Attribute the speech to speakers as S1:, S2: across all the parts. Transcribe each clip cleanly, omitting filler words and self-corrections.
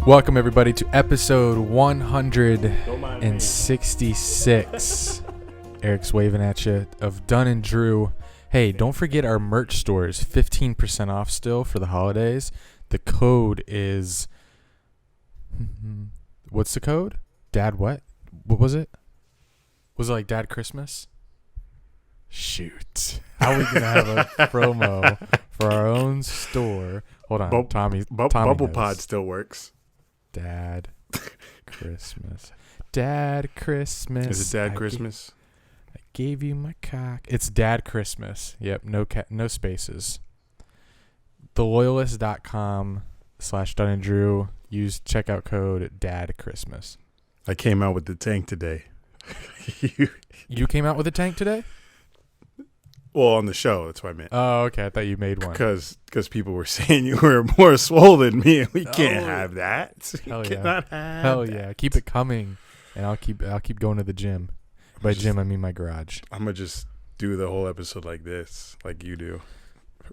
S1: Welcome, everybody, to episode 166. Eric's waving at you of Dunn and Drew. Hey, don't forget our merch store is 15% off still for the holidays. The code is... What's the code? Dad what? What was it? Was it like Dad Christmas? Shoot. How are we going to have a promo for our own store? Hold on. Tommy
S2: Bubble
S1: knows.
S2: Pod still works.
S1: Dad Christmas. Dad Christmas.
S2: Is it Dad Christmas?
S1: I gave you my cock. It's Dad Christmas. Yep, no spaces. TheLoyalist.com/Dunn and Drew. Use checkout code Dad Christmas.
S2: I came out with the tank today.
S1: You came out with a tank today?
S2: Well, on the show, that's what I meant.
S1: Oh, okay. I thought you made one.
S2: Because people were saying you were more swole than me, and we can't have that.
S1: Hell
S2: We
S1: yeah.
S2: cannot have
S1: Hell
S2: that.
S1: yeah. Keep it coming, and I'll keep going to the gym. By gym, I mean my garage.
S2: I'm going to just do the whole episode like this, like you do.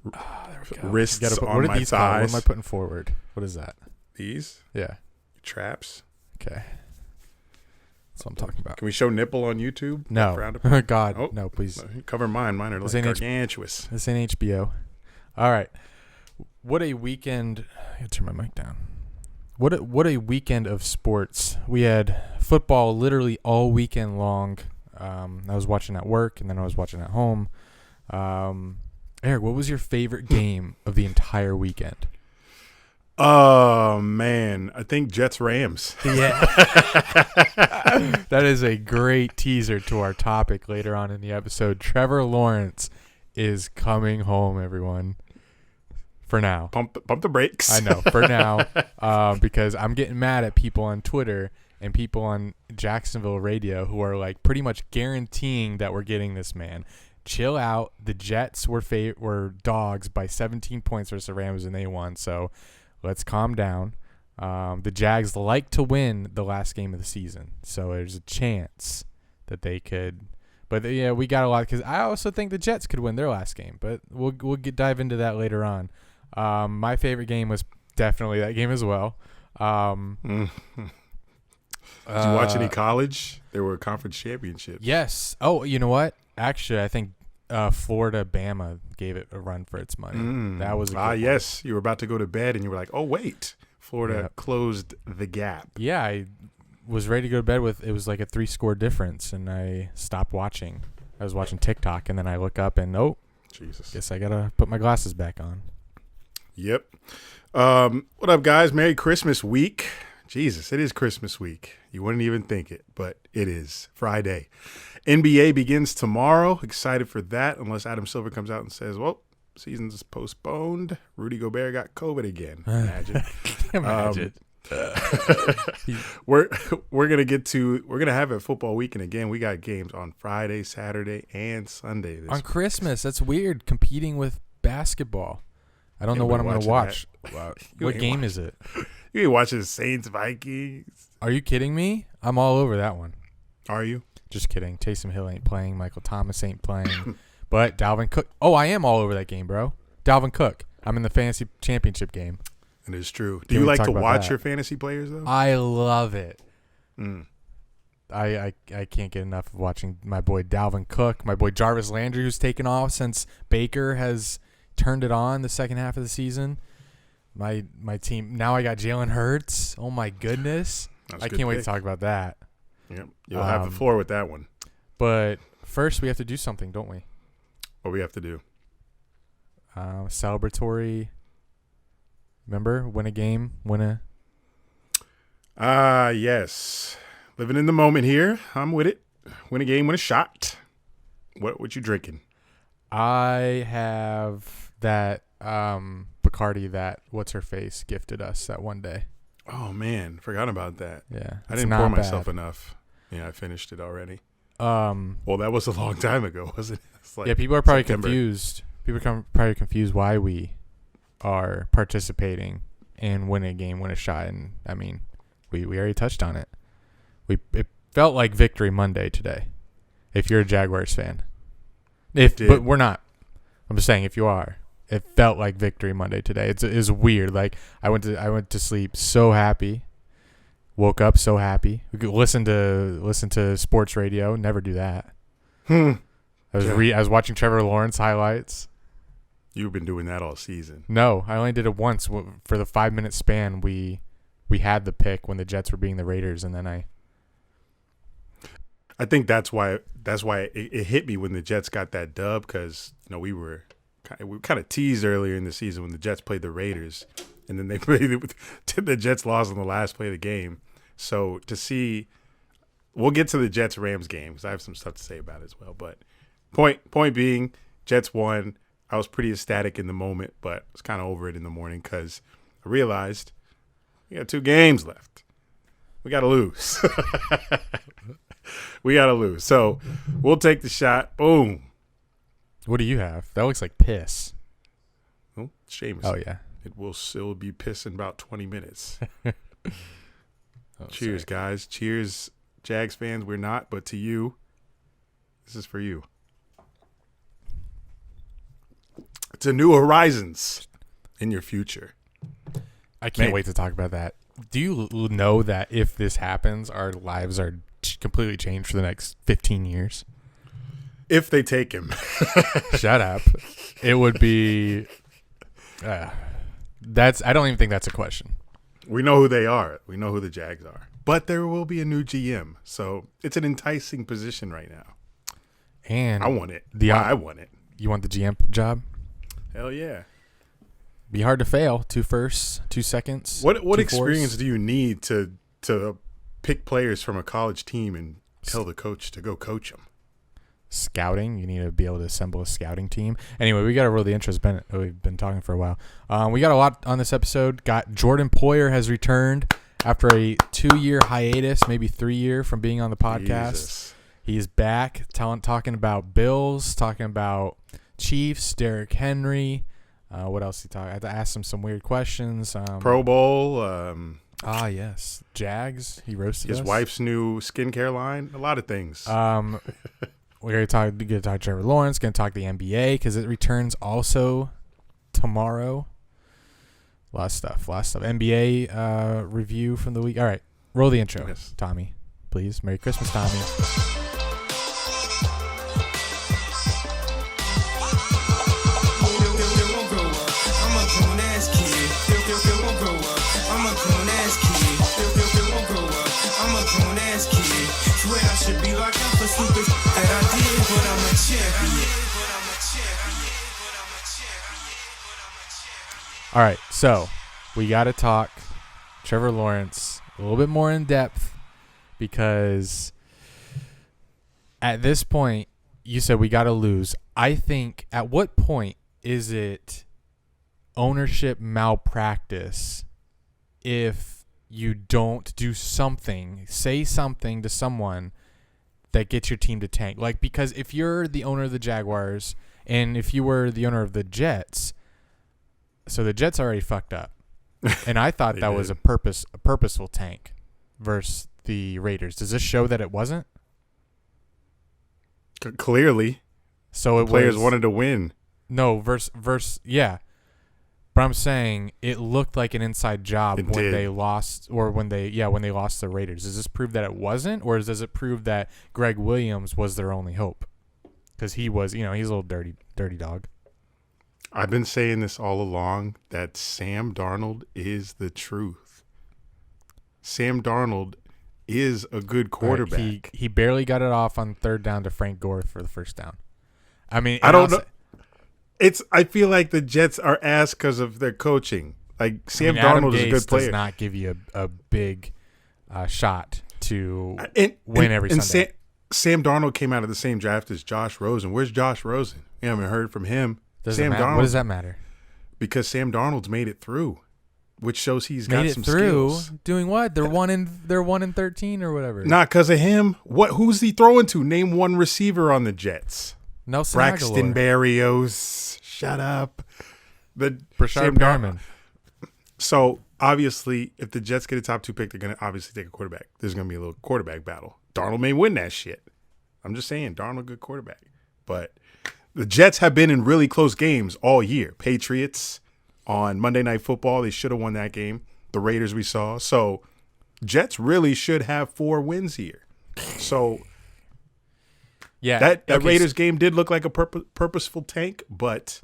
S1: There we go.
S2: Wrists on
S1: what are
S2: my
S1: these called?
S2: thighs.
S1: What am I putting forward? What is that?
S2: These?
S1: Yeah.
S2: Traps?
S1: Okay. That's what I'm talking about.
S2: Can we show nipple on YouTube?
S1: No.
S2: Frowned upon?
S1: God,
S2: Oh.
S1: no, please.
S2: Cover mine. Mine are
S1: This
S2: like
S1: ain't
S2: gargantuous.
S1: This ain't HBO. All right. What a weekend. I gotta turn my mic down. What a weekend of sports. We had football literally all weekend long. I was watching at work, and then I was watching at home. Eric, what was your favorite game of the entire weekend?
S2: Oh, man. I think Jets-Rams.
S1: Yeah. That is a great teaser to our topic later on in the episode. Trevor Lawrence is coming home, everyone. For now.
S2: Pump the brakes.
S1: I know, for now. Because I'm getting mad at people on Twitter and people on Jacksonville radio who are like pretty much guaranteeing that we're getting this man. Chill out. The Jets were dogs by 17 points versus the Rams, and they won. So let's calm down. The Jags like to win the last game of the season, so there's a chance that they could. But yeah, we got a lot because I also think the Jets could win their last game. But we'll dive into that later on. My favorite game was definitely that game as well.
S2: Did you watch any college? There were conference championships.
S1: Yes. Oh, you know what? Actually, I think Florida Bama gave it a run for its money. That was a good one.
S2: Yes. You were about to go to bed, and you were like, oh, wait. Florida closed the gap.
S1: Yeah, I was ready to go to bed with it was like a 3-score difference, and I stopped watching. I was watching TikTok, and then I look up, and
S2: Jesus.
S1: guess I got to put my glasses back on.
S2: Yep. What up, guys? Merry Christmas week. Jesus, it is Christmas week. You wouldn't even think it, but it is Friday. NBA begins tomorrow. Excited for that, unless Adam Silver comes out and says, well, season's postponed. Rudy Gobert got COVID again. Imagine.
S1: Imagine.
S2: We're gonna have a football weekend again. We got games on Friday, Saturday, and Sunday this
S1: On
S2: week.
S1: Christmas, that's weird, competing with basketball. I don't know what I'm going to watch. Wow. What game is it?
S2: You ain't watching Saints Vikings.
S1: Are you kidding me? I'm all over that one.
S2: Are you?
S1: Just kidding. Taysom Hill ain't playing. Michael Thomas ain't playing. But Dalvin Cook. Oh, I am all over that game, bro. Dalvin Cook. I'm in the fantasy championship game.
S2: It is true. Do
S1: Can
S2: you
S1: we
S2: like
S1: talk
S2: to
S1: about
S2: watch
S1: that?
S2: your fantasy players, though?
S1: I love it.
S2: Mm.
S1: I can't get enough of watching my boy Dalvin Cook, my boy Jarvis Landry, who's taken off since Baker has turned it on the second half of the season. My team. Now I got Jalen Hurts. Oh, my goodness. I can't wait to talk about that.
S2: Yep. You'll have the floor with that one.
S1: But first, we have to do something, don't we?
S2: What we have to do?
S1: Celebratory. Remember? Win a game.
S2: Yes. Living in the moment here. I'm with it. Win a game, win a shot. What you drinking?
S1: I have that Bacardi that what's-her-face gifted us that one day.
S2: Oh, man. Forgot about that.
S1: Yeah.
S2: I didn't pour myself enough. Yeah, I finished it already. Well, that was a long time ago, wasn't it? It's like
S1: people are probably
S2: September.
S1: confused. People are probably confused why we are participating in win a game, win a shot. And, I mean, we already touched on it. It felt like Victory Monday today, if you're a Jaguars fan. But we're not. I'm just saying, if you are, It felt like Victory Monday today. It's weird. Like I went to sleep so happy, woke up so happy. We could listen to sports radio. Never do that. I was watching Trevor Lawrence highlights.
S2: You've been doing that all season.
S1: No, I only did it once for the 5-minute span. We had the pick when the Jets were beating the Raiders, and then I
S2: think that's why it hit me when the Jets got that dub, because we kind of teased earlier in the season when the Jets played the Raiders, and then the Jets lost on the last play of the game. So to see, we'll get to the Jets-Rams game because I have some stuff to say about it as well. But point being, Jets won. I was pretty ecstatic in the moment, but I was kind of over it in the morning because I realized we got 2 games left. We got to lose. We got to lose. So we'll take the shot. Boom.
S1: What do you have? That looks like piss.
S2: Oh, Seamus.
S1: Oh, yeah.
S2: It will still be piss in about 20 minutes. Cheers,
S1: sorry.
S2: guys. Cheers, Jags fans. We're not, but to you, this is for you. To new horizons in your future.
S1: I can't wait to talk about that. Do you know that if this happens, our lives are completely changed for the next 15 years?
S2: If they take him.
S1: Shut up. It would be... I don't even think that's a question.
S2: We know who they are. We know who the Jags are. But there will be a new GM. So it's an enticing position right now.
S1: And
S2: I want it. I want it.
S1: You want the GM job?
S2: Hell yeah.
S1: Be hard to fail. 2 firsts, 2 seconds.
S2: What experience do you need to pick players from a college team and tell the coach to go coach them?
S1: Scouting. You need to be able to assemble a scouting team. Anyway, we got to roll the intros. We've been talking for a while. We got a lot on this episode. Jordan Poyer has returned after a 2-year hiatus, maybe 3-year from being on the podcast.
S2: Jesus.
S1: He's back talking about Bills, talking about Chiefs, Derrick Henry. What else he talked? I had to ask him some weird questions.
S2: Pro Bowl.
S1: Yes. Jags. He roasted
S2: his
S1: us.
S2: wife's new skincare line. A lot of things.
S1: We're going to talk Trevor Lawrence. Going to talk the NBA because it returns also tomorrow. A lot of stuff. NBA review from the week. All right. Roll the intro,
S2: Yes.
S1: Tommy. Please. Merry Christmas, Tommy. All right, so we got to talk Trevor Lawrence a little bit more in depth because at this point, you said we got to lose. I think at what point is it ownership malpractice if you don't do something, say something to someone that gets your team to tank? Like, because if you're the owner of the Jaguars and if you were the owner of the Jets, so the Jets already fucked up. And I thought that was a purposeful tank versus the Raiders. Does this show that it wasn't?
S2: Clearly.
S1: So it
S2: players wanted to win.
S1: No, versus yeah. But I'm saying it looked like an inside job they lost, or when they lost the Raiders. Does this prove that it wasn't, or does it prove that Greg Williams was their only hope? Because he was, he's a little dirty dog.
S2: I've been saying this all along that Sam Darnold is the truth. Sam Darnold is a good quarterback.
S1: Right, he barely got it off on 3rd down to Frank Gore for the 1st down. I mean,
S2: I don't know. I feel like the Jets are ass because of their coaching. Like Sam Darnold is a good player.
S1: Does not give you a big shot to
S2: win
S1: every Sunday.
S2: Sam Darnold came out of the same draft as Josh Rosen. Where's Josh Rosen? We haven't heard from him.
S1: Sam Darnold. What does that matter?
S2: Because Sam Darnold's made it through, which shows he's
S1: made
S2: got
S1: it
S2: some
S1: through.
S2: skills.
S1: Doing what? They're 1-13 or whatever.
S2: Not because of him. Who's he throwing to? Name one receiver on the Jets.
S1: Nelson
S2: Braxton
S1: Aguilar.
S2: Berrios. Shut up.
S1: Brashard Perriman.
S2: So obviously, if the Jets get a top 2 pick, they're going to obviously take a quarterback. There's going to be a little quarterback battle. Darnold may win that shit. I'm just saying, Darnold, good quarterback. But The Jets have been in really close games all year. Patriots on Monday Night Football, they should have won that game. The Raiders we saw. So Jets really should have 4 wins here. So
S1: yeah,
S2: that Raiders game did look like a purposeful tank, but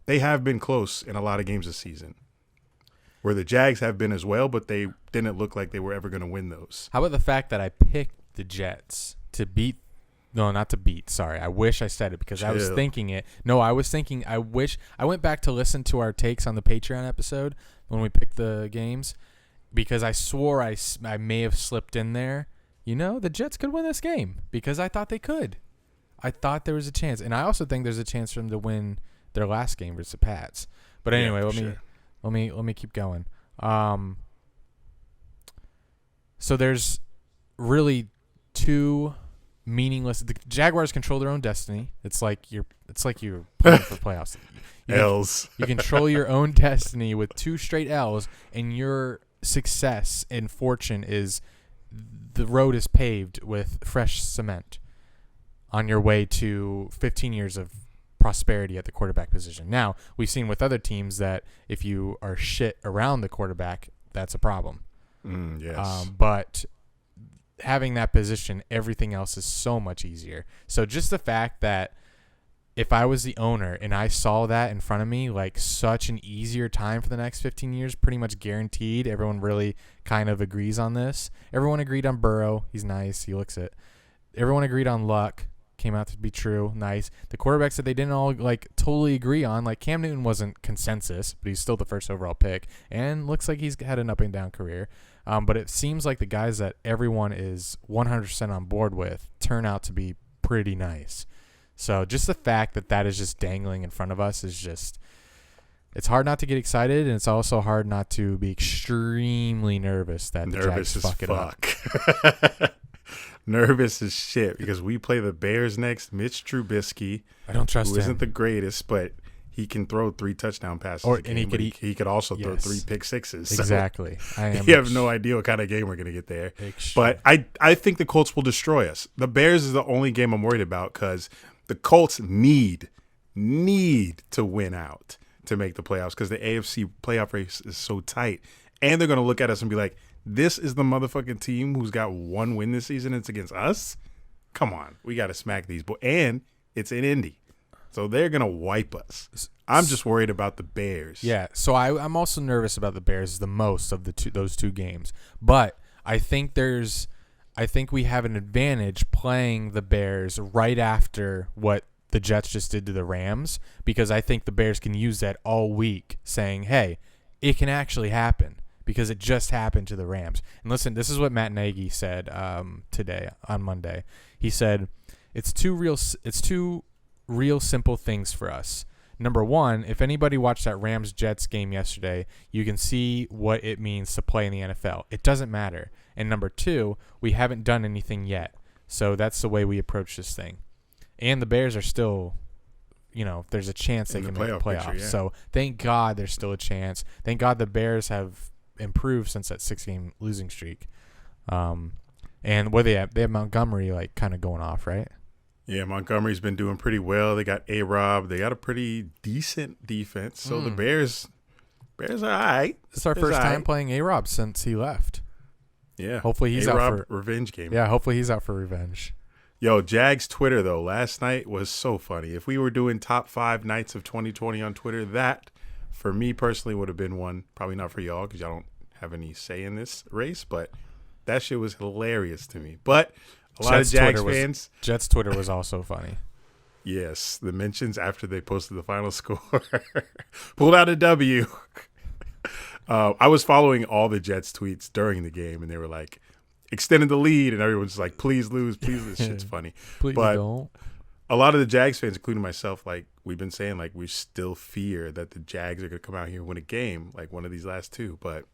S2: they have been close in a lot of games this season. Where the Jags have been as well, but they didn't look like they were ever going to win those.
S1: How about the fact that I picked the Jets to beat? No, not to beat. Sorry. I wish I said it because I was thinking it. No, I was thinking I wish. I went back to listen to our takes on the Patreon episode when we picked the games because I swore I may have slipped in there. The Jets could win this game because I thought they could. I thought there was a chance. And I also think there's a chance for them to win their last game versus the Pats. But anyway, let me keep going. So there's really 2 meaningless. The Jaguars control their own destiny. It's like you're playing for playoffs.
S2: L's.
S1: You control your own destiny with 2 straight L's, and your success and fortune is the road is paved with fresh cement on your way to 15 years of prosperity at the quarterback position. Now, we've seen with other teams that if you are shit around the quarterback, that's a problem.
S2: Yes.
S1: But having that position, everything else is so much easier. So just the fact that if I was the owner and I saw that in front of me, like such an easier time for the next 15 years, pretty much guaranteed. Everyone really kind of agrees on this. Everyone agreed on Burrow. He's nice. He looks it. Everyone agreed on Luck. Came out to be true. Nice. The quarterbacks that they didn't all totally agree on, like Cam Newton wasn't consensus, but he's still the first overall pick and looks like he's had an up and down career. But it seems like the guys that everyone is 100% on board with turn out to be pretty nice. So just the fact that is just dangling in front of us is just, it's hard not to get excited, and it's also hard not to be extremely nervous that the Jags fuck it up.
S2: Nervous as shit because we play the Bears next. Mitch Trubisky,
S1: I don't trust him.
S2: Who isn't the greatest, but he can throw 3 touchdown passes. He could also throw 3 pick sixes.
S1: Exactly.
S2: So you have no idea what kind of game we're going to get there. But I think the Colts will destroy us. The Bears is the only game I'm worried about because the Colts need to win out to make the playoffs because the AFC playoff race is so tight. And they're going to look at us and be like, this is the motherfucking team who's got 1 win this season. It's against us. Come on. We got to smack these boys. And it's in Indy. So they're going to wipe us. I'm just worried about the Bears.
S1: Yeah. So I'm also nervous about the Bears the most of those 2 games. But I think we have an advantage playing the Bears right after what the Jets just did to the Rams because I think the Bears can use that all week saying, hey, it can actually happen. Because it just happened to the Rams. And listen, this is what Matt Nagy said today on Monday. He said, it's two real simple things for us. Number 1, if anybody watched that Rams-Jets game yesterday, you can see what it means to play in the NFL. It doesn't matter. And number 2, we haven't done anything yet. So that's the way we approach this thing. And the Bears are still, there's a chance they can make the playoffs. Picture, yeah. So thank God there's still a chance. Thank God the Bears have improved since that 6-game losing streak. And what they have Montgomery kind of going off, right?
S2: Yeah, Montgomery's been doing pretty well. They got A-Rob. They got a pretty decent defense. So the Bears are all right.
S1: It's our first time playing A-Rob since he left.
S2: Yeah.
S1: Hopefully he's
S2: A-Rob
S1: out for
S2: revenge game.
S1: Yeah, hopefully he's out for revenge.
S2: Yo, Jags Twitter though last night was so funny. If we were doing top 5 nights of 2020 on Twitter, that for me personally would have been one. Probably not for y'all because y'all don't have any say in this race, but that shit was hilarious to me. But a lot of Jags fans.
S1: Jets Twitter was also funny.
S2: Yes, the mentions after they posted the final score. Pulled out a W. I was following all the Jets tweets during the game, and they were like, extended the lead, and everyone's like, please lose, please lose. This shit's funny.
S1: Please
S2: but
S1: don't.
S2: A lot of the Jags fans, including myself, we've been saying, we still fear that the Jags are going to come out here and win a game, like one of these last 2. But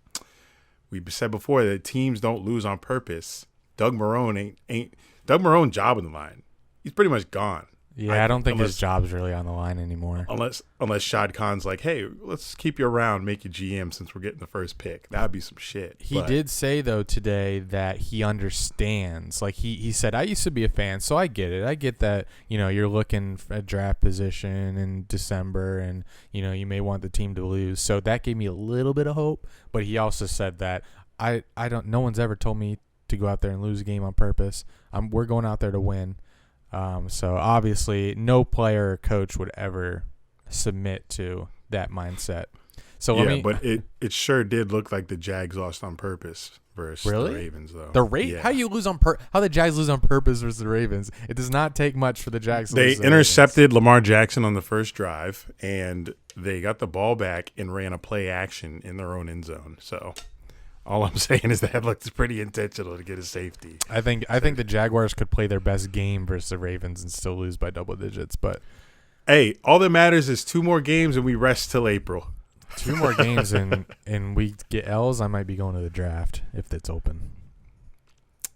S2: we said before that teams don't lose on purpose. Doug Marrone ain't Doug Marrone's job in the line. He's pretty much gone.
S1: Yeah, I don't think his job's really on the line anymore.
S2: Unless Shad Khan's like, hey, let's keep you around, make you GM since we're getting the first pick. That'd be some shit.
S1: He did say, though, today that he understands. Like, he said, I used to be a fan, so I get it. I get that, you're looking at draft position in December and, you may want the team to lose. So that gave me a little bit of hope. But he also said that no one's ever told me to go out there and lose a game on purpose. We're going out there to win. So obviously no player or coach would ever submit to that mindset. So
S2: but it sure did look like the Jags lost on purpose versus the Ravens, though.
S1: How you lose on how the Jags lose on purpose versus the Ravens? It does not take much for the Jags.
S2: They intercepted Lamar Jackson on the first drive, and they got the ball back and ran a play action in their own end zone. So. All I'm saying is that looked pretty intentional to get a safety.
S1: I think the Jaguars could play their best game versus the Ravens and still lose by double digits. But
S2: hey, all that matters is 2 more games and we rest till April.
S1: 2 more games and we get L's. I might be going to the draft if it's open.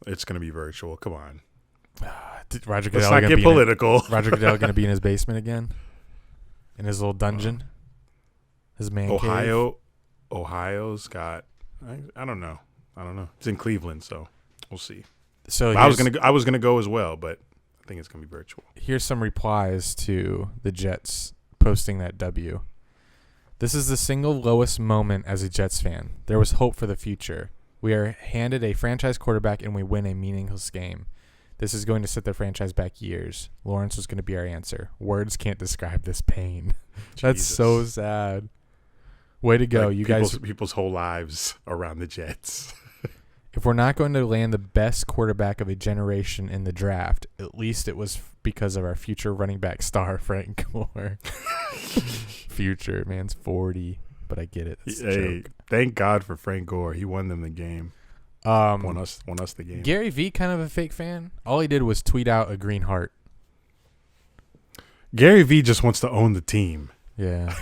S2: It's going to be virtual. Come on.
S1: Roger Goodell.
S2: Let's not get political.
S1: Roger Goodell going to be in his basement again, in his little dungeon, his man cave.
S2: Ohio's got. I don't know. It's in Cleveland, so we'll see.
S1: So
S2: I was gonna go as well, but I think it's gonna be virtual.
S1: Here's some replies to the Jets posting that W. This is the single lowest moment as a Jets fan. There was hope for the future. We are handed a franchise quarterback and we win a meaningless game. This is going to set the franchise back years. Lawrence was going to be our answer. Words can't describe this pain. That's so sad. Way to go, you guys.
S2: People's whole lives around the Jets.
S1: If we're not going to land the best quarterback of a generation in the draft, at least it was because of our future running back star, Frank Gore. Future, man's 40, but I get it. It's a joke.
S2: Thank God for Frank Gore. He won them the game. Won us the game.
S1: Gary V, kind of a fake fan. All he did was tweet out a green heart.
S2: Gary V just wants to own the team.
S1: Yeah,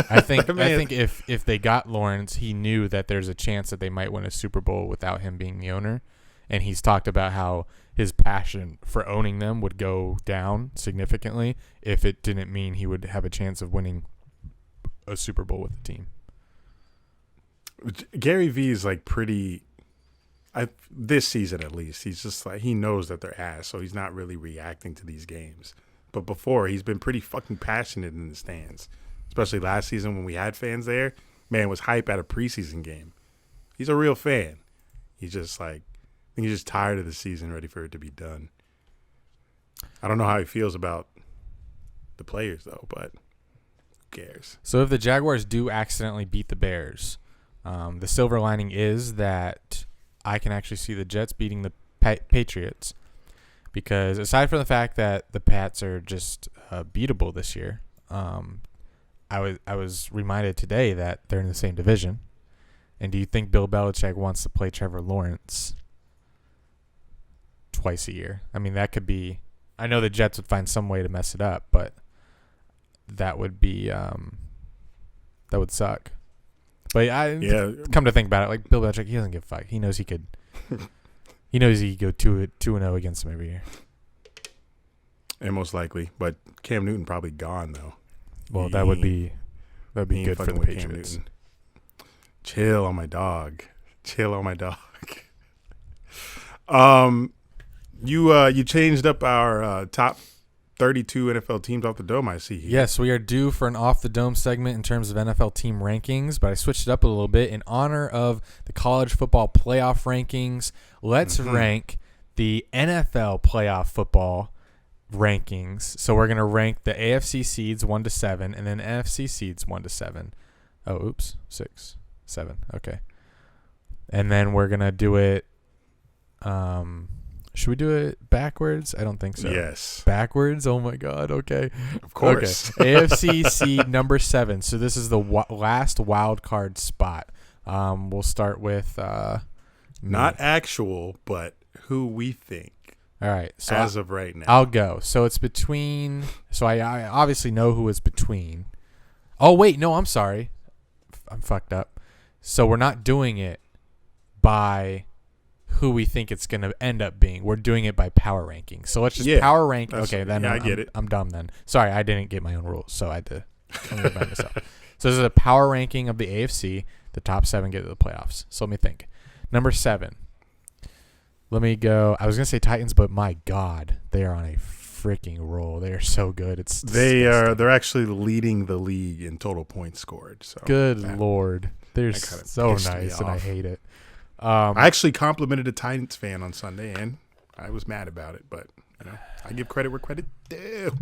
S1: I think if they got Lawrence, he knew that there's a chance that they might win a Super Bowl without him being the owner, and he's talked about how his passion for owning them would go down significantly if it didn't mean he would have a chance of winning a Super Bowl with the team.
S2: Gary V is like pretty. This season at least, he's just like he knows that they're ass, so he's not really reacting to these games. But before, he's been pretty fucking passionate in the stands. Especially last season when we had fans there. Man, was hype at a preseason game. He's a real fan. He's just like, I think he's just tired of the season, ready for it to be done. I don't know how he feels about the players, though, but who cares?
S1: So if the Jaguars do accidentally beat the Bears, the silver lining is that I can actually see the Jets beating the Patriots. Because aside from the fact that the Pats are just beatable this year, I was reminded today that they're in the same division. And do you think Bill Belichick wants to play Trevor Lawrence twice a year? I mean, that could be. I know the Jets would find some way to mess it up, but that would be that would suck. But come to think about it, like Bill Belichick, he doesn't give a fuck. He knows he could. He knows he could go 2-0 against him every year.
S2: And most likely. But Cam Newton probably gone, though.
S1: Well, that would be good for the Patriots.
S2: Chill on my dog. You changed up our top 32 NFL teams off the dome, I see here.
S1: Yes, we are due for an off-the-dome segment in terms of NFL team rankings, but I switched it up a little bit in honor of the college football playoff rankings. Let's rank the NFL playoff football rankings. So we're going to rank the AFC seeds 1 to 7 and then NFC seeds 1 to 7. Oh, oops, 6, 7. Okay. And then we're going to do it should we do it backwards? I don't think so.
S2: Yes.
S1: Backwards? Oh, my God. Okay.
S2: Of course.
S1: Okay. AFC seed number 7. So this is the last wild card spot. We'll start with
S2: not actual, but who we think.
S1: All right. So
S2: as of right now.
S1: I'll go. So it's between. So I obviously know who it's between. Oh, wait. No, I'm sorry. I'm fucked up. So we're not doing it by who we think it's going to end up being. We're doing it by power ranking. So let's just power rank. Okay, then
S2: I get it.
S1: I'm dumb then. Sorry, I didn't get my own rules, so I had to remind myself. So this is a power ranking of the AFC. The top 7 get to the playoffs. So let me think. Number 7. Let me go. I was going to say Titans, but my God, they are on a freaking roll. They are so good. It's disgusting.
S2: They're actually leading the league in total points scored. So
S1: good Lord. They're so nice, and I hate it.
S2: I actually complimented a Titans fan on Sunday, and I was mad about it. But I give credit where credit due.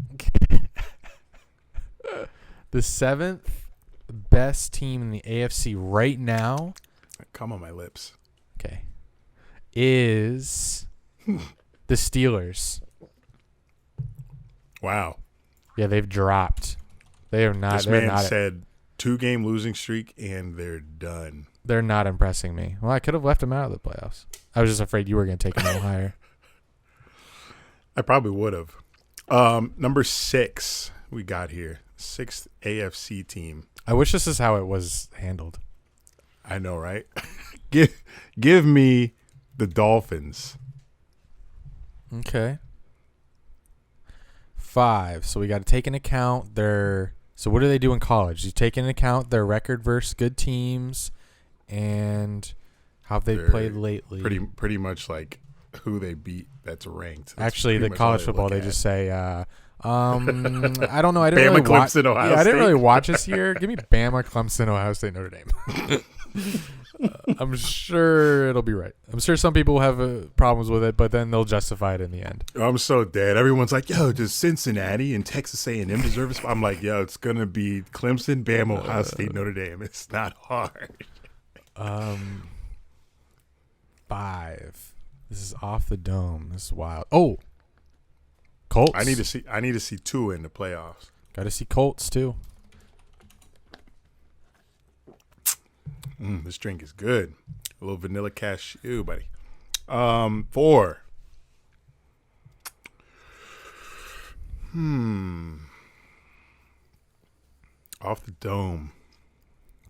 S1: The 7th best team in the AFC right now.
S2: Come on my lips.
S1: Okay. Is the Steelers.
S2: Wow.
S1: Yeah, they've dropped. They are not.
S2: This man said 2-game losing streak, and they're done.
S1: They're not impressing me. Well, I could have left them out of the playoffs. I was just afraid you were going to take them a little higher.
S2: I probably would have. Number 6 we got here. 6th AFC team.
S1: I wish this is how it was handled.
S2: I know, right? Give me the Dolphins.
S1: Okay. 5. So we got to take into account their. So what do they do in college? You take into account their record versus good teams, and how they played lately.
S2: Pretty much like who they beat. That's ranked. That's
S1: actually, the college football they just say. I don't know. I didn't
S2: Bama,
S1: really watch.
S2: Clemson, Ohio State.
S1: I didn't really watch this year. Give me Bama, Clemson, Ohio State, Notre Dame. I'm sure it'll be right. I'm sure some people have problems with it, but then they'll justify it in the end.
S2: I'm so dead. Everyone's like, "Yo, does Cincinnati and Texas A&M deserve a spot?" I'm like, "Yo, it's gonna be Clemson, Bama, Ohio State, Notre Dame. It's not hard."
S1: 5. This is off the dome. This is wild. Oh, Colts.
S2: I need to see 2 in the playoffs.
S1: Got to see Colts too.
S2: This drink is good. A little vanilla cashew, buddy. 4. Off the dome.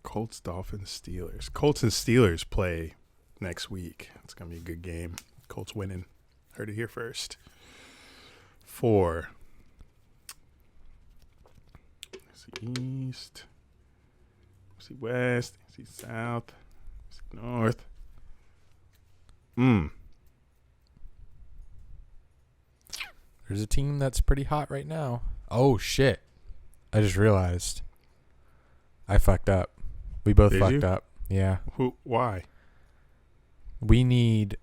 S2: Colts, Dolphins, Steelers. Colts and Steelers play next week. It's going to be a good game. Colts winning. Heard it here first. 4. East. See West. See South. See North.
S1: There's a team that's pretty hot right now. Oh, shit. I just realized. I fucked up. We both fucked up. Yeah.
S2: Why?
S1: We need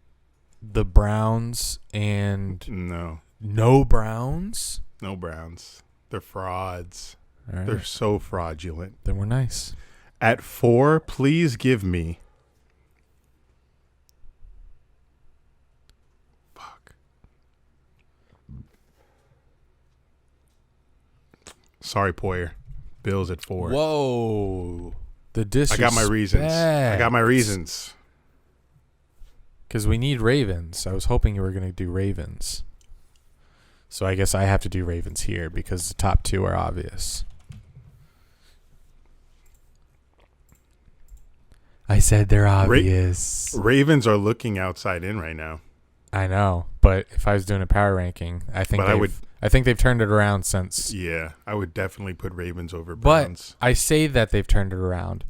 S1: the Browns and... No Browns?
S2: No Browns. They're frauds.
S1: All right.
S2: They're so fraudulent.
S1: Then we're nice.
S2: At 4, please give me... Sorry, Poyer. Bills at 4.
S1: Whoa. The disrespect.
S2: I got my reasons.
S1: Because we need Ravens. I was hoping you were going to do Ravens. So I guess I have to do Ravens here because the top 2 are obvious. I said they're obvious.
S2: Ravens are looking outside in right now.
S1: I know, but if I was doing a power ranking, I think they've turned it around since.
S2: Yeah, I would definitely put Ravens over Browns.
S1: But I say that they've turned it around.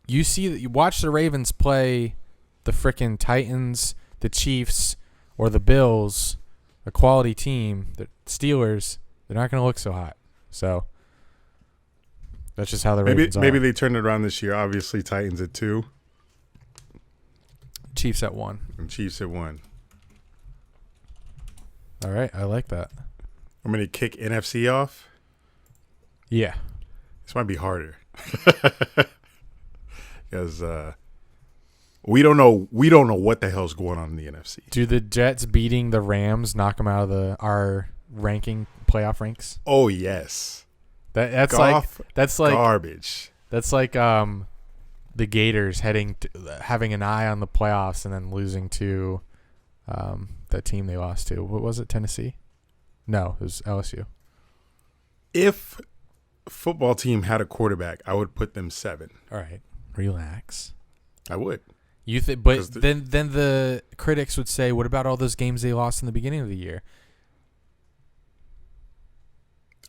S1: You watch the Ravens play the frickin' Titans, the Chiefs, or the Bills, a quality team, the Steelers, they're not going to look so hot. So that's just how the Ravens are.
S2: Maybe they turned it around this year. Obviously, Titans at 2.
S1: Chiefs at 1.
S2: And Chiefs at 1.
S1: All right, I like that.
S2: I'm going to kick NFC off.
S1: Yeah.
S2: This might be harder. Because we don't know what the hell's going on in the NFC.
S1: Do the Jets beating the Rams knock them out of our ranking playoff ranks?
S2: Oh yes.
S1: That's
S2: garbage.
S1: That's like the Gators having an eye on the playoffs and then losing to that team they lost to. What was it? Tennessee? No, it was LSU.
S2: If football team had a quarterback, I would put them 7.
S1: All right. Relax.
S2: I would.
S1: But then the critics would say, what about all those games they lost in the beginning of the year?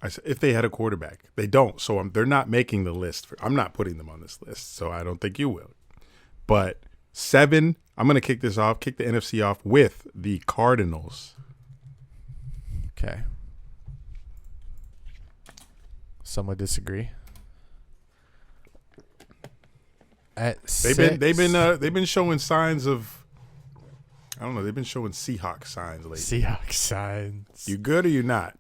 S2: I said if they had a quarterback. They don't, so they're not making the list. I'm not putting them on this list, so I don't think you will. But 7, I'm going to kick the NFC off with the Cardinals.
S1: Okay. Some would disagree. At 6,
S2: they've been showing signs of, I don't know, they've been showing Seahawks signs lately.
S1: Seahawks signs.
S2: You good or you not?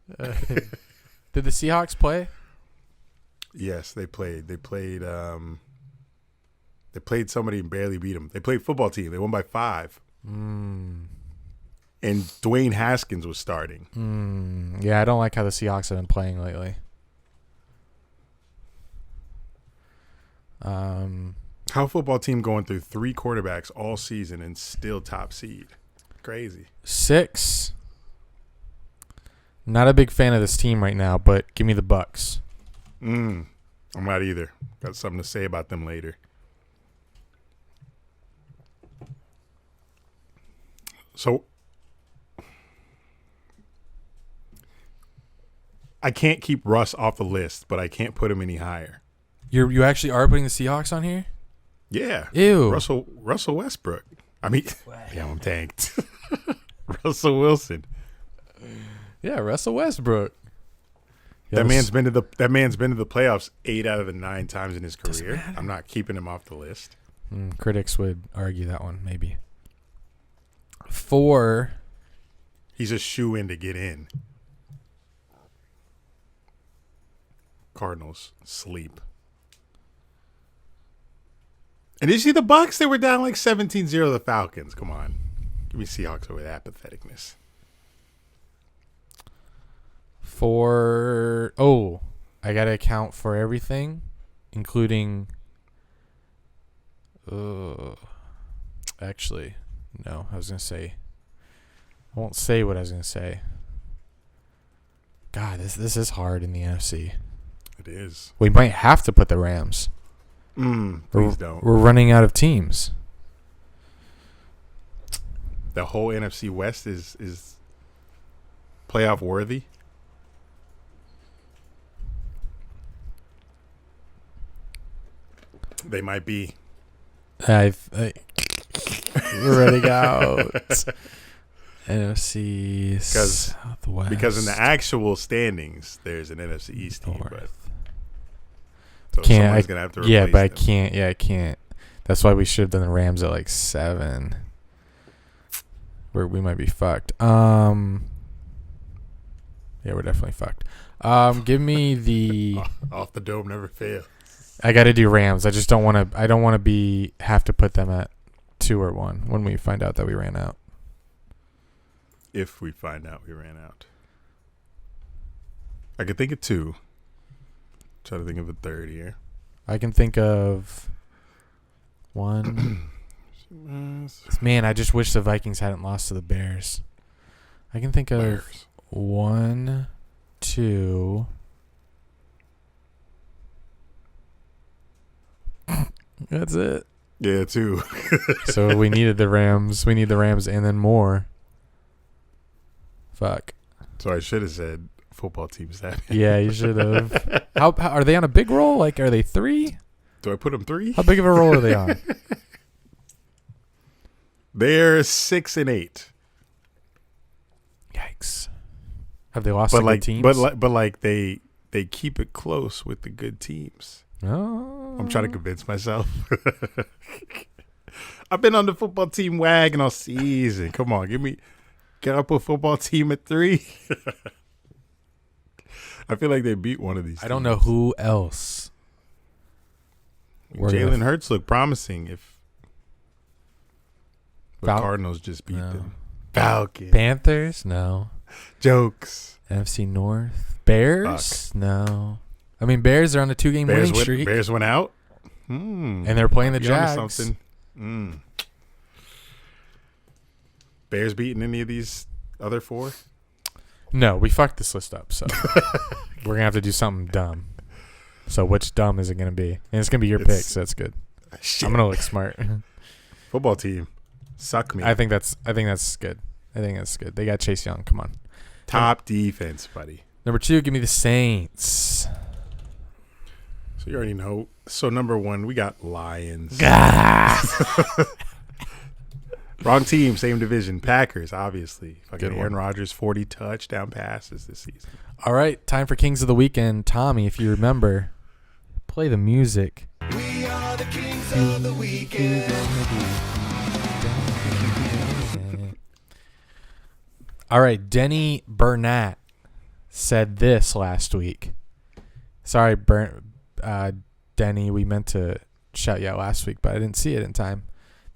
S1: Did the Seahawks play?
S2: Yes, they played. They played somebody and barely beat them. They played football team. They won by 5. And Dwayne Haskins was starting.
S1: Yeah, I don't like how the Seahawks have been playing lately.
S2: How a football team going through 3 quarterbacks all season and still top seed? Crazy.
S1: 6. Not a big fan of this team right now, but give me the Bucks.
S2: I'm not either. Got something to say about them later. So I can't keep Russ off the list, but I can't put him any higher.
S1: You actually are putting the Seahawks on here?
S2: Yeah.
S1: Ew.
S2: Russell Westbrook. I mean, yeah, I'm tanked. Russell Wilson.
S1: Yeah, Russell Westbrook.
S2: That man's been to the playoffs 8 out of the 9 times in his career. I'm not keeping him off the list.
S1: Critics would argue that one, maybe. 4.
S2: He's a shoe-in to get in. Cardinals sleep. And did you see the Bucks? They were down like 17-0 to the Falcons. Come on. Give me Seahawks over that patheticness.
S1: 4. I got to account for everything, including. Actually, no. I was going to say. I won't say what I was going to say. God, this is hard in the NFC.
S2: It is.
S1: We might have to put the Rams.
S2: Please don't.
S1: We're running out of teams.
S2: The whole NFC West is playoff worthy. They might be.
S1: We're running out. NFC Southwest.
S2: Because in the actual standings, there's an NFC East team, but so
S1: can't,
S2: somebody's gonna have to replace
S1: yeah, but I
S2: them.
S1: can't. Yeah, I can't. That's why we should have done the Rams at like 7. Where we might be fucked. Yeah, we're definitely fucked. Give me the
S2: off the dome never fail.
S1: I got to do Rams. I just don't want to. I don't want to have to put them at 2 or 1 when we find out that we ran out.
S2: If we find out we ran out, I could think of 2. Try to think of a third here.
S1: I can think of 1. Man, I just wish the Vikings hadn't lost to the Bears. I can think of
S2: Bears.
S1: 1, 2. That's it.
S2: Yeah, 2.
S1: So we needed the Rams. We need the Rams and then more. Fuck.
S2: So I should have said football teams that.
S1: Yeah, you should have. How are they on a big roll? Like, are they 3?
S2: Do I put them 3?
S1: How big of a roll are they on?
S2: They're 6 and 8.
S1: Yikes! Have they lost to good teams?
S2: But like they keep it close with the good teams.
S1: Oh.
S2: I'm trying to convince myself. I've been on the football team wagon all season. Come on, can I put football team at 3? I feel like they beat one of these.
S1: I don't know who else.
S2: Jalen Hurts looked promising. But Cardinals just beat them. Falcons.
S1: Panthers? No.
S2: Jokes.
S1: NFC North. Bears? Fuck. No. I mean, Bears are on a 2-game winning streak.
S2: Bears went out.
S1: And they're playing the Jags.
S2: Something. Bears beating any of these other 4?
S1: No, we fucked this list up, so we're going to have to do something dumb. So which dumb is it going to be? And it's going to be your pick, so that's good.
S2: Shit.
S1: I'm going to look smart.
S2: football team. Suck me.
S1: I think that's good. They got Chase Young. Come on.
S2: Top defense, buddy.
S1: Number 2, give me the Saints.
S2: So you already know. So number 1, we got Lions. Wrong team, same division. Packers, obviously. Fucking Aaron Rodgers, 40 touchdown passes this season.
S1: All right, time for Kings of the Weekend. Tommy, if you remember, play the music.
S3: We are the Kings of the Weekend.
S1: All right, Denny Burnett said this last week. Sorry, Denny, we meant to shout you out last week, but I didn't see it in time.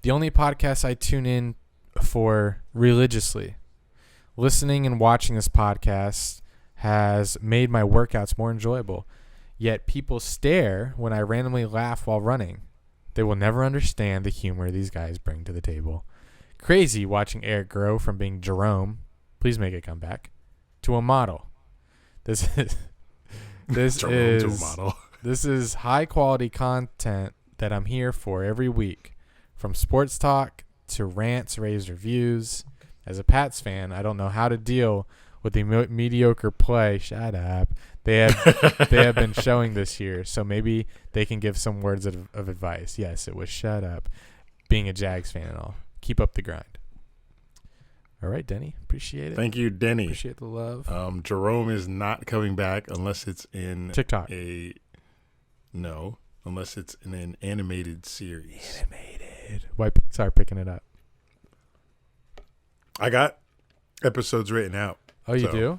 S1: The only podcast I tune in for religiously. Listening and watching this podcast has made my workouts more enjoyable. Yet people stare when I randomly laugh while running. They will never understand the humor these guys bring to the table. Crazy watching Eric grow from being Jerome, please make a comeback, to a model. This is high quality content that I'm here for every week. From sports talk to rants, raves, reviews. As a Pats fan, I don't know how to deal with the mediocre play. Shut up. They have been showing this year, so maybe they can give some words of advice. Yes, it was shut up. Being a Jags fan and all. Keep up the grind. All right, Denny. Appreciate it.
S2: Thank you, Denny.
S1: Appreciate the love.
S2: Jerome is not coming back unless it's in
S1: TikTok.
S2: Unless it's in an animated series.
S1: Why start picking it up?
S2: I got episodes written out.
S1: Oh, you do?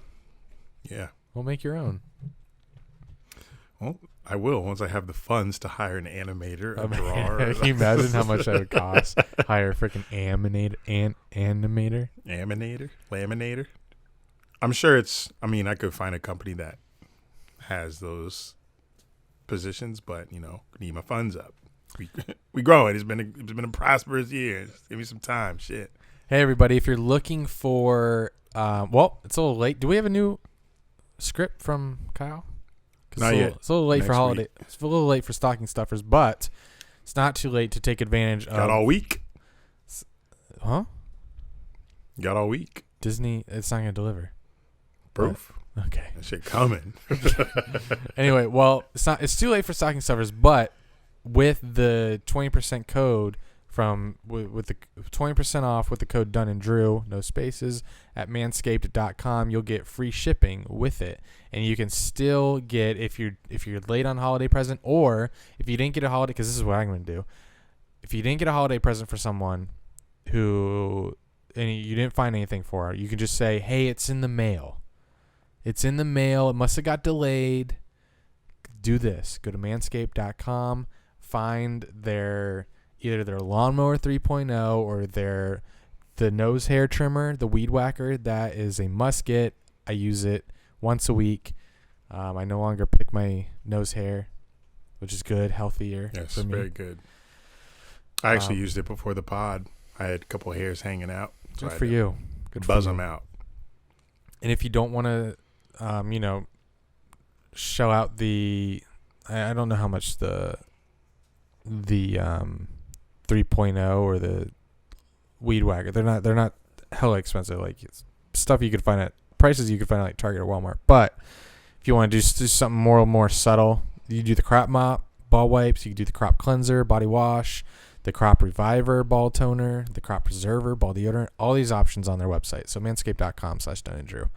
S2: Yeah.
S1: We'll make your own.
S2: Well, I will once I have the funds to hire an animator, a drawer.
S1: Can you imagine how much that would cost? Hire a freaking animator?
S2: Laminator. I'm sure I could find a company that has those positions, but need my funds up. We growing. It's been a prosperous year. Just give me some time. Shit.
S1: Hey everybody, if you're looking for it's a little late. Do we have a new script from Kyle?
S2: Not yet.
S1: It's a little late
S2: Next
S1: for holiday.
S2: week.
S1: It's a little late for stocking stuffers, but it's not too late to take advantage of.
S2: Got all week.
S1: Huh?
S2: Got all week.
S1: Disney, it's not going to deliver.
S2: Proof.
S1: Okay.
S2: That shit coming.
S1: Anyway, it's too late for stocking stuffers, but with the 20% code with the 20% off with the code Dunn and Drew, no spaces, at manscaped.com, you'll get free shipping with it. And you can still get, if you're late on holiday present, or if you didn't get a holiday, because this is what I'm going to do. If you didn't get a holiday present for someone and you didn't find anything for her, you can just say, hey, it's in the mail. It's in the mail. It must have got delayed. Do this. Go to manscaped.com. Find either their lawnmower 3.0 or the nose hair trimmer, the weed whacker. That is a must get. I use it once a week. I no longer pick my nose hair, which is good, healthier.
S2: Yes,
S1: for me.
S2: very good. I actually used it before the pod. I had a couple of hairs hanging out.
S1: Good for you. Good
S2: buzz
S1: for you.
S2: them out.
S1: And if you don't want to, shell out I don't know how much the 3.0 or the weed whacker. They're not hella expensive. Like it's stuff you could find at prices you could find at like Target or Walmart. But if you want to do something more subtle, you do the crop mop, ball wipes. You can do the crop cleanser, body wash, the crop reviver, ball toner, the crop preserver, ball deodorant. All these options on their website. So manscaped.com/Dunn and Drew.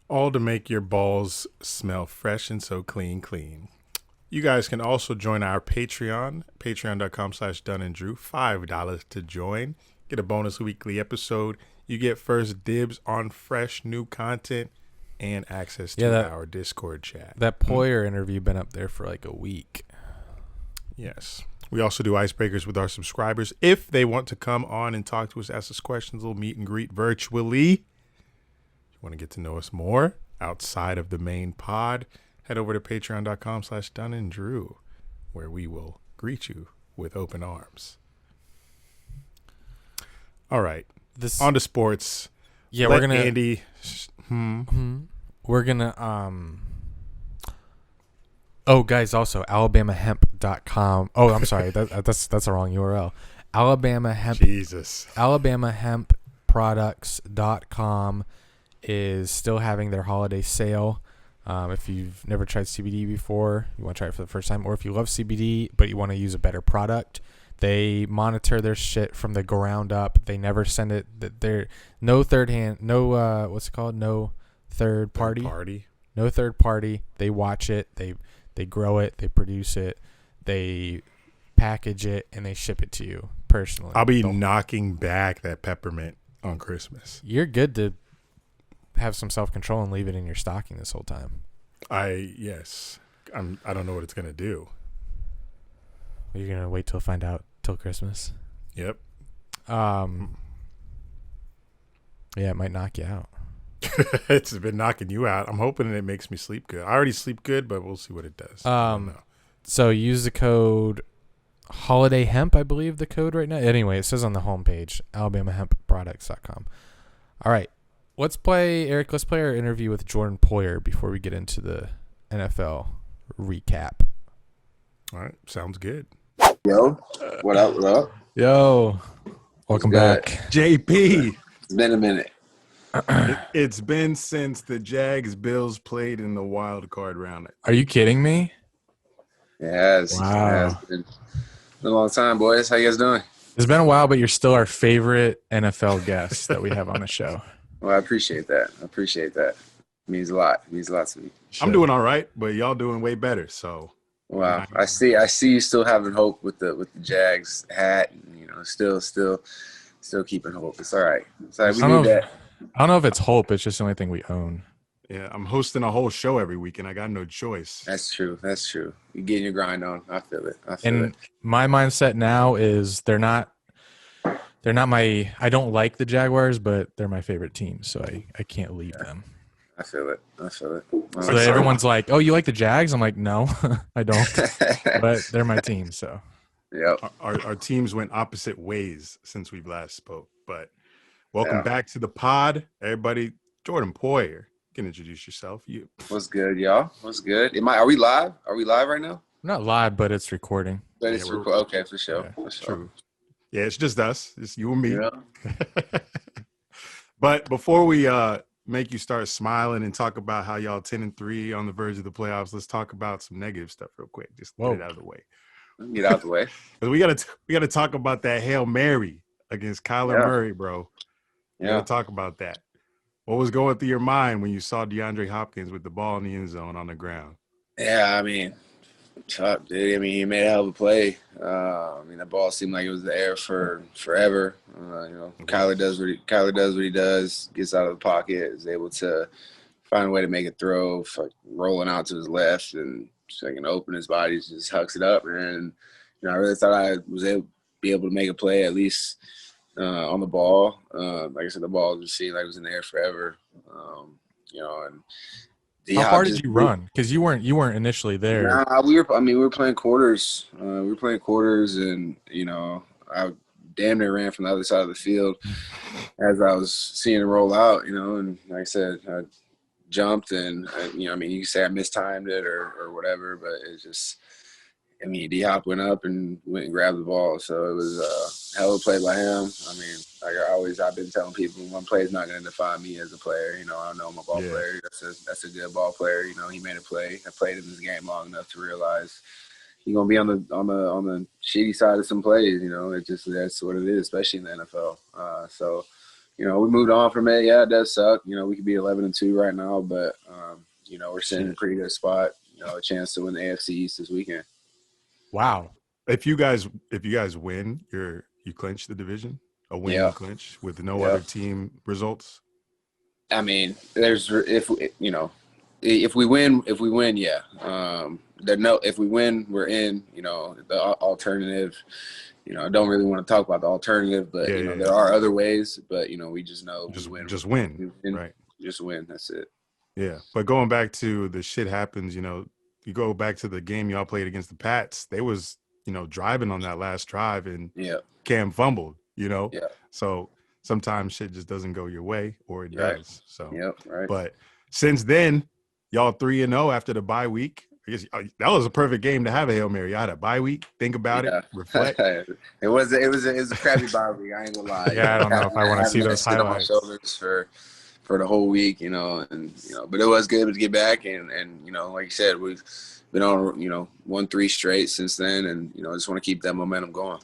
S2: All to make your balls smell fresh and so clean. You guys can also join our Patreon, patreon.com/Dunn and Drew. $5 to join. Get a bonus weekly episode. You get first dibs on fresh new content and access to our Discord chat.
S1: That Poyer interview been up there for like a week.
S2: Yes. We also do icebreakers with our subscribers. If they want to come on and talk to us, ask us questions, a little meet and greet virtually. If you want to get to know us more outside of the main pod, head over to patreon.com/Dunn and Drew, where we will greet you with open arms. All right. On to sports.
S1: Yeah, we're gonna
S2: Andy.
S1: We're gonna Oh, guys, also alabamahemp.com. Oh, I'm sorry. That's the wrong URL. Alabama Hemp.
S2: Jesus.
S1: AlabamaHempProducts.com is still having their holiday sale. If you've never tried CBD before, you want to try it for the first time, or if you love CBD but you want to use a better product, they monitor their shit from the ground up. They never send it. They're no third hand. No what's it called? No third party. No third party. They watch it. They grow it. They produce it. They package it and they ship it to you personally.
S2: I'll be knocking back that peppermint on Christmas.
S1: You're good to have some self-control and leave it in your stocking this whole time.
S2: Yes. I don't know what it's gonna do.
S1: You're gonna wait till find out till Christmas.
S2: Yep.
S1: Yeah, it might knock you out.
S2: It's been knocking you out. I'm hoping it makes me sleep good. I already sleep good, but we'll see what it does.
S1: So use the code Holiday Hemp, I believe the code right now. Anyway, it says on the homepage, AlabamaHempProducts.com. All right. Let's play our interview with Jordan Poyer before we get into the NFL recap.
S2: All right. Sounds good.
S4: Yo, what up, what up?
S1: Yo. Welcome back.
S2: JP.
S4: It's been a minute.
S2: It's been since the Jags-Bills played in the wild card round.
S1: Are you kidding me?
S4: It has.
S1: Wow.
S4: It's been a long time, boys. How you guys doing?
S1: It's been a while, but you're still our favorite NFL guest that we have on the show.
S4: Well, I appreciate that. It means a lot. It means a lot to me.
S2: I'm doing all right, but y'all doing way better. So,
S4: Wow. I see you still having hope with the Jags hat, and still keeping hope. It's all right. It's all right. We need that.
S1: I don't know if it's hope. It's just the only thing we own.
S2: yeah, I'm hosting a whole show every week, and I got no choice.
S4: That's true. You're getting your grind on. I feel it.
S1: And my mindset now is they're not my – I don't like the Jaguars, but they're my favorite team, so I can't leave them.
S4: I feel it.
S1: So everyone's like, oh, you like the Jags? I'm like, no, I don't. But they're my team, so.
S4: Yep.
S2: Our teams went opposite ways since we last spoke. But welcome back to the pod, everybody. Jordan Poyer, you can introduce yourself.
S4: What's good, y'all? What's good? Are we live? Are we live right now?
S1: Not live, but it's recording.
S4: But it's okay, for sure.
S1: Yeah,
S4: for sure.
S2: True. Yeah, it's just us. It's you and me.
S4: Yeah.
S2: But before we make you start smiling and talk about how y'all 10-3 on the verge of the playoffs, let's talk about some negative stuff real quick. Just get it out of the way.
S4: Get out of the way.
S2: But we gotta talk about that Hail Mary against Kyler Murray, bro. We gotta talk about that. What was going through your mind when you saw DeAndre Hopkins with the ball in the end zone on the ground?
S4: Yeah, I mean, tough, dude. I mean, he made a hell of a play. That ball seemed like it was in the air for forever. Kyler does what he does. Gets out of the pocket, is able to find a way to make a throw, rolling out to his left, and so he can open his body, just hucks it up. And I really thought I was able to be able to make a play at least on the ball. Like I said, the ball just seemed like it was in the air forever. And
S1: how far did you run? Because you weren't initially there.
S4: Nah, we were playing quarters. And I damn near ran from the other side of the field as I was seeing it roll out. And like I said, I jumped and you can say I mistimed it or whatever, but it's just. D-Hop went up and went and grabbed the ball, so it was a hell of a play by him. I've been telling people, one play is not going to define me as a player. I know I'm a ball player. That's a good ball player. He made a play. I played in this game long enough to realize he's going to be on the shitty side of some plays. That's what it is, especially in the NFL. So we moved on from it. Yeah, it does suck. We could be 11-2 right now, but we're sitting in a pretty good spot. A chance to win the AFC East this weekend.
S1: Wow.
S2: If you guys win, you clinch the division. A win you clinch with no other team results.
S4: I mean, if we win, yeah. If we win, we're in. The alternative. I don't really want to talk about the alternative, but there are other ways. But we just know
S2: just
S4: win.
S2: Just win, right?
S4: Just win. That's it.
S2: Yeah, but going back to the shit happens. You go back to the game y'all played against the Pats. They was driving on that last drive and Cam fumbled. So sometimes shit just doesn't go your way, or it does. So
S4: right.
S2: But since then, y'all 3-0 after the bye week. I guess that was a perfect game to have a Hail Mary. I had a bye week. Think about it. Reflect.
S4: It was a crappy bye week. I ain't gonna lie.
S1: Yeah, I don't know if I want to see those
S4: sit on my
S1: highlights.
S4: shoulders for the whole week, but it was good to get back, and like you said, we've been on, won 3 straight since then, and I just want to keep that momentum going.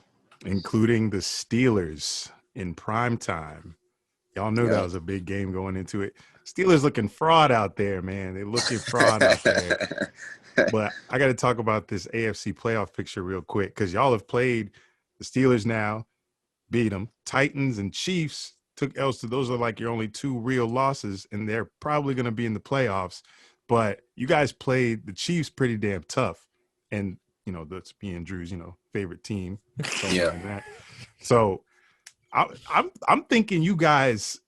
S2: Including the Steelers in prime time. Y'all know that was a big game going into it. Steelers looking fraud out there, man. They're looking fraud out there. But I got to talk about this AFC playoff picture real quick because y'all have played the Steelers now, beat them. Titans and Chiefs took L's to those are like your only 2 real losses, and they're probably going to be in the playoffs. But you guys played the Chiefs pretty damn tough. And, that's me and Drew's, favorite team. Like that. So I'm thinking you guys,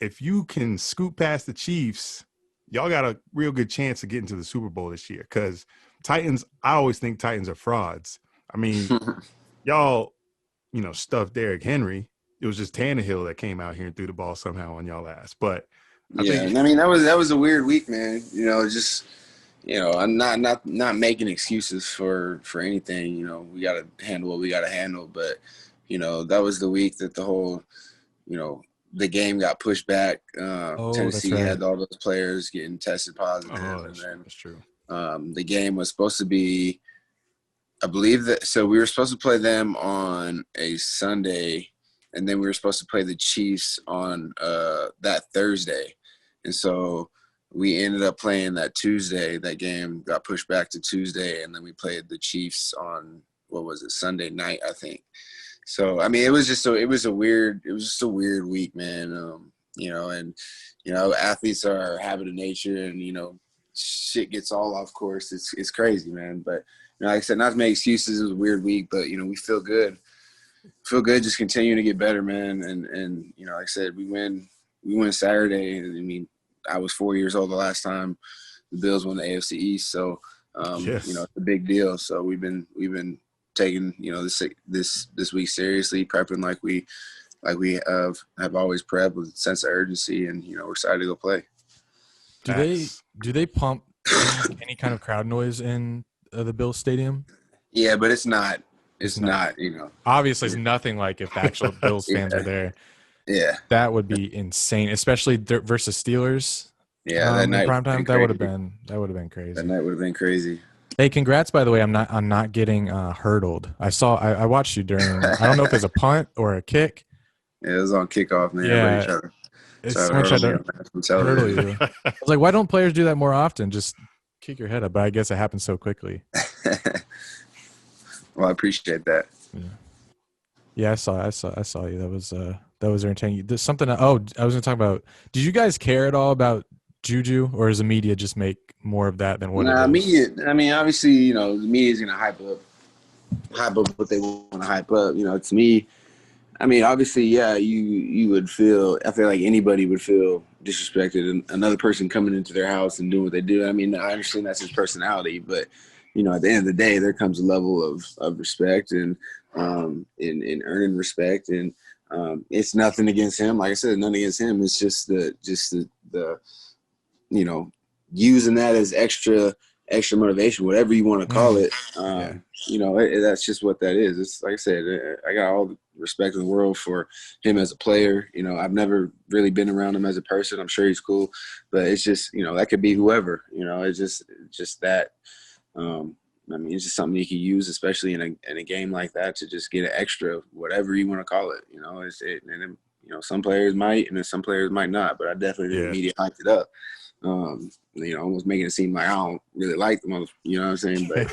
S2: if you can scoot past the Chiefs, y'all got a real good chance of getting to the Super Bowl this year. Because Titans, I always think Titans are frauds. I mean, y'all, stuffed Derrick Henry. It was just Tannehill that came out here and threw the ball somehow on y'all ass. But I think
S4: that was a weird week, man. I'm not making excuses for anything. We got to handle what we got to handle. But that was the week that the whole, the game got pushed back. Tennessee had all those players getting tested positive, and then
S2: that's true.
S4: The game was supposed to be, I believe so we were supposed to play them on a Sunday, and then we were supposed to play the Chiefs on that Thursday. And so we ended up playing that Tuesday. That game got pushed back to Tuesday, and then we played the Chiefs on, Sunday night, I think. So, I mean, it was just a weird week, man. Athletes are a habit of nature, and, shit gets all off course. It's crazy, man. But, like I said, not to make excuses, it was a weird week, but, we feel good. Just continuing to get better, man. And like I said, we win Saturday. And I mean, I was 4 years old the last time the Bills won the AFC East. So, it's a big deal. So we've been taking, this week seriously, prepping like we have always prepped with a sense of urgency, and, we're excited to go play.
S1: Do they pump any kind of crowd noise in the Bills stadium?
S4: Yeah, but it's not. It's not.
S1: Obviously, it's nothing like if the actual Bills fans are there.
S4: Yeah,
S1: that would be insane, especially versus Steelers.
S4: Yeah, that night
S1: prime time, that would have been crazy.
S4: That night would have been crazy.
S1: Hey, congrats, by the way. I'm not getting hurdled. I watched you during. I don't know if it's a punt or a kick.
S4: Yeah, it was on kickoff, man.
S1: Yeah, someone tried to hurdle you. I was like, why don't players do that more often? Just kick your head up. But I guess it happened so quickly.
S4: Well, I appreciate that.
S1: Yeah, I saw you. That was entertaining. There's something. I was going to talk about. Did you guys care at all about Juju, or does the media just make more of that than what?
S4: Media. I mean, obviously, the media is going to hype up what they want to hype up. To me, I mean, obviously, yeah, you would feel. I feel like anybody would feel disrespected, and another person coming into their house and doing what they do. I mean, I understand that's his personality, but at the end of the day, there comes a level of respect and in earning respect, and it's nothing against him. Like I said, nothing against him. It's just the using that as extra motivation, whatever you want to call it. That's just what that is. It's like I said, I got all the respect in the world for him as a player. I've never really been around him as a person. I'm sure he's cool, but it's just, that could be whoever, it's just that. I mean, it's just something you can use, especially in a game like that, to just get an extra, whatever you want to call it. Some players might, and then some players might not. But I definitely think the media hyped it up. Almost making it seem like I don't really like them. You know what I'm saying? But,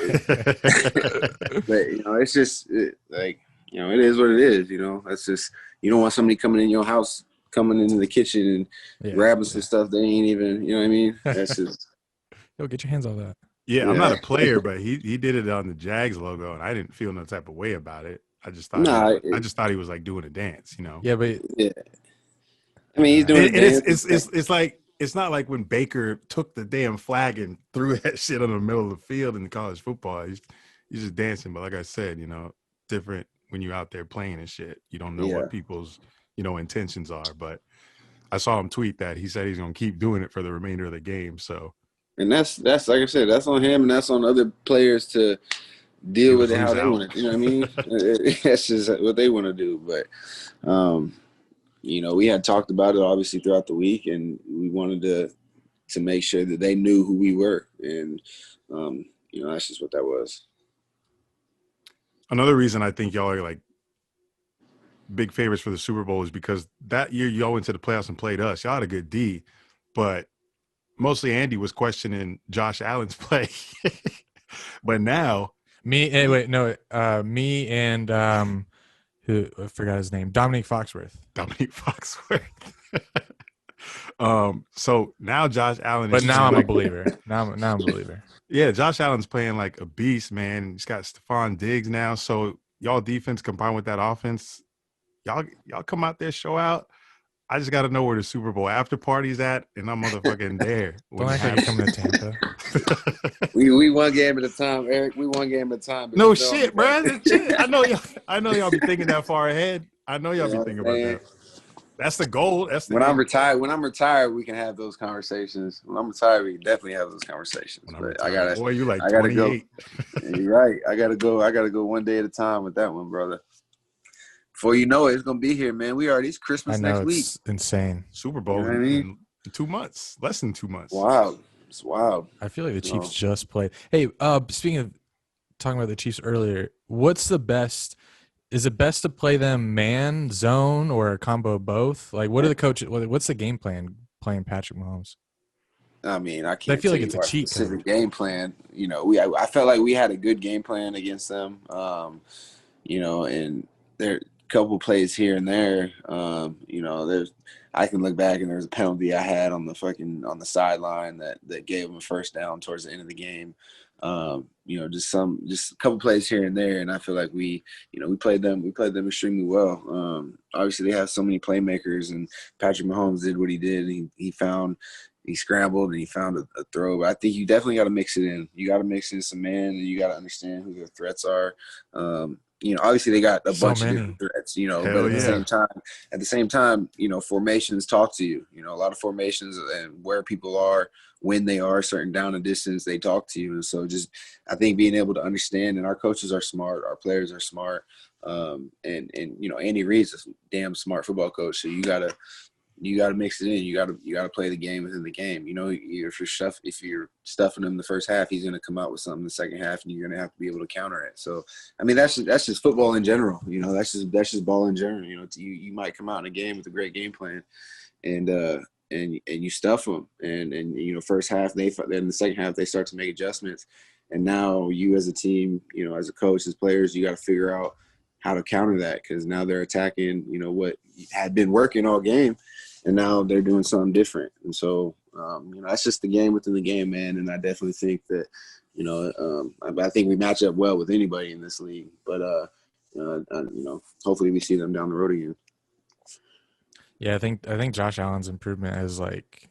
S4: it's just it is what it is. That's just, you don't want somebody coming in your house, coming into the kitchen and grabbing some stuff they ain't even. You know what I mean? That's just.
S1: Yo, get your hands off that.
S2: Yeah, I'm not a player, but he did it on the Jags logo, and I didn't feel no type of way about it. I just thought he was like doing a dance,
S1: Yeah, but
S4: I mean, he's doing.
S2: It's like, it's not like when Baker took the damn flag and threw that shit on the middle of the field in college football. He's just dancing, but like I said, different when you're out there playing and shit. You don't know what people's intentions are. But I saw him tweet that he said he's gonna keep doing it for the remainder of the game. So
S4: And that's like I said, that's on him, and that's on other players to deal with it
S2: who's
S4: how they
S2: out.
S4: want it. You know what I mean? That's just what they want to do. But we had talked about it obviously throughout the week, and we wanted to make sure that they knew who we were, and that's just what that was.
S2: Another reason I think y'all are like big favorites for the Super Bowl is because that year y'all went to the playoffs and played us. Y'all had a good D, but mostly Andy was questioning Josh Allen's play. But now
S1: Me and who I forgot his name, Dominique Foxworth.
S2: Dominique Foxworth. So now Josh Allen
S1: But
S2: is
S1: now I'm a
S2: like,
S1: believer. Now I'm a believer.
S2: yeah, Josh Allen's playing like a beast, man. He's got Stephon Diggs now. So y'all defense combined with that offense, y'all come out there, show out. I just got to know where the Super Bowl after party's at, and I'm motherfucking there.
S1: Don't act like you're coming to Tampa.
S4: We one game at a time, Eric. We one game at a time.
S2: No shit, bro. I know y'all be thinking that far ahead. I know y'all be thinking about that. That's the goal. That's the
S4: when I'm retired, we can have those conversations. When I'm retired, we can definitely have those conversations. But
S2: boy, you like
S4: 28.
S2: Go.
S4: You're right. I gotta go one day at a time with that one, brother. Before you know it, it's gonna be here, man. It's Christmas next week.
S1: It's insane.
S2: Super Bowl in 2 months, less than 2 months.
S4: Wow, it's wild.
S1: I feel like the Chiefs just played. Hey, speaking of talking about the Chiefs earlier, what's the best? Is it best to play them man, zone, or a combo of both? Like, what are the coaches? What's the game plan playing Patrick Mahomes?
S4: I mean, I can't.
S1: I feel like it's a cheat
S4: specific game plan. I felt like we had a good game plan against them. And there couple plays here and there. I can look back and there's a penalty I had on the sideline that gave them a first down towards the end of the game. Just a couple plays here and there, and I feel like we played them extremely well. Obviously they have so many playmakers, and Patrick Mahomes did what he did. He scrambled and he found a throw, but I think you definitely got to mix it in. You got to mix in some man, and you got to understand who their threats are. Obviously they got a bunch of different threats, but at the same time, formations talk to you. A lot of formations and where people are, when they are certain down and distance, they talk to you. And so I think being able to understand, and our coaches are smart, our players are smart. And Andy Reid's a damn smart football coach. So you gotta mix it in. You gotta play the game within the game. If you're stuffing him the first half, he's gonna come out with something the second half, and you're gonna have to be able to counter it. So, I mean, that's just football in general. That's just ball in general. You might come out in a game with a great game plan, and you stuff them, and first half then the second half they start to make adjustments, and now you as a team, as a coach, as players, you got to figure out how to counter that, because now they're attacking, what had been working all game. And now they're doing something different. And so, that's just the game within the game, man. And I definitely think that, I think we match up well with anybody in this league. But, hopefully we see them down the road again.
S1: Yeah, I think Josh Allen's improvement is like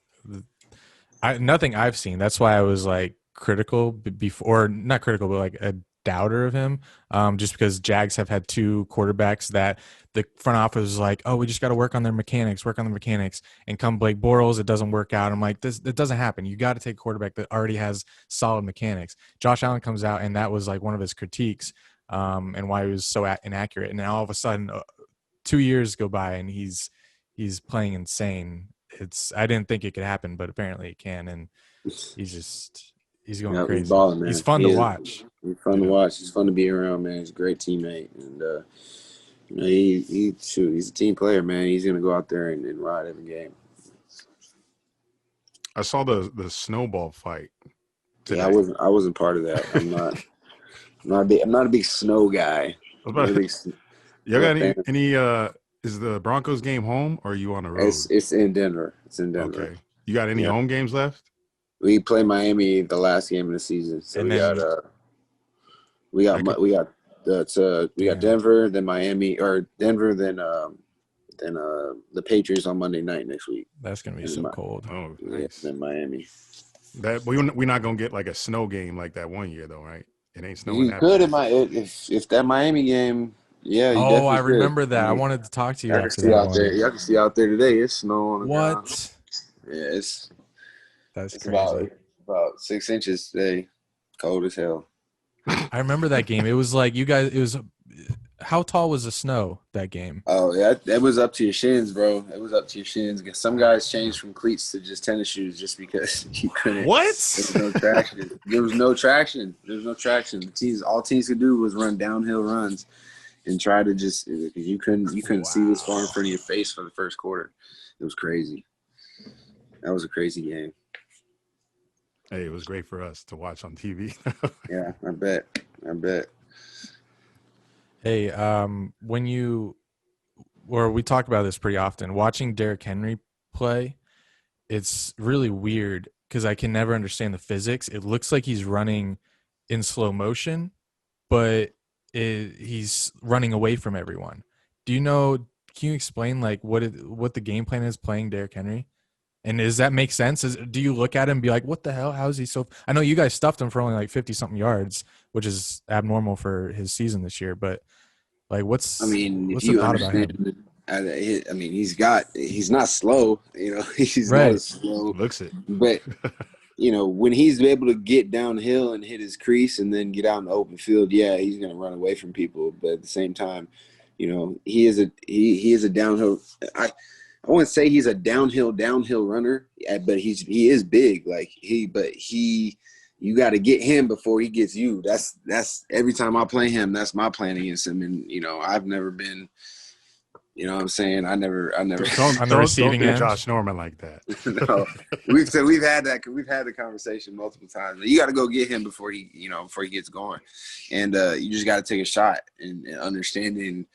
S1: nothing I've seen. That's why I was like critical before, not critical, but like a doubter of him, just because Jags have had two quarterbacks that the front office is like, oh, we just got to work on their mechanics, and come Blake Bortles, it doesn't work out. I'm like, it doesn't happen. You got to take a quarterback that already has solid mechanics. Josh Allen comes out, and that was like one of his critiques, and why he was so inaccurate. And now all of a sudden, 2 years go by, and he's playing insane. I didn't think it could happen, but apparently it can, and he's going crazy.
S4: He's balling, man.
S1: He's fun to watch.
S4: He's fun to watch. He's fun to be around, man. He's a great teammate, and he's a team player, man. He's gonna go out there and ride every game.
S2: I saw the snowball fight today.
S4: Yeah, I wasn't part of that. I'm not a big snow guy.
S2: Y'all got any is the Broncos game home, or are you on the road?
S4: It's in Denver.
S2: Okay. You got any home games left?
S4: We play Miami the last game of the season. So we got Denver, then Miami, or Denver, then the Patriots on Monday night next week.
S1: That's gonna be so cold.
S2: Oh, nice.
S4: Then Miami.
S2: That we're not gonna get like a snow game like that one year though, right? It ain't snowing.
S4: You could if that Miami game. Yeah.
S1: Oh, I remember that. I wanted to talk to you after that one.
S4: Y'all can see out there today. It's snow on the ground.
S1: What?
S4: Yeah,
S1: That's
S4: it's
S1: crazy.
S4: about 6 inches today. Cold as hell.
S1: I remember that game. It was like you guys. It was how tall was the snow that game?
S4: Oh yeah, that was up to your shins, bro. It was up to your shins. Some guys changed from cleats to just tennis shoes just because you couldn't.
S2: What?
S4: There was no traction. There was no traction. All teams could do was run downhill runs and try to just because you couldn't see this far in front of your face for the first quarter. It was crazy. That was a crazy game.
S2: Hey, it was great for us to watch on TV.
S4: Yeah, I bet.
S1: Hey, we talk about this pretty often. Watching Derrick Henry play, it's really weird because I can never understand the physics. It looks like he's running in slow motion, but he's running away from everyone. Can you explain like what the game plan is playing Derrick Henry? And does that make sense? Do you look at him and be like, what the hell? How is he so – I know you guys stuffed him for only like 50-something yards, which is abnormal for his season this year. But, like, what's the thought about him?
S4: He's not slow. You know, he's not as slow.
S2: Looks it.
S4: But, you know, when he's able to get downhill and hit his crease and then get out in the open field, yeah, he's going to run away from people. But at the same time, you know, he is a downhill – I wouldn't say he's a downhill runner, but he is big. You got to get him before he gets you. That's every time I play him, that's my plan against him. And you know, I've never been, you know what I'm saying? I never
S1: on the receiving end.
S2: Josh Norman like that.
S4: No, we've had the conversation multiple times. But you got to go get him before he gets going, and you just got to take a shot and understanding.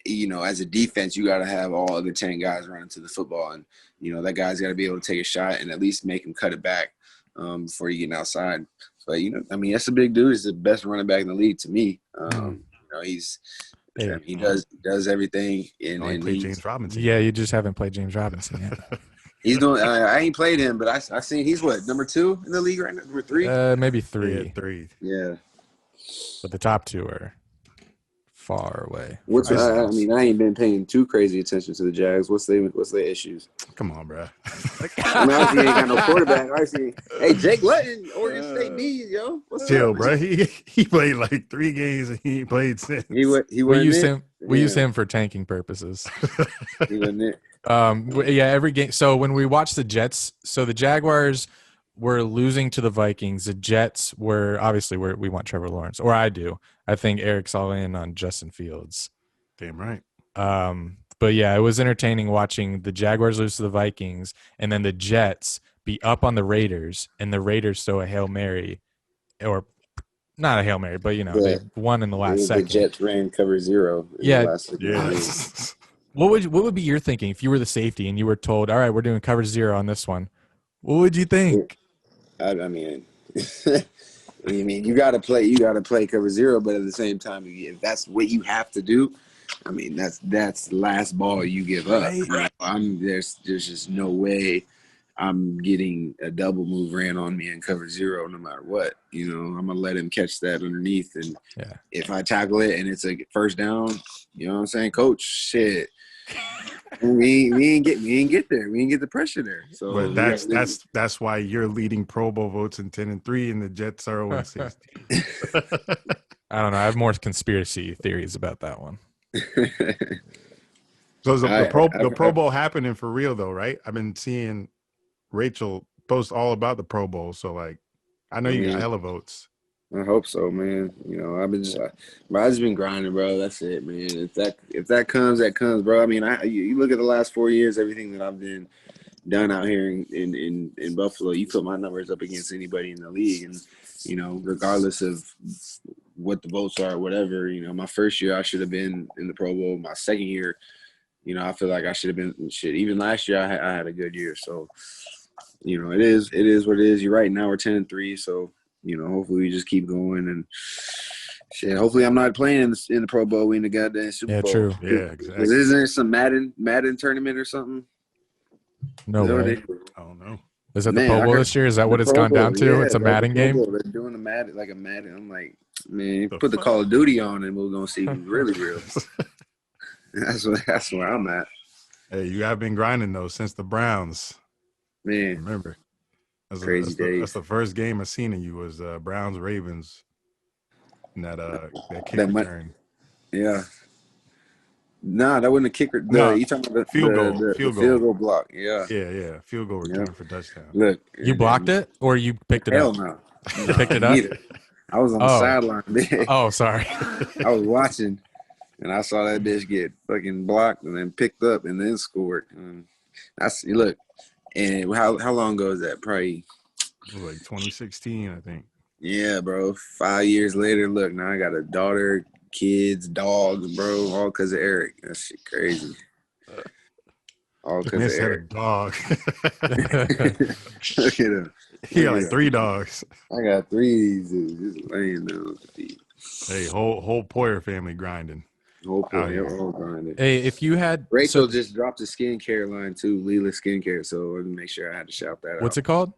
S4: You know, as a defense, you got to have all other 10 guys running to the football. And, you know, that guy's got to be able to take a shot and at least make him cut it back before you get outside. But, you know, I mean, that's a big dude. He's the best running back in the league to me. You know, he does everything. And
S2: played James Robinson.
S1: Yeah, you just haven't played James Robinson yet.
S4: He's doing I ain't played him, but I seen he's what, number 2 in the league right now? Number 3?
S1: Maybe 3.
S2: Yeah, 3.
S4: Yeah.
S1: But the top 2 are far away.
S4: I ain't been paying too crazy attention to the Jags. What's their issues?
S2: Come on, bro.
S4: I mean, obviously he ain't got no quarterback. Hey, Jake Luton, Oregon State bees, yo. What's
S2: chill,
S4: up,
S2: bro. He played like 3 games and he ain't played since.
S4: We
S1: use him for tanking purposes.
S4: He wasn't it.
S1: Yeah, every game. So when we watch the Jets, so the Jaguars were losing to the Vikings. The Jets were obviously we want Trevor Lawrence, or I do. I think Eric's all in on Justin Fields.
S2: Damn right.
S1: But yeah, it was entertaining watching the Jaguars lose to the Vikings and then the Jets be up on the Raiders and the Raiders throw a Hail Mary, or not a Hail Mary, but you know, they won in the last second.
S4: The Jets ran cover 0.
S2: Yeah.
S1: What would be your thinking if you were the safety and you were told, all right, we're doing cover 0 on this one? What would you think?
S4: I mean, you got to play cover 0, but at the same time, if that's what you have to do, I mean, that's the last ball you give up. Right. There's just no way I'm getting a double move ran on me in cover 0 no matter what. You know, I'm gonna let him catch that underneath, and if I tackle it and it's a first down, you know what I'm saying, coach? Shit. We ain't get there. We ain't get the pressure there. So
S2: but that's why you're leading Pro Bowl votes in 10-3, and the Jets are 0-16.
S1: I don't know. I have more conspiracy theories about that one.
S2: So the Pro Bowl happening for real though, right? I've been seeing Rachel post all about the Pro Bowl. So like, I know you got hella votes.
S4: I hope so, man. You know, I've just been grinding, bro. That's it, man. If that comes, that comes, bro. I mean, you look at the last 4 years, everything that I've done out here in Buffalo. You put my numbers up against anybody in the league, and you know, regardless of what the votes are, or whatever. You know, my first year I should have been in the Pro Bowl. My second year, you know, I feel like I should have been shit. Even last year, I had a good year. So, you know, it is what it is. You're right. Now we're 10-3, so. You know, hopefully we just keep going and shit. Hopefully I'm not playing in the Pro Bowl. We in the goddamn Super Bowl.
S1: Yeah, true.
S2: Yeah, exactly.
S4: Isn't there some Madden tournament or something?
S1: No way.
S2: I don't know.
S1: Is that the Pro Bowl this year? Is that what it's gone down to?
S4: Yeah,
S1: it's a Madden game?
S4: They're doing a Madden. I'm like, man, put the Call of Duty on and we're going to see who's really real. That's where I'm at.
S2: Hey, you have been grinding, though, since the Browns.
S4: Man.
S2: Remember.
S4: Crazy days.
S2: That's the first game I seen of you was Browns Ravens. And that kick
S4: That might,
S2: return.
S4: yeah. Nah, that wasn't a kicker.
S2: No,
S4: You talking about
S2: field goal.
S4: the
S2: Field
S4: field
S2: goal.
S4: goal block? Yeah.
S2: Yeah. Field goal
S4: Yeah.
S2: return for touchdown.
S4: Look,
S1: You blocked it or you picked it
S4: hell
S1: up?
S4: no.
S1: You picked it up?
S4: Neither. I was on the sideline.
S1: Oh, sorry.
S4: I was watching, and I saw that bitch get fucking blocked and then picked up and then scored. Look, and how long ago is that? Probably
S2: It was like 2016, I think.
S4: Yeah, bro. 5 years later, look, now I got a daughter, kids, dogs, bro, all because of Eric. That shit crazy. All because of
S2: Had a
S4: Eric.
S2: dog.
S4: Look at him.
S2: He got like 3 dogs.
S4: I got 3 of these dudes just laying down with the feet.
S2: Hey, whole Poyer family grinding.
S4: Whole
S2: Out
S4: point,
S2: here.
S4: all grinding.
S1: Hey, if you had
S4: Rachel just dropped a skincare line too, Leela Skincare. So let me make sure I had to shout that out.
S1: What's it called?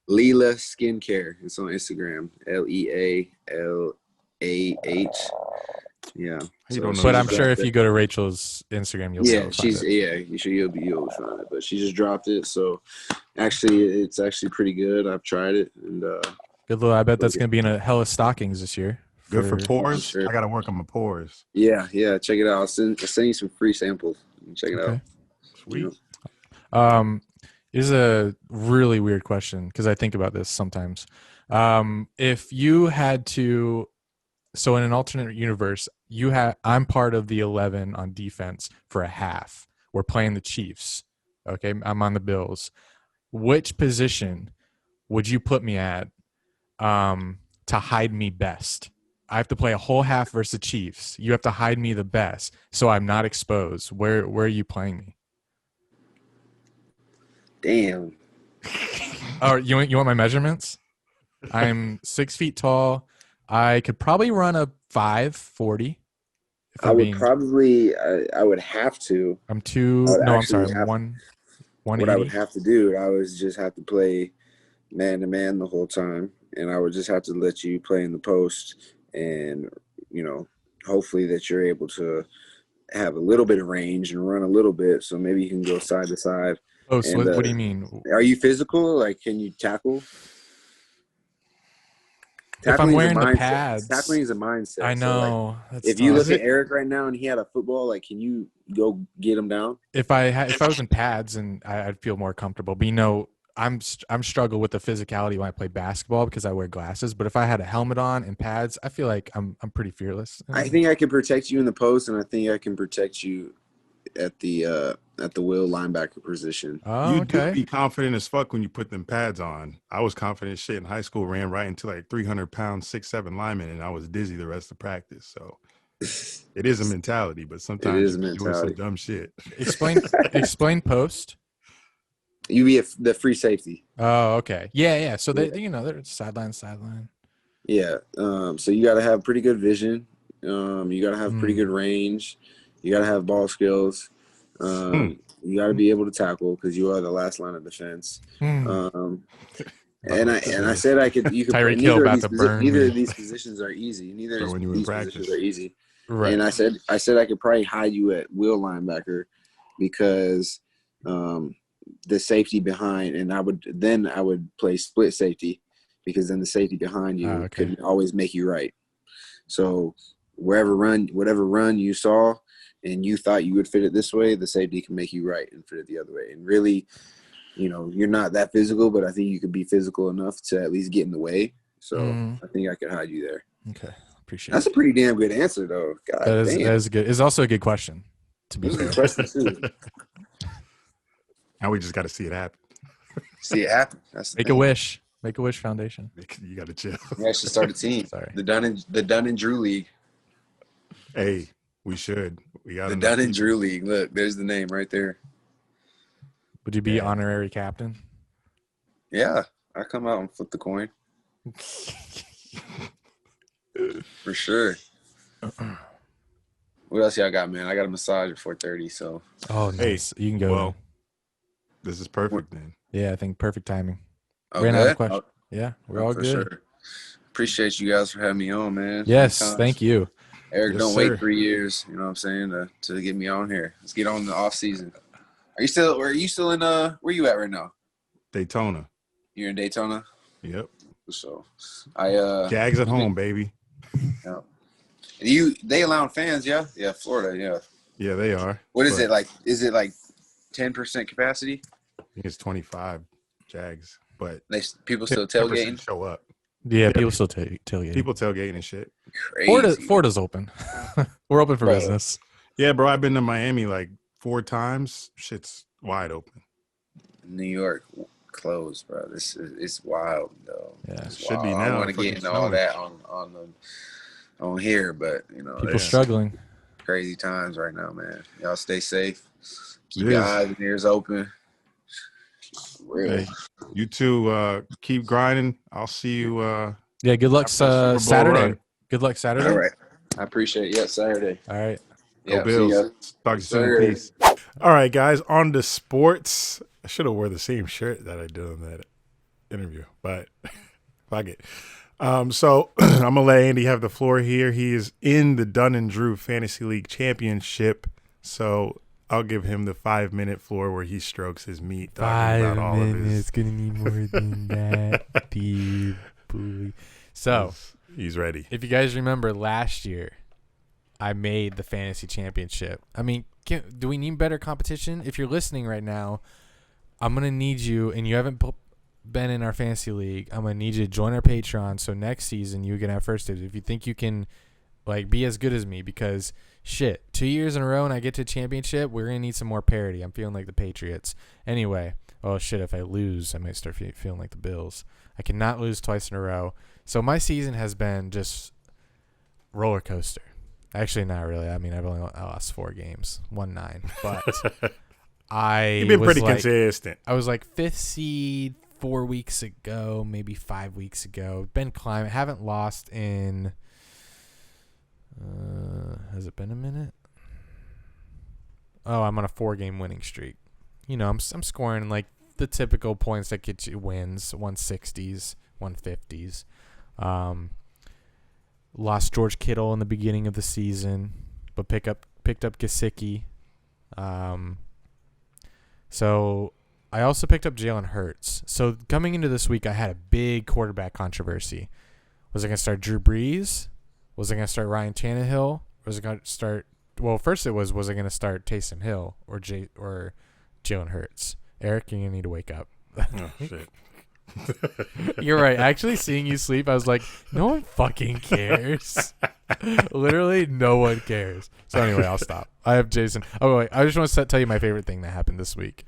S4: Leela Skincare. It's on Instagram. LeaLah. Yeah.
S2: You don't know
S1: But
S2: who
S1: I'm
S2: that
S1: sure
S2: is.
S1: if you go to Rachel's Instagram, you'll be able to find it.
S4: you'll be able to find it. But she just dropped it, so actually, it's actually pretty good. I've tried it, and
S1: Good little. I bet that's gonna be in a hella stockings this year.
S2: Good for pores.
S4: Sure.
S2: I got to work on my pores.
S4: yeah, check it out. I'll send you some free samples. Check it out.
S2: Sweet.
S1: Is a really weird question because I think about this sometimes. If you had to, so in an alternate universe, I'm part of the 11 on defense for a half. We're playing the Chiefs. Okay, I'm on the Bills. Which position would you put me at to hide me best? I have to play a whole half versus the Chiefs. You have to hide me the best, so I'm not exposed. Where are you playing me?
S4: Damn.
S1: Oh, you want my measurements? I'm 6 feet tall. I could probably run a 5.40.
S4: I would have to.
S1: I'm two. No, I'm sorry. I'm 180.
S4: What I would have to do, I would just have to play man to man the whole time, and I would just have to let you play in the post, and hopefully that you're able to have a little bit of range and run a little bit, so maybe you can go side to side.
S1: Oh, so what do you mean?
S4: Are you physical? Like, can you tackle?
S1: If I'm wearing the pads,
S4: tackling is a mindset.
S1: I know.
S4: So if you look at Eric right now and he had a football, like, can you go get him down?
S1: If I was in pads, and I'd feel more comfortable. But I'm struggle with the physicality when I play basketball because I wear glasses. But if I had a helmet on and pads, I feel like I'm pretty fearless.
S4: I think I can protect you in the post, and I think I can protect you at the will linebacker position.
S1: Oh,
S2: you
S1: okay.
S2: do be confident as fuck when you put them pads on. I was confident as shit in high school, ran right into like 300-pound 6'7" lineman, and I was dizzy the rest of practice. So it is a mentality, but sometimes you're doing some dumb shit.
S1: Explain post.
S4: You be the free safety.
S1: Oh, okay. Yeah. So they're sideline.
S4: Yeah. So you got to have pretty good vision. You got to have pretty good range. You got to have ball skills. You got to be able to tackle because you are the last line of defense. And I said you could.
S1: Tyreek Hill about to burn me.
S4: Neither of these positions are easy. Neither of these positions are easy.
S1: Right.
S4: And I said I could probably hide you at will linebacker because the safety behind, and I would play split safety because then the safety behind you could always make you right. So whatever run you saw and you thought you would fit it this way, the safety can make you right and fit it the other way. And really, you're not that physical, but I think you could be physical enough to at least get in the way. So I think I could hide you there.
S1: Okay. Appreciate
S4: That's
S1: it.
S4: a pretty damn good answer, though. God
S1: That
S4: damn.
S1: is good. It's also a good question, to be fair.
S4: Question too.
S2: Now we just got to see it happen.
S4: See it happen. That's
S1: Make a wish. Make a Wish Foundation.
S2: You got to chill.
S4: We actually start a team.
S1: Sorry.
S4: The Dunn and Drew League.
S2: Hey, we should. We got
S4: The Dunn and Drew League. Look, there's the name right there.
S1: Would you be honorary captain?
S4: Yeah, I come out and flip the coin. For sure. What else y'all got, man? I got a massage at 4:30, so.
S1: Oh, nice. You can go.
S2: Well, this is perfect then.
S1: Yeah, I think perfect timing.
S4: Okay.
S1: Ran out of questions. Yeah, we're all
S4: For
S1: good.
S4: sure. Appreciate you guys for having me on, man.
S1: Yes,
S4: Sometimes
S1: thank you.
S4: Eric,
S2: Yes,
S4: don't
S2: sir.
S4: wait 3 years. You know what I'm saying? To get me on here. Let's get on the off season. Are you still in where you at right now?
S2: Daytona.
S4: You're in Daytona?
S2: Yep.
S4: So I
S2: Jags at home, baby.
S4: yeah. They allowing fans, yeah? Yeah, Florida, yeah.
S2: Yeah, they are.
S4: What is it like? Is it like 10% capacity?
S2: I think it's 25 Jags, but
S4: People still
S2: 10%
S4: tailgating?
S2: show up.
S1: Yeah, people still tailgate.
S2: People tailgating and shit.
S4: Crazy.
S1: Florida's open. We're open for
S4: Bro.
S1: business.
S2: Yeah, bro. I've been to Miami like 4 times. Shit's wide open.
S4: New York closed, bro. It's wild though.
S1: Yeah.
S4: It's
S2: Should be
S4: wild. I
S2: now.
S4: don't want to get into all that on here, but
S1: People
S4: it's
S1: struggling.
S4: crazy times right now, man. Y'all stay safe. Keep
S2: It
S4: your
S2: is.
S4: eyes and ears open. Real.
S2: Hey, you two keep grinding. I'll see you.
S1: Yeah, good luck
S2: After the Super Bowl
S1: Saturday.
S2: run.
S1: Good luck Saturday.
S4: All right. I appreciate it. Yeah, Saturday.
S1: All right.
S2: Go
S4: Yeah,
S2: Bills.
S4: see ya.
S2: Talk to you soon.
S4: Sir.
S2: Peace. All right, guys. On to sports. I should have wore the same shirt that I did in that interview, but fuck it. So I'm gonna let Andy have the floor here. He is in the Dunn and Drew Fantasy League Championship, so I'll give him the 5-minute floor where he strokes his meat. Talking about all of his.
S1: Gonna need more than that. Deep boy. So
S2: He's ready.
S1: if you guys remember last year, I made the fantasy championship. I mean, do we need better competition? If you're listening right now, I'm going to need you, and you haven't been in our fantasy league, I'm going to need you to join our Patreon so next season you can have first dibs. If you think you can like be as good as me, because shit, 2 years in a row and I get to a championship, we're going to need some more parity. I'm feeling like the Patriots. Anyway, oh shit, if I lose, I might start feeling like the Bills. I cannot lose twice in a row. So my season has been just roller coaster. Actually, not really. I mean, I lost 4 games, 1-9. But
S2: You've been pretty consistent.
S1: I was like 5th seed 4 weeks ago, maybe 5 weeks ago. Been climbing. Haven't lost in. Has it been a minute? Oh, I'm on a 4-game winning streak. You know, I'm scoring like the typical points that get you wins, 160s, 150s. Lost George Kittle in the beginning of the season, but picked up Gesicki. So I also picked up Jalen Hurts. So coming into this week, I had a big quarterback controversy. Was I going to start Drew Brees? Was I going to start Ryan Tannehill? Was I going to start? Well, first it was I going to start Taysom Hill or Jalen Hurts? Eric, you're going to need to wake up.
S2: Oh shit.
S1: You're right. Actually, seeing you sleep, I was like, no one fucking cares. Literally, no one cares. So anyway, I'll stop. I have Jason. Oh, wait. I just want to tell you my favorite thing that happened this week.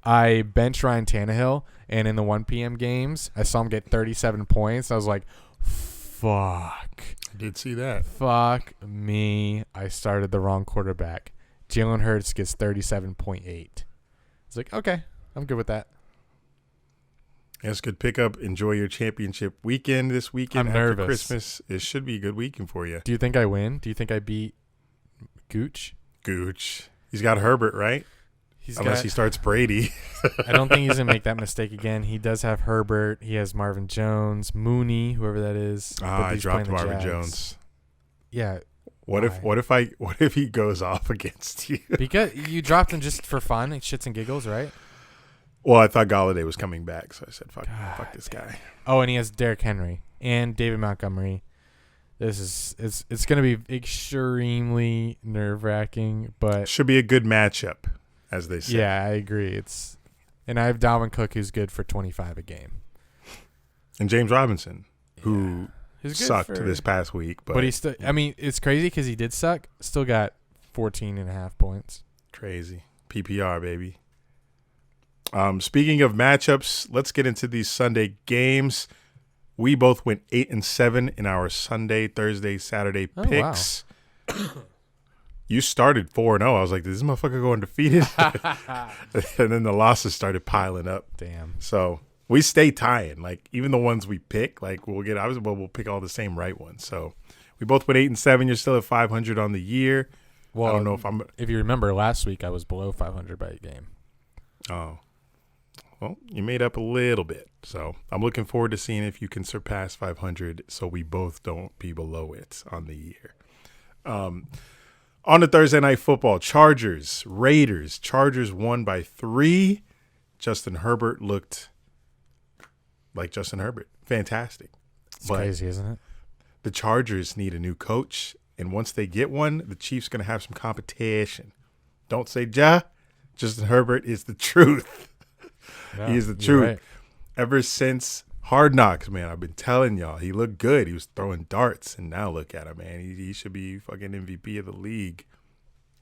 S1: I benched Ryan Tannehill, and in the 1 p.m. games, I saw him get 37 points. I was like, fuck.
S2: I did see that.
S1: Fuck me. I started the wrong quarterback. Jalen Hurts gets 37.8. It's like, okay, I'm good with that.
S2: That's good pickup. Enjoy your championship weekend this weekend.
S1: I'm
S2: after
S1: nervous.
S2: Christmas. It should be a good weekend for you.
S1: Do you think I win? Do you think I beat Gooch?
S2: Gooch. He's got Herbert, right? Unless he starts Brady.
S1: I don't think he's going to make that mistake again. He does have Herbert. He has Marvin Jones, Mooney, whoever that is.
S2: I
S1: he's
S2: dropped
S1: playing the
S2: Marvin
S1: Jags.
S2: Jones.
S1: Yeah.
S2: What if he goes off against you?
S1: Because you dropped him just for fun and shits and giggles, right?
S2: Well, I thought Galladay was coming back, so I said, fuck this guy.
S1: Oh, and he has Derrick Henry and David Montgomery. It's going to be extremely nerve-wracking, but
S2: Should be a good matchup, as they say.
S1: yeah, I agree. And I have Dalvin Cook, who's good for 25 a game.
S2: And James Robinson, who
S1: He's good
S2: sucked
S1: for-
S2: this past week,
S1: But he still, I mean, it's crazy because he did suck. Still got 14.5 points.
S2: crazy. PPR, baby. Speaking of matchups, let's get into these Sunday games. We both went 8-7 in our Sunday, Thursday, Saturday
S1: Oh,
S2: picks. You started 4-0. I was like, "Is this motherfucker going undefeated?" And then the losses started piling up.
S1: Damn.
S2: So we stay tying. Like even the ones we pick, like we'll pick all the same right ones. So we both went 8-7. You're still at 500 on the year.
S1: Well,
S2: I don't know if I'm.
S1: If you remember last week, I was below 500 by a game.
S2: Oh. Well, you made up a little bit. So I'm looking forward to seeing if you can surpass 500 so we both don't be below it on the year. On the Thursday Night Football, Chargers, Raiders. Chargers won by 3. Justin Herbert looked like Justin Herbert. Fantastic.
S1: It's crazy, isn't it?
S2: The Chargers need a new coach, and once they get one, the Chiefs going to have some competition. Don't say ja. Justin Herbert is the truth.
S1: No,
S2: he is the
S1: you're
S2: truth.
S1: right.
S2: Ever since Hard Knocks, man, I've been telling y'all, he looked good. He was throwing darts, and now look at him, man. He should be fucking MVP of the league.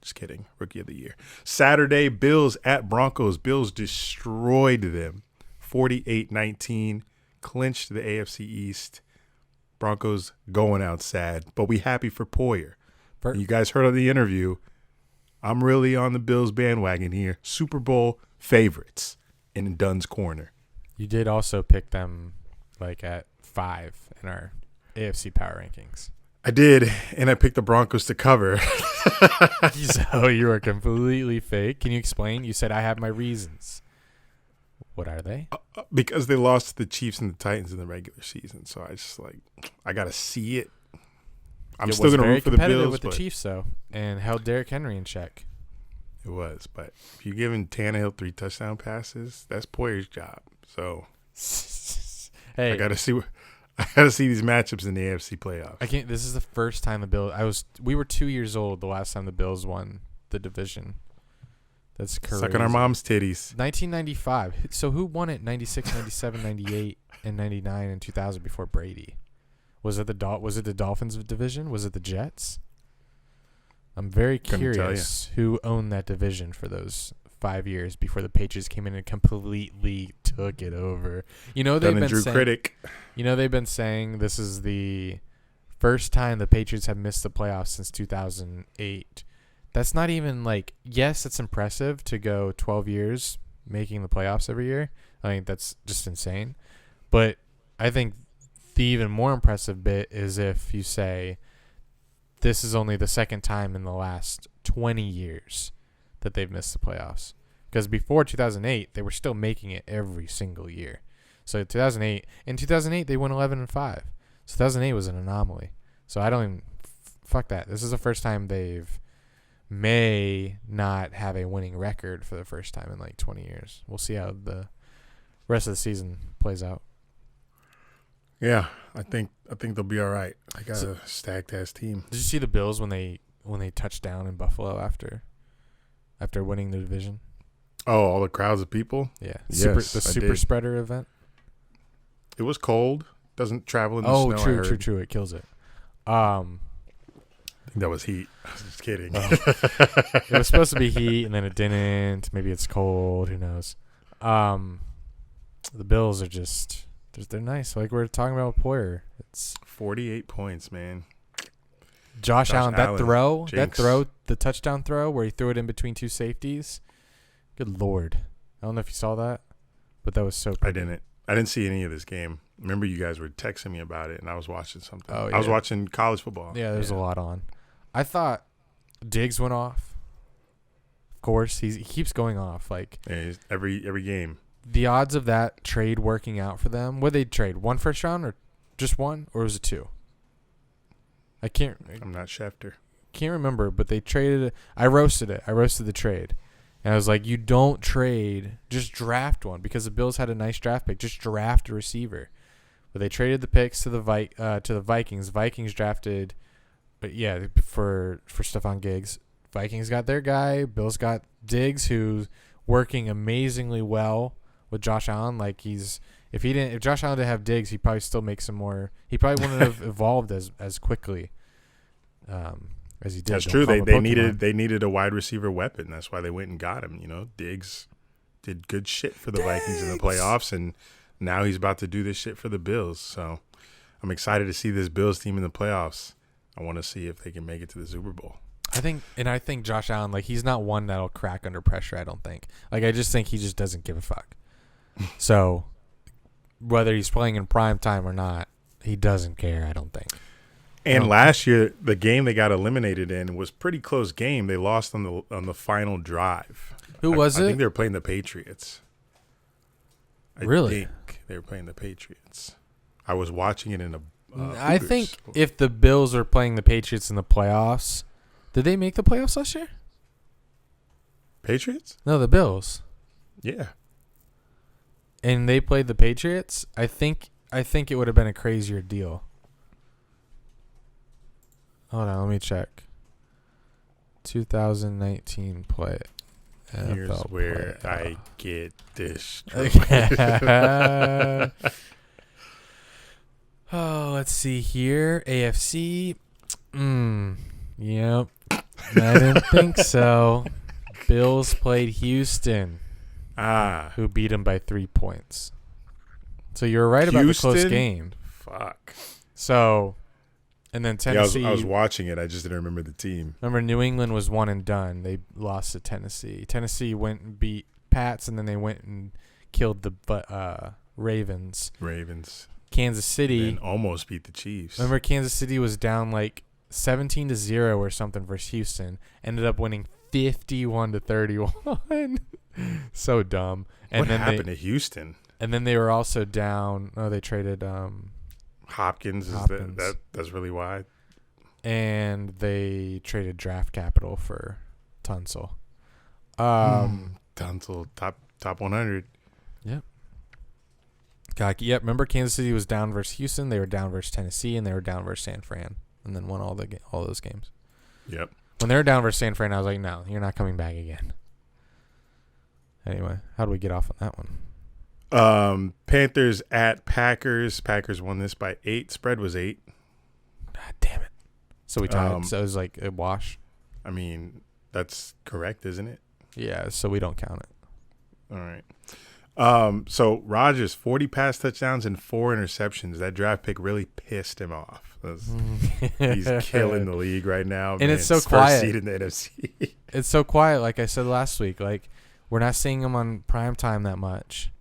S2: Just kidding. Rookie of the year. Saturday, Bills at Broncos. Bills destroyed them. 48-19. Clinched the AFC East. Broncos going out sad. But we happy for Poyer. You guys heard of the interview. I'm really on the Bills bandwagon here. Super Bowl favorites in Dunn's corner.
S1: You did also pick them like at 5 in our AFC power rankings.
S2: I did, and I picked the Broncos to cover.
S1: So you are completely fake. Can you explain? You said I have my reasons. What are they?
S2: Because they lost to the Chiefs and the Titans in the regular season. So I just I got to see it. I'm still going to root for the Bills.
S1: With the Chiefs, though, and held Derrick Henry in check.
S2: It was, but if you're giving Tannehill 3 touchdown passes, that's Poyer's job. So
S1: hey,
S2: I got to see these matchups in the AFC playoffs.
S1: I can't. This is the first time the Bills. We were 2 years old the last time the Bills won the division. That's crazy.
S2: Sucking our mom's titties.
S1: 1995. So who won it? 96, 97, 98, and 99 and 2000 before Brady. Was it the Dolphins division? Was it the Jets? I'm very curious who owned that division for those 5 years before the Patriots came in and completely took it over. You know they've
S2: Dunn and
S1: been
S2: Drew
S1: saying,
S2: critic.
S1: You know they've been saying this is the first time the Patriots have missed the playoffs since 2008. That's not even yes, it's impressive to go 12 years making the playoffs every year. I think that's just insane. But I think the even more impressive bit is if you say this is only the second time in the last 20 years that they've missed the playoffs. Because before 2008, they were still making it every single year. So in 2008 they won 11-5. So 2008 was an anomaly. So I don't even fuck that. This is the first time they've may not have a winning record for the first time in 20 years. We'll see how the rest of the season plays out.
S2: Yeah, I think they'll be all right. I got a stacked ass team.
S1: Did you see the Bills when they touched down in Buffalo after winning the division?
S2: Oh, all the crowds of people?
S1: Yeah.
S2: Yes,
S1: the super spreader event.
S2: It was cold. Doesn't travel in the snow.
S1: Oh, true. It kills it.
S2: I think that was heat. I was just kidding.
S1: It was supposed to be heat, and then it didn't. Maybe it's cold. Who knows? The Bills are just they're nice. Like we were talking about with Poyer. It's
S2: 48 points, man.
S1: Josh Allen,
S2: Jinx.
S1: the touchdown throw where he threw it in between two safeties. Good Lord. I don't know if you saw that, but that was so pretty.
S2: I didn't see any of this game. Remember you guys were texting me about it, and I was watching something.
S1: Oh, yeah.
S2: I was watching college football.
S1: Yeah, there's a lot on. I thought Diggs went off. Of course, he keeps going off.
S2: Yeah, every game.
S1: The odds of that trade working out for them, what did they trade? 1 first round or just 1? Or was it 2?
S2: I'm not Schefter.
S1: Can't remember, but they traded it. I roasted it. I roasted the trade. And I was like, you don't trade, just draft one, because the Bills had a nice draft pick. Just draft a receiver. But they traded the picks to the Vikings. Vikings drafted, for Stephon Diggs. Vikings got their guy. Bills got Diggs, who's working amazingly well with Josh Allen. If Josh Allen didn't have Diggs, he'd probably still make some more. He probably wouldn't have evolved as quickly as he did.
S2: That's true. They needed a wide receiver weapon. That's why they went and got him. Diggs did good shit for the Vikings in the playoffs, and now he's about to do this shit for the Bills. So I'm excited to see this Bills team in the playoffs. I want to see if they can make it to the Super Bowl.
S1: I think Josh Allen, he's not one that'll crack under pressure, I don't think. I just think he just doesn't give a fuck. So whether he's playing in prime time or not, he doesn't care, I don't think.
S2: And last year, the game they got eliminated in was pretty close game. They lost on the final drive.
S1: Who was it?
S2: I think they were playing the Patriots.
S1: Really?
S2: I think they were playing the Patriots. I was watching it in a
S1: I think if the Bills are playing the Patriots in the playoffs, did they make the playoffs last year?
S2: Patriots?
S1: No, the Bills.
S2: Yeah.
S1: and they played the Patriots, I think it would have been a crazier deal. Hold on, let me check. 2019 play.
S2: Here's
S1: NFL
S2: where
S1: play.
S2: I get this.
S1: Oh, let's see here. AFC. Yep. I didn't think so. Bills played Houston, who beat them by 3 points. So you're right about the close game.
S2: Fuck.
S1: So, and then Tennessee.
S2: Yeah, I was watching it. I just didn't remember the team.
S1: Remember, New England was one and done. They lost to Tennessee. Tennessee went and beat Pats, and then they went and killed the Ravens. Kansas City
S2: And almost beat the Chiefs.
S1: Remember, Kansas City was down like 17-0 or something versus Houston. Ended up winning 51-31. So dumb. And
S2: what happened to Houston?
S1: And then they were also down. Oh, they traded
S2: Hopkins. That's really why.
S1: And they traded draft capital for Tunsil.
S2: Tunsil, top 100.
S1: Yep. Yep. Remember, Kansas City was down versus Houston. They were down versus Tennessee, and they were down versus San Fran, and then won all those games.
S2: Yep.
S1: When they were down versus San Fran, I was like, no, you're not coming back again. Anyway, how do we get off on that one?
S2: Panthers at Packers. Packers won this by 8. Spread was 8.
S1: God damn it. So we tied. So it was like a wash.
S2: I mean, that's correct, isn't it?
S1: Yeah, so we don't count it.
S2: All right. So Rodgers, 40 pass touchdowns and 4 interceptions. That draft pick really pissed him off. He's killing the league right now.
S1: And it's so quiet.
S2: First seed in the NFC.
S1: It's so quiet, like I said last week. Like, we're not seeing him on prime time that much.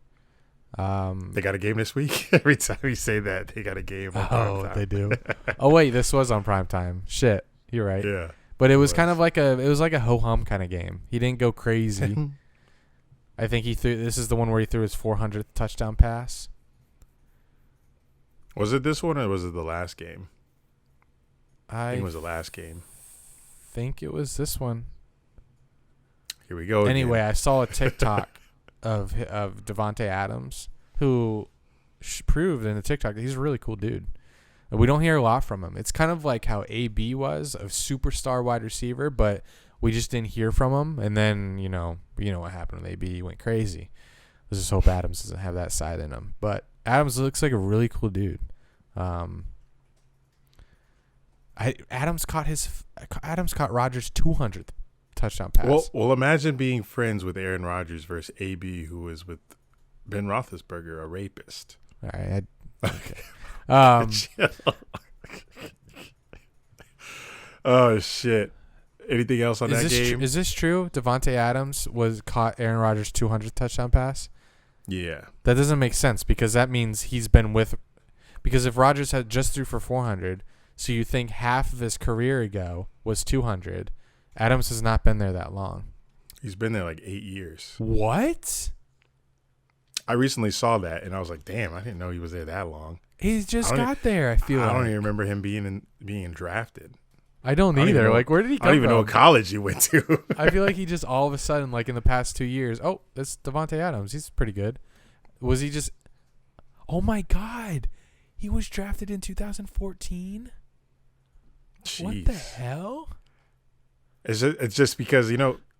S2: They got a game this week. Every time you say that, they got a game on prime time.
S1: They do. Oh wait, this was on prime time. Shit, you're right.
S2: Yeah.
S1: But it was kind of like a ho-hum kind of game. He didn't go crazy. I think this is the one where he threw his 400th touchdown pass.
S2: Was it this one or was it the last game?
S1: I
S2: think it was the last game.
S1: Think it was this one.
S2: Here we go.
S1: Anyway,
S2: again.
S1: I saw a TikTok of Devontae Adams, who proved in the TikTok that he's a really cool dude. We don't hear a lot from him. It's kind of like how AB was, a superstar wide receiver, but we just didn't hear from him. And then, you know what happened with AB. He went crazy. Let's just hope Adams doesn't have that side in him. But Adams looks like a really cool dude. Adams caught Rodgers' 200th touchdown pass.
S2: Well, imagine being friends with Aaron Rodgers versus AB, who was with Ben Roethlisberger, a rapist.
S1: All right. Okay.
S2: Oh shit! Anything else on that game?
S1: Is this true? Devontae Adams caught Aaron Rodgers' 200th touchdown pass.
S2: Yeah,
S1: that doesn't make sense because that means he's been with. Because if Rodgers had just threw for 400, so you think half of his career ago was 200. Adams has not been there that long.
S2: He's been there like 8 years.
S1: What?
S2: I recently saw that and I was like, damn, I didn't know he was there that long.
S1: He's just got there. I feel.
S2: I don't even remember him being drafted.
S1: I don't either. Like, where did he come from?
S2: I don't even know what college he went to.
S1: I feel like he just all of a sudden, like in the past 2 years, oh, that's Devontae Adams. He's pretty good. Was he just? Oh my God, he was drafted in 2014.
S2: Jeez.
S1: What the hell?
S2: It's just because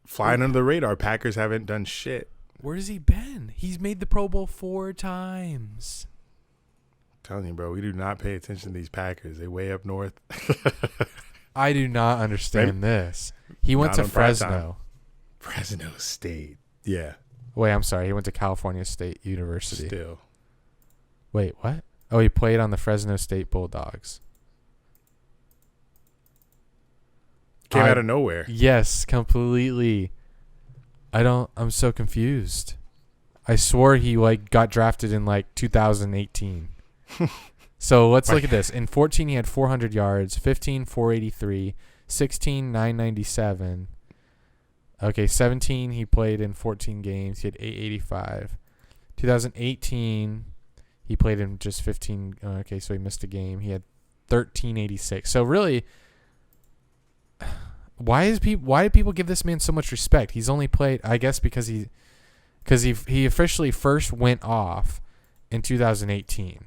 S2: flying under the radar. Packers haven't done shit.
S1: Where's he been? He's made the Pro Bowl 4 times.
S2: I'm telling you, bro, we do not pay attention to these Packers. They way up north.
S1: I do not understand this. He went to Fresno.
S2: Fresno State. Yeah.
S1: Wait, I'm sorry. He went to California State University.
S2: Still.
S1: Wait, what? Oh, he played on the Fresno State Bulldogs.
S2: Came out of nowhere.
S1: Yes, completely. I'm so confused. I swore he got drafted in 2018. So let's look at this. In 14 he had 400 yards, 15 483, 16 997. Okay, 17 he played in 14 games. He had 885. 2018 he played in just 15. Okay, so he missed a game. He had 1386. So really, why do people give this man so much respect? He's only played, I guess, because he because he officially first went off in 2018.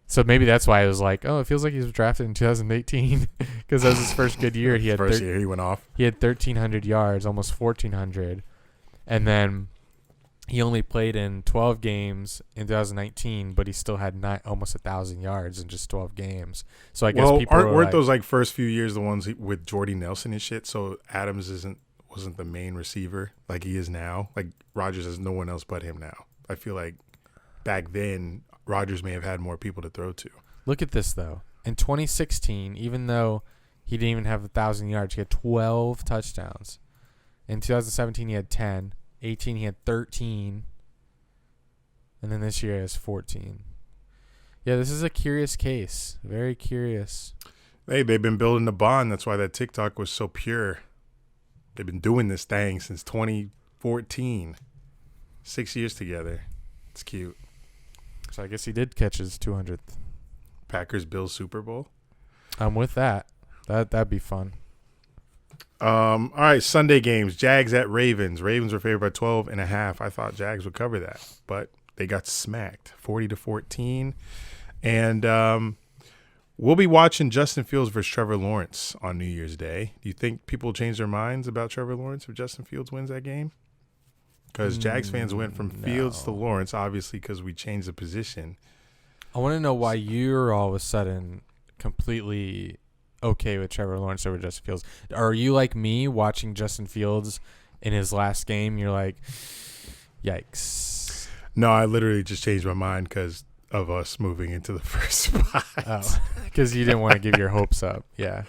S1: So maybe that's why I was like, oh, it feels like he was drafted in 2018 because that was his first good year. He had
S2: first year he went off.
S1: He had 1,300 yards, almost 1,400, and then he only played in 12 games in 2019, but he still had almost 1,000 yards in just 12 games. So I guess people
S2: weren't those like first few years the ones with Jordy Nelson and shit? So Adams wasn't the main receiver like he is now. Like Rodgers has no one else but him now. I feel like back then Rodgers may have had more people to throw to.
S1: Look at this though. In 2016, even though he didn't even have 1,000 yards, he had 12 touchdowns. In 2017, he had 10. 18, he had 13. And then this year he has 14. Yeah, this is a curious case. Very curious.
S2: Hey, they've been building the bond. That's why that TikTok was so pure. They've been doing this thing since 2014. 6 years together. It's cute.
S1: So I guess he did catch his 200th.
S2: Packers-Bills Super Bowl.
S1: I'm with that. That'd be fun.
S2: All right, Sunday games. Jags at Ravens. Ravens were favored by 12.5. I thought Jags would cover that, but they got smacked 40-14. And we'll be watching Justin Fields versus Trevor Lawrence on New Year's Day. Do you think people change their minds about Trevor Lawrence if Justin Fields wins that game? Because Jags fans went from Fields to Lawrence, obviously, because we changed the position.
S1: I want to know why you're all of a sudden completely okay with Trevor Lawrence over Justin Fields. Are you like me watching Justin Fields in his last game? You're like, yikes.
S2: No, I literally just changed my mind because of us moving into the first spot.
S1: Oh, because you didn't want to give your hopes up. Yeah.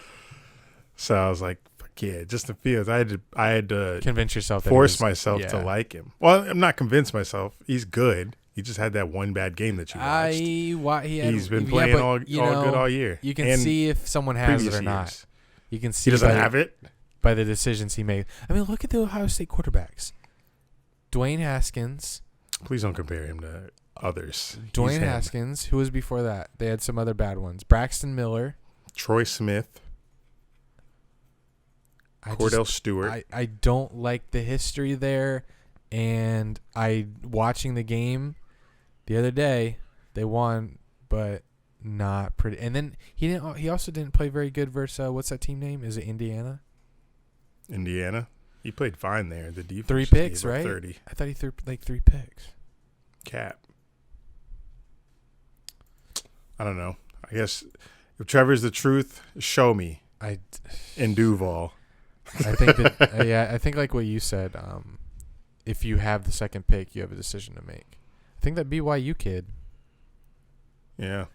S2: So I was like, fuck yeah, Justin Fields. I had to
S1: convince yourself that
S2: force myself to like him. Well, I'm not convinced myself. He's good. He just had that one bad game that you watched. He's been playing all good all year.
S1: You can see if someone has it or not. You can see
S2: he doesn't have it
S1: by the decisions he made. I mean, look at the Ohio State quarterbacks. Dwayne Haskins.
S2: Please don't compare him to others.
S1: Dwayne Haskins. Who was before that? They had some other bad ones. Braxton Miller.
S2: Troy Smith. Cordell Stewart.
S1: I don't like the history there. And watching the game the other day, they won, but not pretty. And then he also didn't play very good versus what's that team name? Is it Indiana?
S2: Indiana. He played fine there. The defense
S1: 3 picks, right?
S2: 30.
S1: I thought he threw like 3 picks.
S2: Cap. I don't know. I guess if Trevor's the truth, show me. In Duval.
S1: I think that I think like what you said. If you have the second pick, you have a decision to make. I think that BYU kid.
S2: Yeah.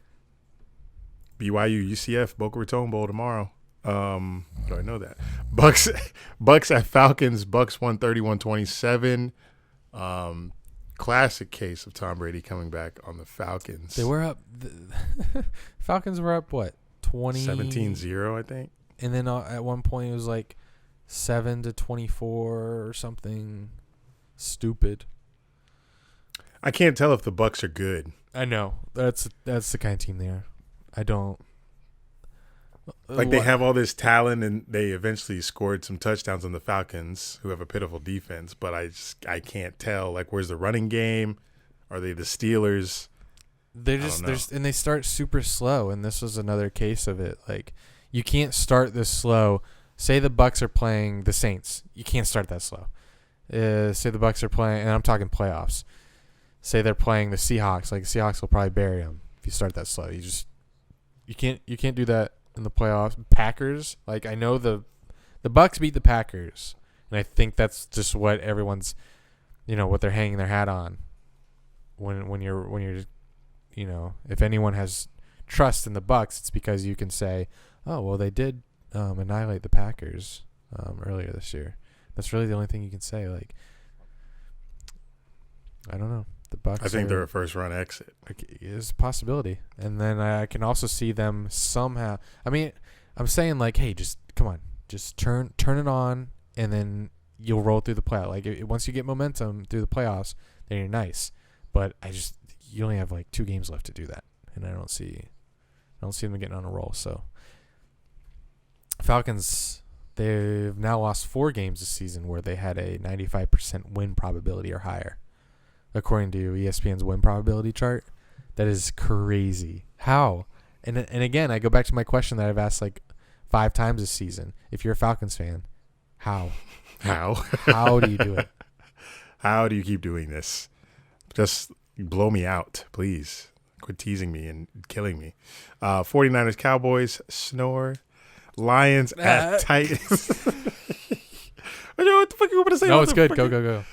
S2: BYU, UCF, Boca Raton Bowl tomorrow. Do I know that? Bucks at Falcons. Bucks 130-127. Classic case of Tom Brady coming back on the Falcons.
S1: They were up. Falcons were up what?
S2: 17-0, I think.
S1: And then at one point it was like 7-24 or something stupid.
S2: I can't tell if the Bucks are good.
S1: I know. That's the kind of team they are. I don't.
S2: Like they have all this talent and they eventually scored some touchdowns on the Falcons, who have a pitiful defense, but I can't tell. Like, where's the running game? Are they the Steelers?
S1: They're just and they start super slow, and this was another case of it. Like, you can't start this slow. Say the Bucks are playing the Saints. You can't start that slow. Say the Bucks are playing, and I'm talking playoffs. Say they're playing the Seahawks. Like, the Seahawks will probably bury them if you start that slow. You can't do that in the playoffs. Packers, like, I know the Bucks beat the Packers, and I think that's just what everyone's, what they're hanging their hat on. When you're, if anyone has trust in the Bucks, it's because you can say, oh well, they did annihilate the Packers earlier this year. That's really the only thing you can say. Like, I don't know. The Bucks.
S2: I think they're a first-round exit.
S1: It's a possibility, and then I can also see them somehow. I mean, I'm saying like, hey, just come on, just turn it on, and then you'll roll through the playoff. Like once you get momentum through the playoffs, then you're nice. But you only have like 2 games left to do that, and I don't see them getting on a roll. So Falcons, They've now lost 4 games this season where they had a 95% win probability or higher, according to ESPN's win probability chart. That is crazy. How? And again, I go back to my question that I've asked like 5 times this season. If you're a Falcons fan, how?
S2: How?
S1: How do you do it?
S2: How do you keep doing this? Just blow me out, please. Quit teasing me and killing me. 49ers, Cowboys, snore. Lions at Titans. What the fuck you want to say?
S1: No, it's good. Go.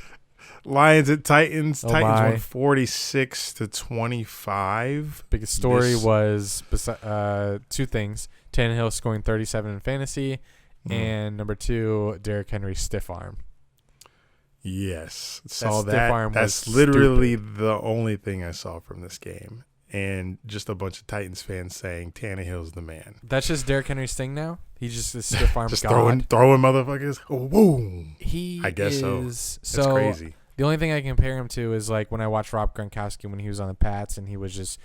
S2: Lions at Titans.
S1: Oh,
S2: Titans
S1: my.
S2: won 46-25.
S1: Biggest story was 2 things. Tannehill scoring 37 in fantasy, and number 2, Derrick Henry's stiff arm.
S2: Yes, saw
S1: stiff
S2: that.
S1: arm
S2: That's
S1: was
S2: literally
S1: stupid.
S2: the only thing I saw from this game, and just a bunch of Titans fans saying Tannehill's the man.
S1: That's just Derrick Henry's thing now. He's just a stiff arm
S2: Just
S1: god.
S2: throwing motherfuckers. Oh, boom.
S1: He
S2: I guess so.
S1: is
S2: That's crazy.
S1: The only thing I compare him to is like when I watched Rob Gronkowski when he was on the Pats, and he was just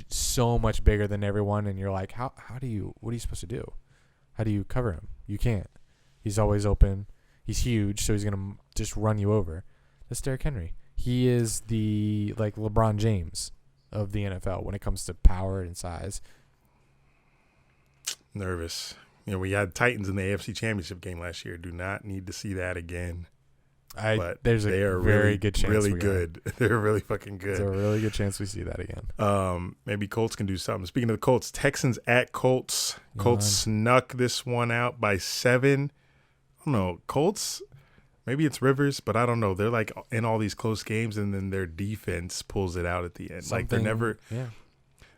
S1: so much bigger than everyone, and you're like, what are you supposed to do? How do you cover him? You can't. He's always open. He's huge, so he's gonna just run you over. That's Derrick Henry. He is the like LeBron James of the NFL when it comes to power and size.
S2: Nervous. We had Titans in the AFC Championship game last year. Do not need to see that again. But
S1: There's a
S2: they are
S1: very
S2: really,
S1: good chance.
S2: really good. They're really fucking good.
S1: There's a really good chance we see that again.
S2: Maybe Colts can do something. Speaking of the Colts, Texans at Colts. Colts snuck this one out by 7. I don't know. Colts, maybe it's Rivers, but I don't know. They're like in all these close games, and then their defense pulls it out at the end. Like they're never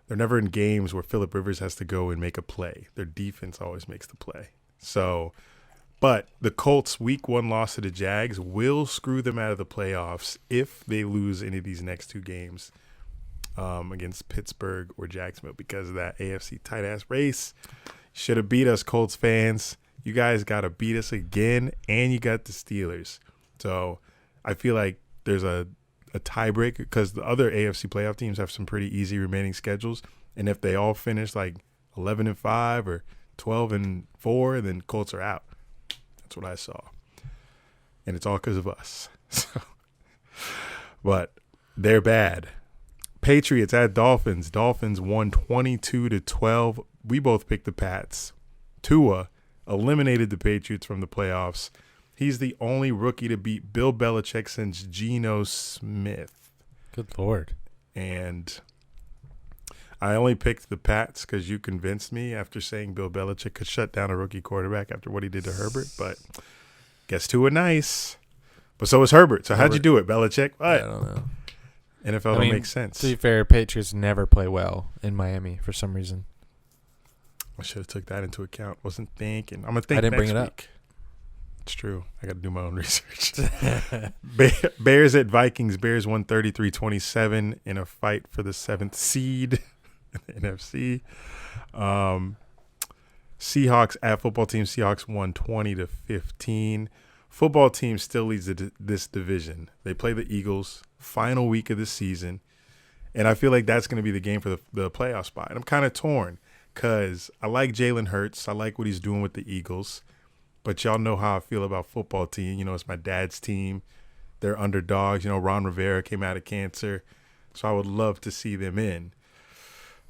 S2: in games where Phillip Rivers has to go and make a play. Their defense always makes the play. So, but the Colts' week 1 loss to the Jags will screw them out of the playoffs if they lose any of these next 2 games against Pittsburgh or Jacksonville because of that AFC tight ass race. Should have beat us, Colts fans. You guys got to beat us again, and you got the Steelers. So I feel like there's a tiebreaker because the other AFC playoff teams have some pretty easy remaining schedules. And if they all finish like 11-5 or 12-4, then Colts are out. That's what I saw. And it's all because of us. But they're bad. Patriots at Dolphins. Dolphins won 22-12. We both picked the Pats. Tua eliminated the Patriots from the playoffs. He's the only rookie to beat Bill Belichick since Geno Smith.
S1: Good Lord.
S2: And I only picked the Pats because you convinced me after saying Bill Belichick could shut down a rookie quarterback after what he did to Herbert. But guess Tua nice. But so is Herbert. So how'd you do it, Belichick? What?
S1: I don't know.
S2: NFL don't make sense.
S1: To be fair, Patriots never play well in Miami for some reason.
S2: I should have took that into account. Wasn't thinking. I'm going to think
S1: I didn't
S2: next
S1: bring it
S2: week. It's true. I got to do my own research. Bears at Vikings. Bears won 33-27 in a fight for the 7th seed in the NFC. Seahawks at football team. Seahawks won 20-15. Football team still leads this division. They play the Eagles, final week of the season. And I feel like that's going to be the game for the playoff spot. And I'm kind of torn because I like Jalen Hurts. I like what he's doing with the Eagles. But y'all know how I feel about football team. It's my dad's team. They're underdogs. Ron Rivera came out of cancer. So I would love to see them in.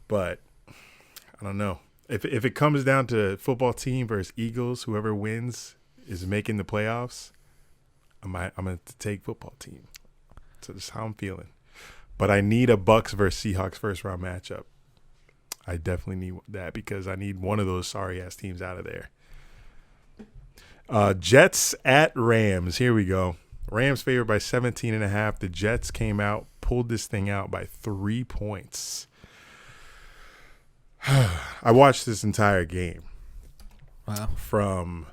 S2: But I don't know. If it comes down to football team versus Eagles, whoever wins is making the playoffs, I'm going to take football team. So that's how I'm feeling. But I need a Bucks versus Seahawks first round matchup. I definitely need that because I need one of those sorry-ass teams out of there. Jets at Rams. Here we go. Rams favored by 17.5. The Jets came out, pulled this thing out by 3 points. I watched this entire game.
S1: Wow.
S2: I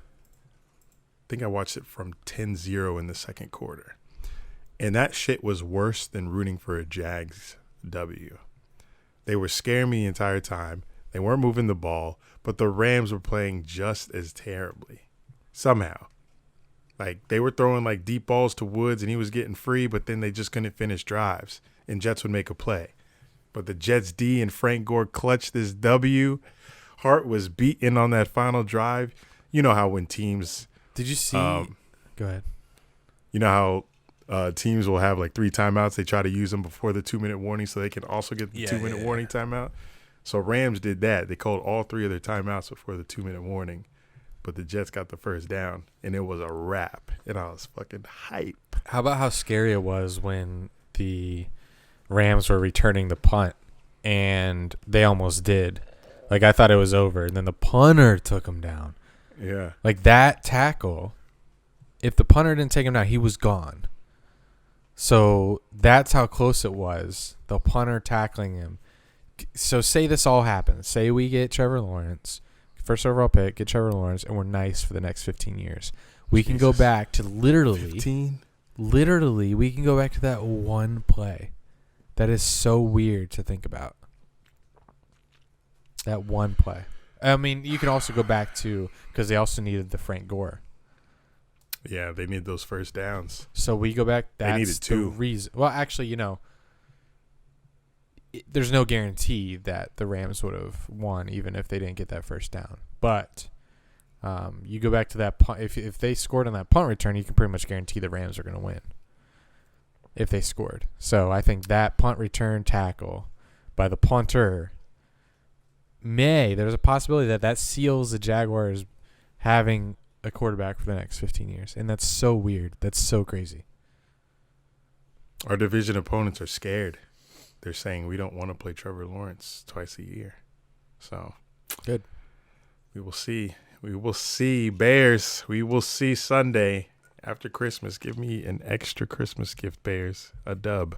S2: think I watched it from 10-0 in the second quarter. And that shit was worse than rooting for a Jags W. They were scaring me the entire time. They weren't moving the ball, but the Rams were playing just as terribly. Somehow. Like, they were throwing, like, deep balls to Woods, and he was getting free, but then they just couldn't finish drives, and Jets would make a play. But the Jets D and Frank Gore clutched this W. Hart was beaten on that final drive. You know how when teams,
S1: Did you see? Go ahead.
S2: you know how teams will have like 3 timeouts. They try to use them before the 2-minute warning so they can also get the 2-minute warning timeout. So Rams did that. They called all 3 of their timeouts before the 2-minute warning. But the Jets got the first down, and it was a wrap. And I was fucking hype.
S1: How about how scary it was when the Rams were returning the punt, and they almost did. Like, I thought it was over, and then the punter took him down.
S2: Yeah.
S1: Like, that tackle, if the punter didn't take him down, he was gone. So that's how close it was, the punter tackling him. So say this all happens. Say we get Trevor Lawrence, first overall pick, get Trevor Lawrence, and we're nice for the next 15 years. We can go back to literally, we can go back to that one play. That is so weird to think about. That one play. I mean, you can also go back to, because they also needed the Frank Gore.
S2: Yeah, they need those first downs.
S1: So we go back. That's
S2: they needed 2.
S1: the reason. Well, actually, there's no guarantee that the Rams would have won even if they didn't get that first down. But you go back to that punt. If they scored on that punt return, you can pretty much guarantee the Rams are going to win if they scored. So I think that punt return tackle by the punter there's a possibility that seals the Jaguars having a quarterback for the next 15 years. And that's so weird. That's so crazy.
S2: Our division opponents are scared. They're saying we don't want to play Trevor Lawrence twice a year. So
S1: good.
S2: We will see. We will see. Bears. We will see Sunday after Christmas. Give me an extra Christmas gift, Bears. A dub.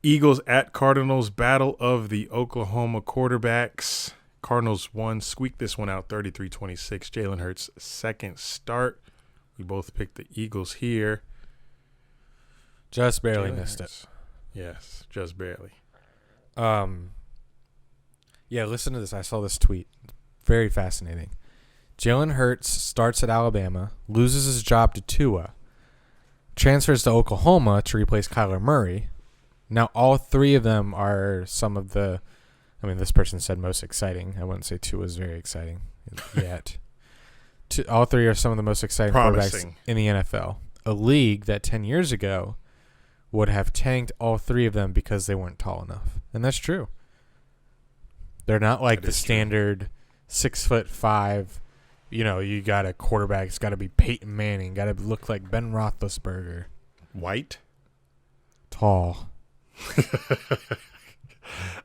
S2: Eagles at Cardinals. Battle of the Oklahoma quarterbacks. Cardinals won. Squeaked this one out 33-26. Jalen Hurts' second start. We both picked the Eagles here.
S1: Just barely missed it.
S2: Yes, just barely.
S1: Yeah, listen to this. I saw this tweet. Very fascinating. Jalen Hurts starts at Alabama, loses his job to Tua, transfers to Oklahoma to replace Kyler Murray. Now, all 3 of them are some of the, this person said most exciting. I wouldn't say Tua is very exciting yet. All 3 are some of the most exciting quarterbacks in the NFL. A league that 10 years ago would have tanked all 3 of them because they weren't tall enough. And that's true. They're not like the standard 6'5". You got a quarterback. It's got to be Peyton Manning. Got to look like Ben Roethlisberger.
S2: White?
S1: Tall.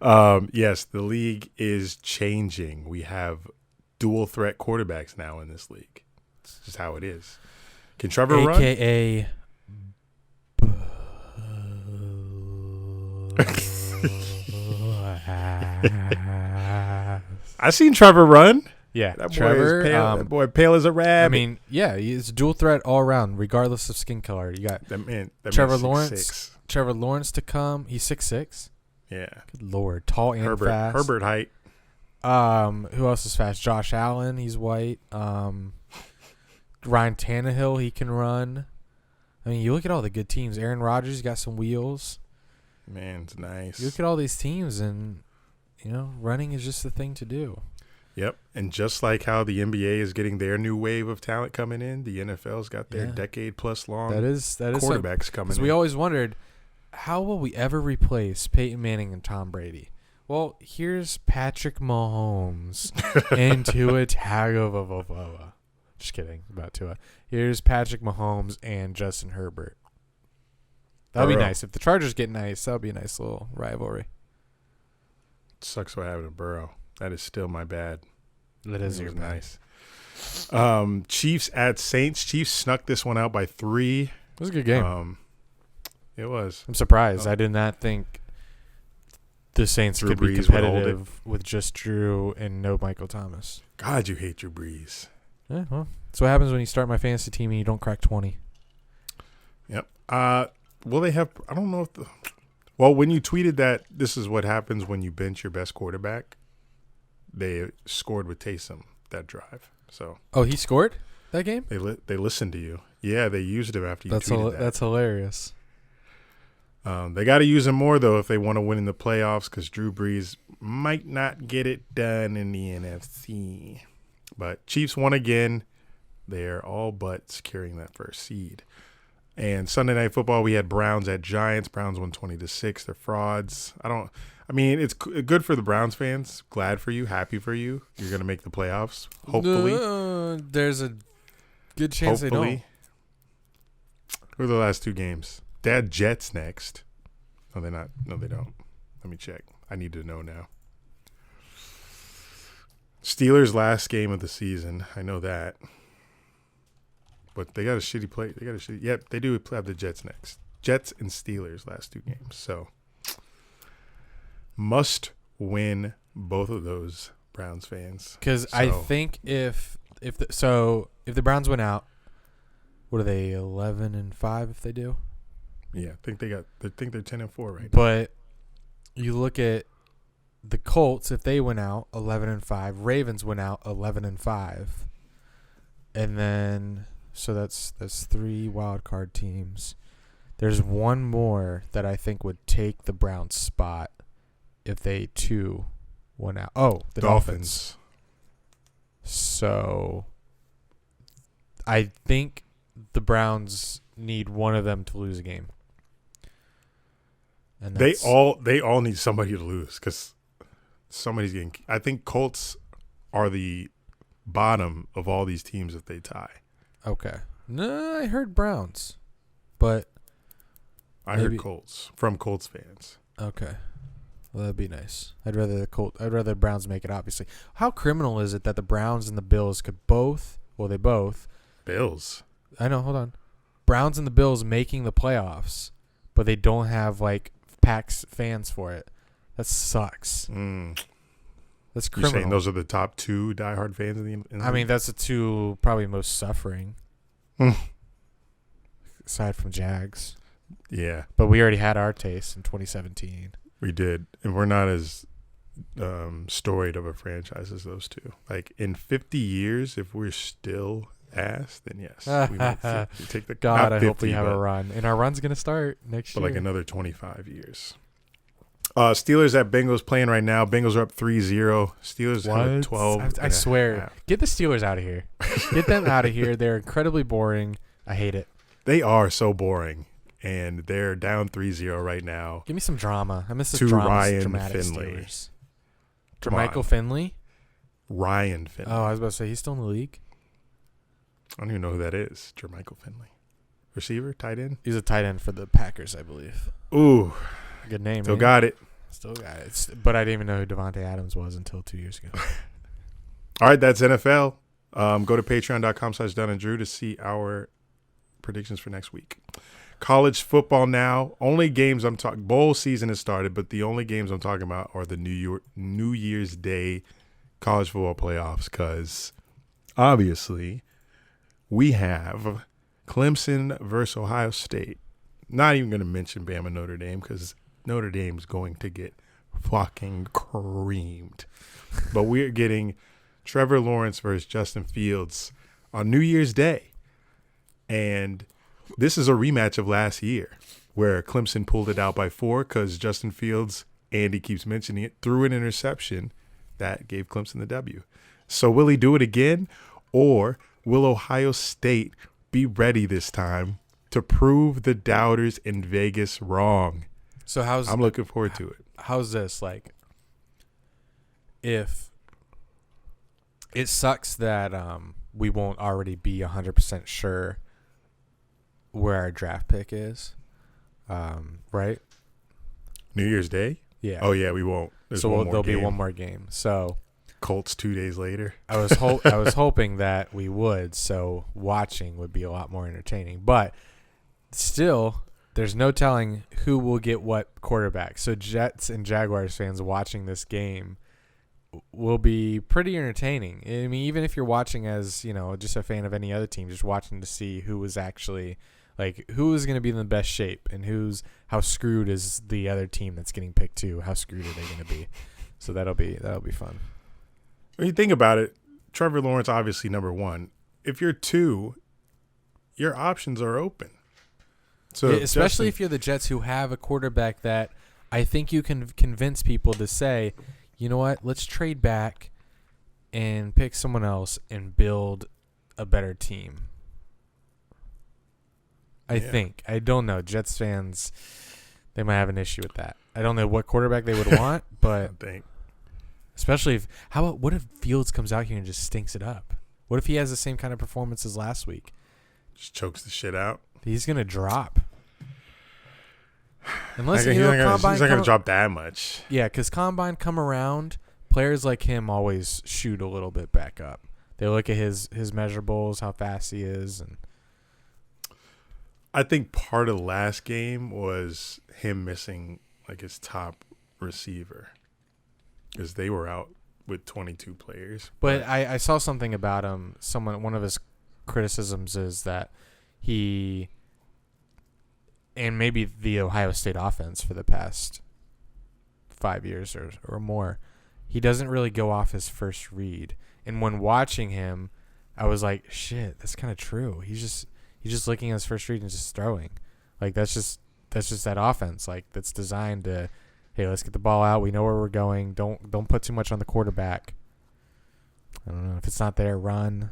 S2: Yes, the league is changing. We have dual threat quarterbacks now in this league. It's just how it is. Can Trevor run?
S1: AKA
S2: I seen Trevor run.
S1: Yeah,
S2: that
S1: Trevor,
S2: boy is pale. That boy pale as a rabbit.
S1: He's dual threat all around, regardless of skin color. You got
S2: that
S1: Trevor
S2: man
S1: Lawrence.
S2: 6'6".
S1: Trevor Lawrence to come. He's 6'6".
S2: Yeah.
S1: Good Lord, tall and fast.
S2: Herbert height.
S1: Who else is fast? Josh Allen. He's white. Ryan Tannehill. He can run. You look at all the good teams. Aaron Rodgers got some wheels.
S2: Man, it's nice.
S1: You look at all these teams, and running is just the thing to do.
S2: Yep, and just like how the NBA is getting their new wave of talent coming in, the NFL's got their decade-plus long quarterbacks coming in.
S1: Because we always wondered, how will we ever replace Peyton Manning and Tom Brady? Well, here's Patrick Mahomes and Tua Tagovailoa. Just kidding about Tua. Here's Patrick Mahomes and Justin Herbert. That would be nice. If the Chargers get nice, that would be a nice little rivalry.
S2: Sucks what happened to Burrow. That is still my bad.
S1: That is your bad.
S2: Nice. Chiefs at Saints. Chiefs snuck this one out by 3.
S1: It was a good game.
S2: It was.
S1: I'm surprised. I did not think the Saints could be competitive with just Drew and no Michael Thomas.
S2: God, you hate Drew Brees.
S1: Yeah, well, that's what happens when you start my fantasy team and you don't crack 20.
S2: Yep. Will they have – I don't know if the – well, when you tweeted that this is what happens when you bench your best quarterback, they scored with Taysom that drive. So
S1: he scored that game?
S2: They listened to you. Yeah, they used him after you tweeted that.
S1: That's hilarious.
S2: They got to use him more, though, if they want to win in the playoffs because Drew Brees might not get it done in the NFC. But Chiefs won again. They're all but securing that first seed. And Sunday Night Football, we had Browns at Giants. Browns won 20-6. They're frauds. It's good for the Browns fans. Glad for you. Happy for you. You're going to make the playoffs, hopefully.
S1: There's a good chance they don't.
S2: Who are the last two games? They had Jets next. No, they're not. No, they don't. Let me check. I need to know now. Steelers' last game of the season. I know that. But they got a shitty play. Yep, they do have the Jets next. Jets and Steelers last two games. So must win both of those Browns fans.
S1: Because I think if the Browns win out, what are they, 11-5 if they do?
S2: Yeah, I think they're 10-4 right now.
S1: But you look at the Colts, if they win out 11-5, Ravens win out 11-5, and then so that's 3 wild card teams. There's one more that I think would take the Browns' spot if they too went out. Oh, the Dolphins. So I think the Browns need one of them to lose a game. And
S2: they all need somebody to lose because somebody's getting. I think Colts are the bottom of all these teams if they tie.
S1: Okay. No, I heard Browns, but
S2: I heard Colts from Colts fans.
S1: Okay. Well, that'd be nice. I'd rather the Browns make it, obviously. How criminal is it that the Browns and the Bills could both
S2: Bills.
S1: I know, hold on. Browns and the Bills making the playoffs, but they don't have like PAX fans for it. That sucks. That's criminal.
S2: You're saying those are the top 2 diehard fans in the
S1: I mean, that's the 2 probably most suffering. Aside from Jags.
S2: Yeah.
S1: But we already had our taste in 2017.
S2: We did. And we're not as storied of a franchise as those 2. Like in 50 years, if we're still ass, then yes. We might take the
S1: God, I hope we have a run. And our run's going to start next year.
S2: For like another 25 years. Steelers at Bengals playing right now. Bengals are up 3-0. Steelers have 12.
S1: I swear. Get the Steelers out of here. Get them out of here. They're incredibly boring. I hate it.
S2: They are so boring. And they're down 3-0 right now.
S1: Give me some drama. I miss the
S2: to
S1: drama.
S2: Ryan
S1: Dramatic
S2: Finley.
S1: Steelers. Jermichael Finley?
S2: Ryan Finley.
S1: Oh, I was about to say, he's still in the league?
S2: I don't even know who that is. Jermichael Finley. Receiver? Tight end?
S1: He's a tight end for the Packers, I believe.
S2: Ooh.
S1: Good name,
S2: Still got it.
S1: Still got it. But I didn't even know who Devontae Adams was until 2 years ago.
S2: All right, that's NFL. Go to patreon.com/Dunn and Drew to see our predictions for next week. College football now. Only games I'm talking. Bowl season has started, but the only games I'm talking about are the New Year's Day college football playoffs because obviously we have Clemson versus Ohio State. Not even going to mention Bama Notre Dame because Notre Dame's going to get fucking creamed. But we're getting Trevor Lawrence versus Justin Fields on New Year's Day. And this is a rematch of last year where Clemson pulled it out by 4 because Justin Fields, Andy keeps mentioning it, threw an interception that gave Clemson the W. So will he do it again, or will Ohio State be ready this time to prove the doubters in Vegas wrong?
S1: So
S2: I'm looking forward to it.
S1: How's this? Like, if it sucks that we won't already be 100% sure where our draft pick is, right?
S2: New Year's Day?
S1: Yeah.
S2: Oh, yeah, we won't.
S1: There'll be one more game. So
S2: Colts 2 days later.
S1: I was hoping that we would, so watching would be a lot more entertaining. But still, there's no telling who will get what quarterback. So Jets and Jaguars fans watching this game will be pretty entertaining. I mean, even if you're watching as, just a fan of any other team, just watching to see who was actually, like, who is going to be in the best shape and how screwed is the other team that's getting picked too. How screwed are they going to be? So that'll be fun.
S2: When you think about it, Trevor Lawrence obviously number 1. If you're 2, your options are open. So
S1: especially if you're the Jets, who have a quarterback that I think you can convince people to say, you know what, let's trade back and pick someone else and build a better team. I think. I don't know. Jets fans, they might have an issue with that. I don't know what quarterback they would want, but
S2: I think.
S1: especially what if Fields comes out here and just stinks it up? What if he has the same kind of performance as last week?
S2: Just chokes the shit out.
S1: He's going to drop. Unless,
S2: he's
S1: Combine
S2: not going to drop that much.
S1: Yeah, because Combine come around, players like him always shoot a little bit back up. They look at his measurables, how fast he is. And
S2: I think part of the last game was him missing like his top receiver because they were out with 22 players.
S1: But I saw something about him. One of his criticisms is that he, and maybe the Ohio State offense for the past 5 years or more, he doesn't really go off his first read. And when watching him, I was like, shit, that's kind of true. He's just looking at his first read and just throwing. Like that's just that offense. Like that's designed to, hey, let's get the ball out. We know where we're going. Don't put too much on the quarterback. I don't know if it's not there, run.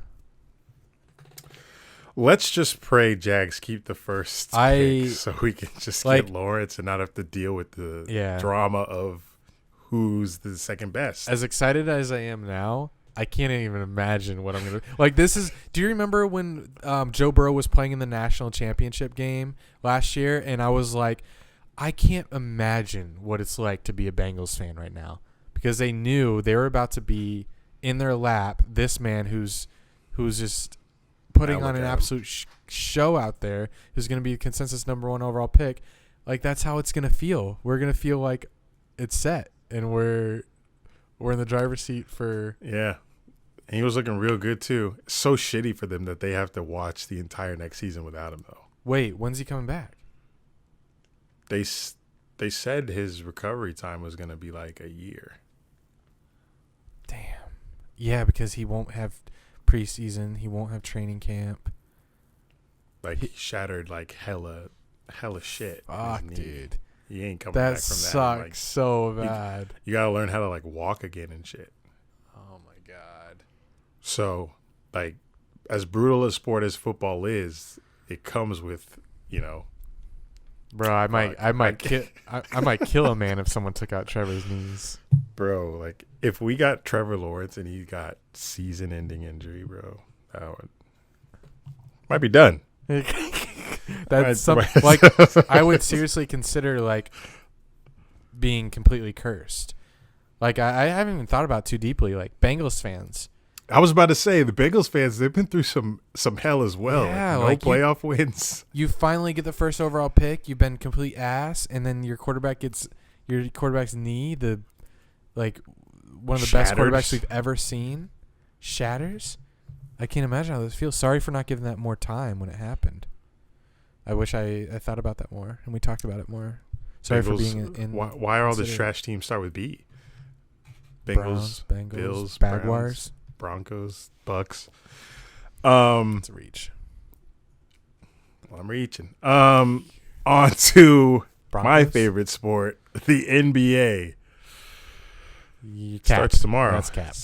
S2: Let's just pray Jags keep the first pick so we can just get Lawrence and not have to deal with the drama of who's the second best.
S1: As excited as I am now, I can't even imagine what I'm going to – like this is – do you remember when Joe Burrow was playing in the national championship game last year? And I was like, I can't imagine what it's like to be a Bengals fan right now because they knew they were about to be in their lap this man who's just putting on an absolute show out there, who's going to be a consensus number 1 overall pick. Like that's how it's going to feel. We're going to feel like it's set and we're in the driver's seat for...
S2: Yeah. And he was looking real good, too. It's so shitty for them that they have to watch the entire next season without him, though.
S1: Wait, when's he coming back?
S2: They said his recovery time was going to be like a year.
S1: Damn. Yeah, because he won't have preseason. He won't have training camp.
S2: Like, he shattered, like, hella shit.
S1: Fuck, dude.
S2: He ain't coming back from that.
S1: Sucks
S2: like,
S1: so bad.
S2: You got to learn how to, like, walk again and shit.
S1: Oh, my God.
S2: So, like, as brutal a sport as football is, it comes with, you know.
S1: Bro, I might kill a man if someone took out Trevor's knees.
S2: Bro, like, if we got Trevor Lawrence and he got season-ending injury, bro, that might be done.
S1: That's something like I would seriously consider like being completely cursed. Like I haven't even thought about too deeply. Like Bengals fans,
S2: I was about to say the Bengals fans, they've been through some hell as well.
S1: Yeah,
S2: like playoff wins.
S1: You finally get the first overall pick. You've been complete ass, and then your quarterback's knee, one of the best quarterbacks we've ever seen, shatters. I can't imagine how this feels. Sorry for not giving that more time when it happened. I wish I thought about that more and we talked about it more. Sorry
S2: Bengals,
S1: for being in.
S2: Why are all the trash teams start with B?
S1: Browns, Bengals,
S2: Bills,
S1: Jaguars,
S2: Browns, Broncos, Bucks.
S1: It's a reach.
S2: Well, I'm reaching. On to my favorite sport, the NBA. Starts tomorrow.
S1: That's cap.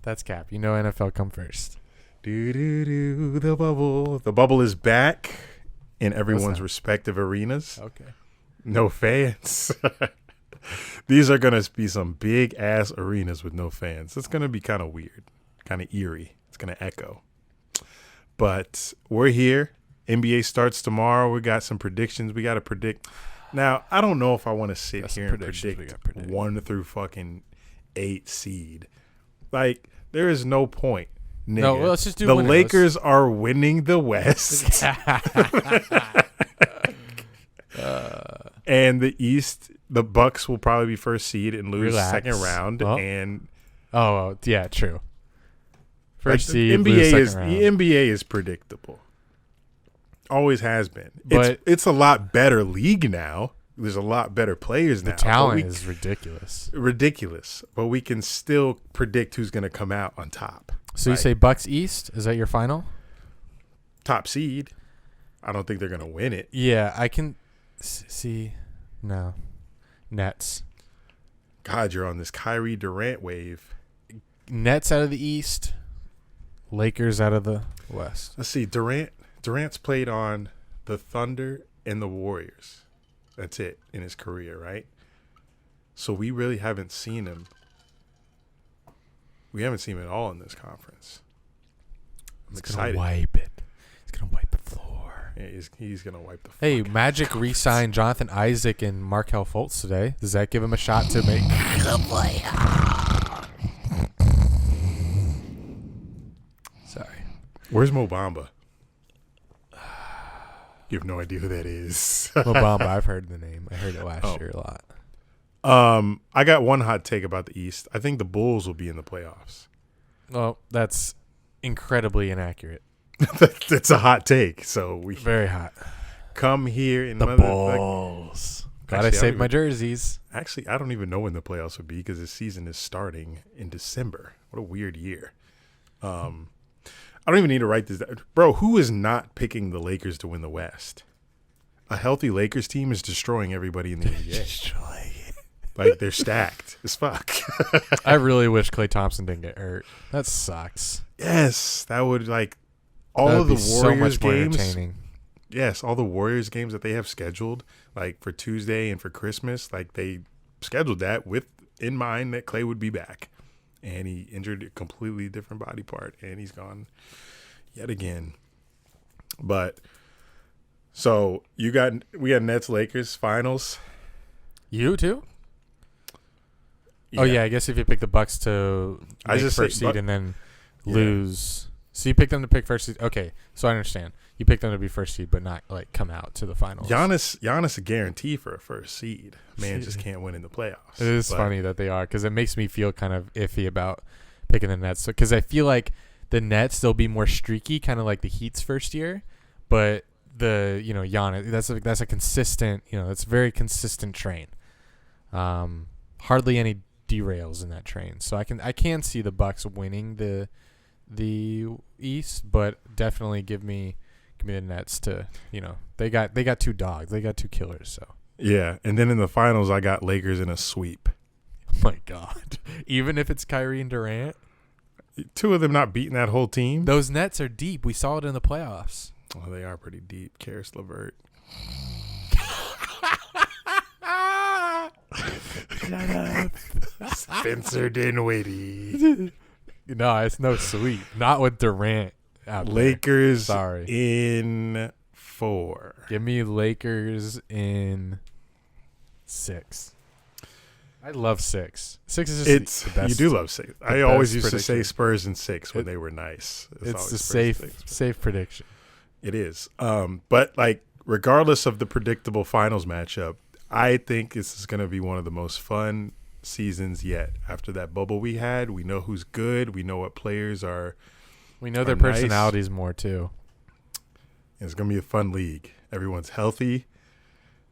S1: That's cap. You know NFL come first.
S2: The bubble. The bubble is back in everyone's respective arenas.
S1: Okay.
S2: No fans. These are going to be some big-ass arenas with no fans. It's going to be kind of weird, kind of eerie. It's going to echo. But we're here. NBA starts tomorrow. We got some predictions. We got to predict. Now, I don't know if I want to sit here and predict 1 through fucking 8 seed. Like, there is no point. Nigga.
S1: No, well, let's just do
S2: the Lakers are winning the West. And the East, the Bucks will probably be first seed and lose second round.
S1: Well,
S2: and
S1: yeah, true.
S2: First seed, lose second round. The NBA is predictable. Always has been. But it's a lot better league now. There's a lot better players now.
S1: The talent is ridiculous.
S2: Ridiculous. But we can still predict who's going to come out on top.
S1: So you say Bucks East? Is that your final?
S2: Top seed. I don't think they're going to win it.
S1: Yeah, I can see. No. Nets.
S2: God, you're on this Kyrie Durant wave.
S1: Nets out of the East, Lakers out of the West.
S2: Let's see. Durant's played on the Thunder and the Warriors. That's it in his career, right? So we really haven't seen him. We haven't seen him at all in this conference. I'm excited.
S1: Gonna wipe it. He's gonna wipe the floor.
S2: Yeah, he's gonna wipe the floor.
S1: Hey, Magic re-signed Jonathan Isaac and Markelle Fultz today. Does that give him a shot to make? Sorry.
S2: Where's Mo Bamba? You have no idea who that is.
S1: Mo Bamba, I've heard the name. I heard it last year a lot.
S2: I got one hot take about the East. I think the Bulls will be in the playoffs.
S1: Well, that's incredibly inaccurate.
S2: That's a hot take. So we
S1: Very hot.
S2: come here in
S1: The Bulls. Glad I saved my jerseys.
S2: Actually, I don't even know when the playoffs would be because the season is starting in December. What a weird year. I don't even need to write this down. Bro, who is not picking the Lakers to win the West? A healthy Lakers team is destroying everybody in the NBA. Like, they're stacked as fuck.
S1: I really wish Klay Thompson didn't get hurt. That sucks.
S2: Yes, that would, like, all
S1: That
S2: of
S1: would
S2: the
S1: be so
S2: Warriors
S1: much more
S2: games.
S1: entertaining.
S2: Yes, all the Warriors games that they have scheduled, like for Tuesday and for Christmas, like they scheduled that with in mind that Klay would be back. And he injured a completely different body part, and he's gone yet again. But so we got Nets Lakers finals.
S1: You too? Oh yeah, I guess if you pick the Bucks to
S2: I
S1: make
S2: just
S1: first
S2: say
S1: seed and then
S2: Yeah.
S1: lose. So you picked them to pick first seed. Okay, so I understand. You picked them to be first seed, but not like come out to the finals.
S2: Giannis a guarantee for a first seed. Man just can't win in the playoffs.
S1: It is funny that they are because it makes me feel kind of iffy about picking the Nets. Because I feel like the Nets they'll be more streaky, kind of like the Heat's first year, but Giannis that's a consistent that's a very consistent train. Hardly any derails in that train, so I can see the Bucks winning the East, but definitely give me the Nets to they got two dogs, they got two killers, so.
S2: Yeah, and then in the finals, I got Lakers in a sweep.
S1: Oh my God. Even if it's Kyrie and Durant?
S2: Two of them not beating that whole team.
S1: Those Nets are deep. We saw it in the playoffs.
S2: Oh, they are pretty deep. Karis LeVert.
S1: Shut up.
S2: Spencer Dinwiddie.
S1: No, it's no sweep. Not with Durant out there.
S2: Lakers
S1: Sorry.
S2: in 4.
S1: Give me Lakers in 6. I love 6. 6 is just the best.
S2: You do love 6. I
S1: best
S2: always used to say
S1: prediction.
S2: Spurs in 6 when they were nice.
S1: It's
S2: always
S1: a
S2: Spurs in 6.
S1: safe prediction.
S2: It is. But like regardless of the predictable finals matchup, I think this is going to be one of the most fun seasons yet. After that bubble we had, we know who's good. We know what players are.
S1: We know their
S2: nice.
S1: personalities more too.
S2: It's going to be a fun league. Everyone's healthy.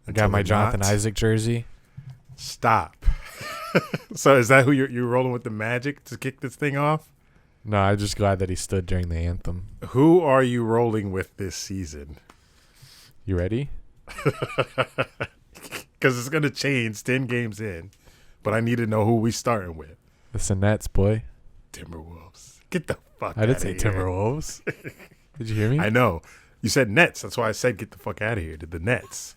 S1: I got my Jonathan Isaac jersey.
S2: Stop. So is that who you're rolling with, the Magic to kick this thing off?
S1: No, I'm just glad that he stood during the anthem.
S2: Who are you rolling with this season?
S1: You ready?
S2: Because it's going to change 10 games in. But I need to know who we starting with.
S1: It's the Nets, boy.
S2: Timberwolves. Get the fuck
S1: I
S2: out
S1: didn't
S2: of
S1: say
S2: here.
S1: Timberwolves. Did you hear me?
S2: I know. You said Nets. That's why I said get the fuck out of here. Did the Nets.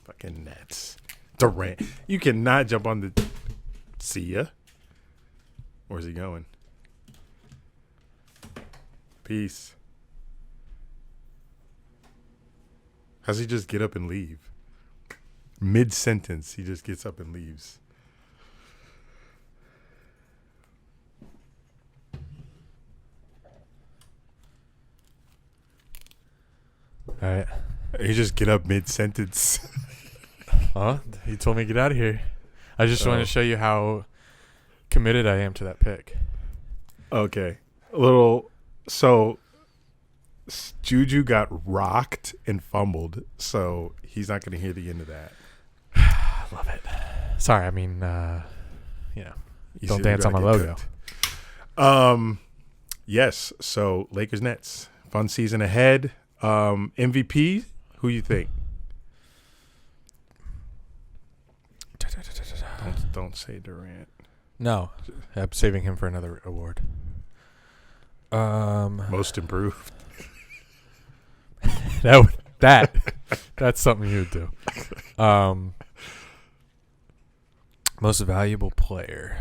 S2: Fucking Nets. Durant. You cannot jump on the... See ya. Where's he going? Peace. How's he just get up and leave? Mid-sentence, he just gets up and leaves.
S1: All right.
S2: He just get up mid-sentence.
S1: Huh? He told me to get out of here. I just wanted to show you how committed I am to that pick.
S2: Okay. So Juju got rocked and fumbled, so he's not going to hear the end of that.
S1: I love it. Sorry, I mean, don't dance on my logo.
S2: Yes, so Lakers Nets. Fun season ahead. MVP, who you think? Don't say Durant.
S1: No, I'm saving him for another award.
S2: Most improved.
S1: That's something you would do. Most valuable player.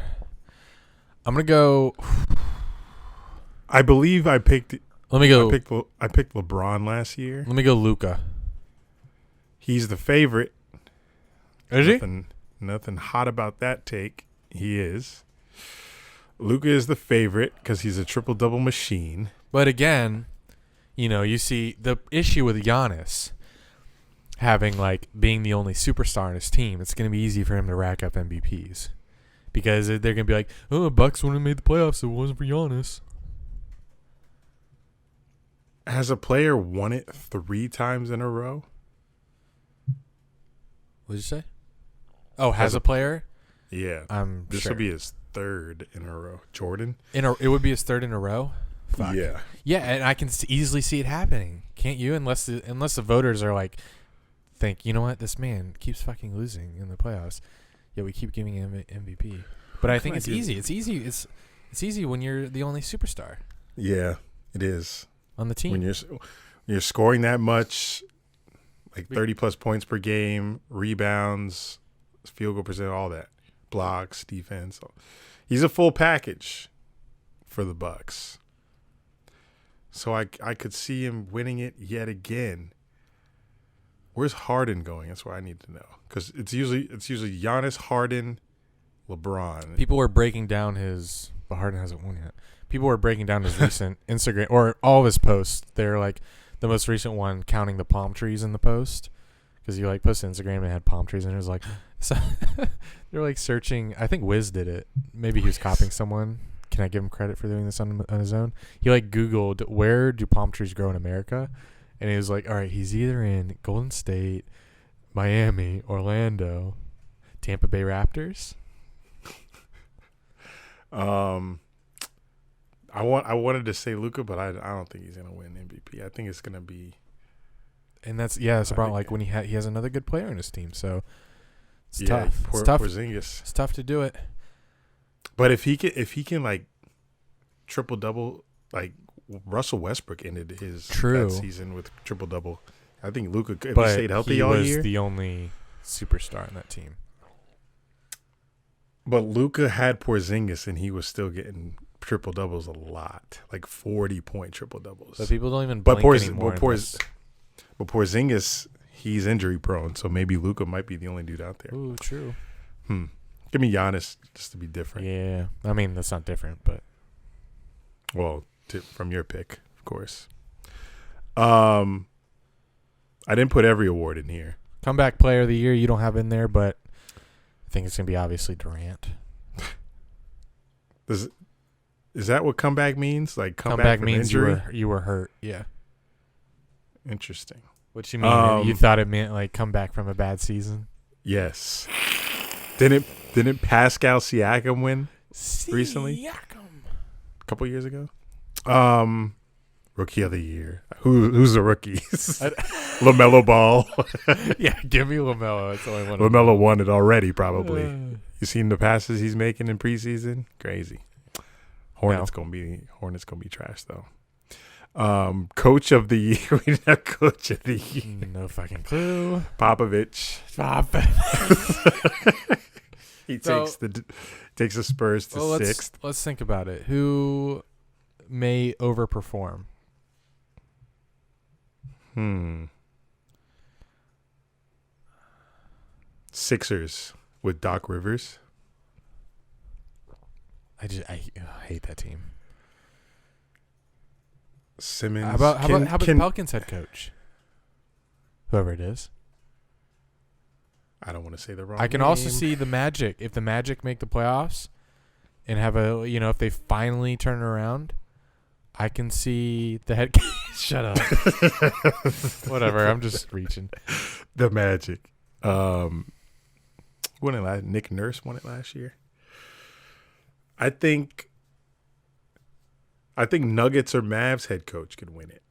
S1: I'm gonna go.
S2: I believe I picked.
S1: Let me go.
S2: I picked LeBron last year.
S1: Let me go. Luka.
S2: He's the favorite.
S1: Is he?
S2: Nothing hot about that take. He is. Luka is the favorite because he's a triple-double machine.
S1: But again, you see the issue with Giannis having being the only superstar on his team. It's going to be easy for him to rack up MVPs because they're going to be like, "Oh, Bucks wouldn't have made the playoffs if it wasn't for Giannis."
S2: Has a player won it 3 times in a row?
S1: What did you say? Oh, has a player?
S2: Yeah. This
S1: sure.
S2: will be his 3rd in a row. Jordan?
S1: It would be his 3rd in a row? Fuck.
S2: Yeah.
S1: Yeah, and I can easily see it happening. Can't you? Unless the voters are think, you know what? This man keeps fucking losing in the playoffs. Yeah, we keep giving him MVP. But I think it's easy. It's easy. It's easy when you're the only superstar.
S2: Yeah, it is.
S1: On the team.
S2: When you're scoring that much, 30-plus points per game, rebounds, field goal percent, all that. Blocks, defense. He's a full package for the Bucks. So I could see him winning it yet again. Where's Harden going? That's what I need to know. Because it's usually Giannis, Harden, LeBron.
S1: People were breaking down but Harden hasn't won yet. People were breaking down his recent Instagram or all of his posts. They're the most recent one counting the palm trees in the post. Because you posted Instagram and it had palm trees and it was so they're searching. I think Wiz did it. Maybe he was copying someone. Can I give him credit for doing this on his own? He Googled where do palm trees grow in America, and he was all right, he's either in Golden State, Miami, Orlando, Tampa Bay Raptors.
S2: I wanted to say Luka, but I don't think he's gonna win MVP. I think it's gonna be.
S1: And that's a problem. When he has another good player in his team, so it's tough. It's tough.
S2: Porzingis.
S1: It's tough to do it.
S2: But if he can triple double, Russell Westbrook ended his that season with triple double. I think Luka, if he stayed healthy all year,
S1: he was the only superstar on that team.
S2: But Luka had Porzingis, and he was still getting triple doubles a lot, 40-point triple doubles.
S1: But people don't even blink anymore.
S2: But Porzingis, he's injury prone, so maybe Luka might be the only dude out there.
S1: Ooh, true.
S2: Give me Giannis just to be different.
S1: Yeah, I mean that's not different, but
S2: from your pick, of course. I didn't put every award in here.
S1: Comeback player of the year you don't have in there, but I think it's gonna be obviously Durant.
S2: Is that what comeback means?
S1: Comeback
S2: from
S1: means
S2: injury?
S1: you were hurt. Yeah.
S2: Interesting.
S1: What you mean? You thought it meant come back from a bad season?
S2: Yes. Didn't Pascal Siakam win recently? A couple years ago. Rookie of the year. Who's the rookie? LaMelo Ball.
S1: Yeah, give me LaMelo. That's the only one.
S2: LaMelo won it already, probably. You seen the passes he's making in preseason? Crazy. Hornets gonna be trash though. Coach of the year. We didn't have coach of the year.
S1: No fucking clue.
S2: Popovich. He takes the Spurs to 6th.
S1: Let's think about it. Who may overperform?
S2: Sixers with Doc Rivers.
S1: I hate that team.
S2: Simmons.
S1: How about the Pelicans head coach? Whoever it is.
S2: I don't want to say the wrong
S1: I can
S2: name.
S1: also see the Magic. If the Magic make the playoffs and have if they finally turn it around, I can see the head shut up. Whatever, I'm just reaching.
S2: The Magic. Nick Nurse won it last year. I think Nuggets or Mavs head coach could win it.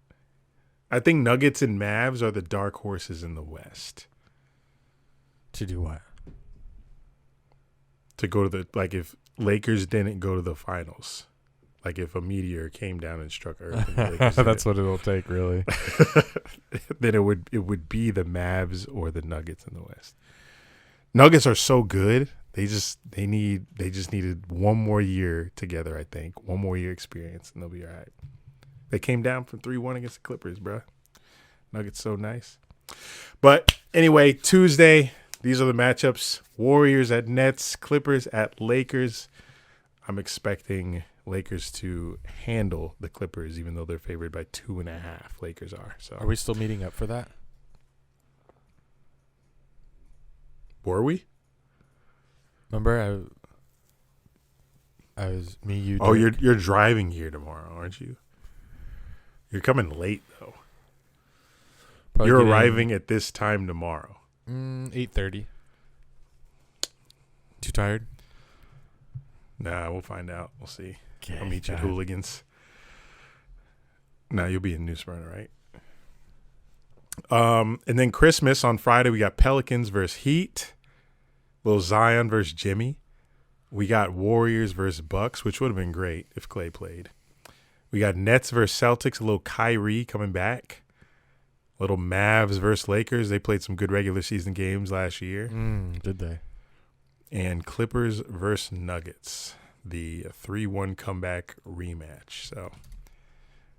S2: I think Nuggets and Mavs are the dark horses in the West.
S1: To do what?
S2: to go to the, like, if Lakers didn't go to the finals, like if a meteor came down and struck Earth, and the Lakers
S1: That's what it'll take, really.
S2: then it would be the Mavs or the Nuggets in the West. Nuggets are so good. They just needed one more year together, I think. One more year experience, and they'll be all right. They came down from 3-1 against the Clippers, bro. Nuggets so nice. But anyway, Tuesday, these are the matchups. Warriors at Nets, Clippers at Lakers. I'm expecting Lakers to handle the Clippers, even though they're favored by 2.5. Lakers are. So
S1: Are we still meeting up for that?
S2: were we?
S1: Remember, I was me, you.
S2: Oh,
S1: Dirk.
S2: you're driving here tomorrow, aren't you? You're coming late though.
S1: Probably
S2: You're
S1: get in,
S2: arriving at this time tomorrow.
S1: 8:30. Too tired?
S2: Nah, we'll find out. We'll see.
S1: Okay,
S2: I'll meet you at Hooligans. Nah, you'll be in New Smyrna, right? And then Christmas on Friday, we got Pelicans versus Heat. Little Zion versus Jimmy. We got Warriors versus Bucks, which would have been great if Clay played. We got Nets versus Celtics. A little Kyrie coming back. Little Mavs versus Lakers. They played some good regular season games last year.
S1: Did they?
S2: And Clippers versus Nuggets. The 3-1 comeback rematch. So,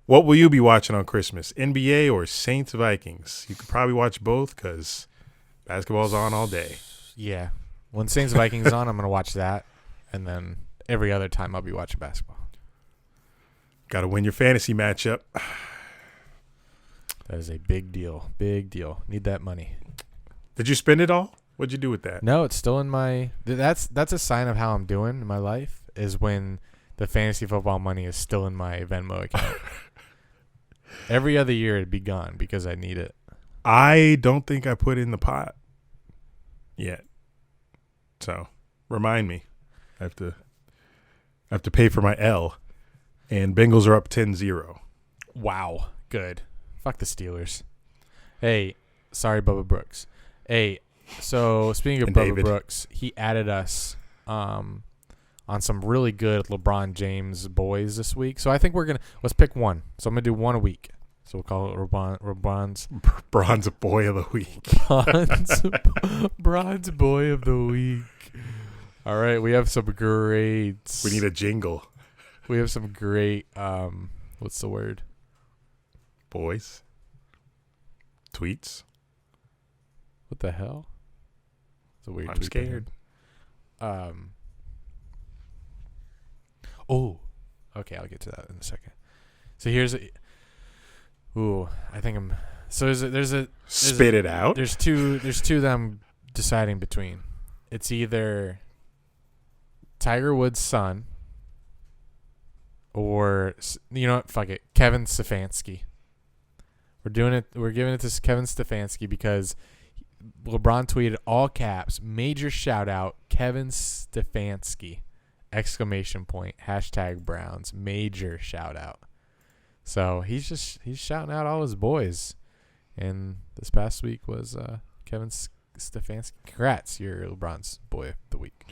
S2: what will you be watching on Christmas? NBA or Saints Vikings? You could probably watch both because basketball's on all day.
S1: Yeah. When Saints Vikings on, I'm gonna watch that, and then every other time I'll be watching basketball.
S2: Got to win your fantasy matchup.
S1: That is a big deal. Big deal. Need that money.
S2: Did you spend it all? What'd you do with that?
S1: No, it's still in my. That's a sign of how I'm doing in my life. Is when the fantasy football money is still in my Venmo account. Every other year it'd be gone because I need it.
S2: I don't think I put in the pot yet. So, remind me. I have to pay for my L. And Bengals are up 10-0.
S1: Wow. Good. Fuck the Steelers. Hey, sorry, Bubba Brooks. Hey, so speaking of
S2: And
S1: Bubba
S2: David.
S1: Brooks, he added us on some really good LeBron James boys this week. So I think let's pick one. So I'm going to do one a week. So we'll call it LeBron's
S2: Bronze Boy of the Week.
S1: Bronze Boy of the Week. All right, we have some great.
S2: We need a jingle.
S1: We have some great. What's the word?
S2: Boys. Tweets.
S1: What the hell? It's a weird.
S2: I'm
S1: tweet they
S2: scared.
S1: had. Oh, okay. I'll get to that in a second. So here's. I think I'm. So there's
S2: Spit it out.
S1: There's two that I'm deciding between. It's either Tiger Woods' son or, you know what, fuck it, Kevin Stefanski. We're giving it to Kevin Stefanski because LeBron tweeted all caps, major shout out, Kevin Stefanski, ! #Browns, major shout out. So he's shouting out all his boys. And this past week was Kevin Stefanski. Congrats, you're LeBron's boy of the week.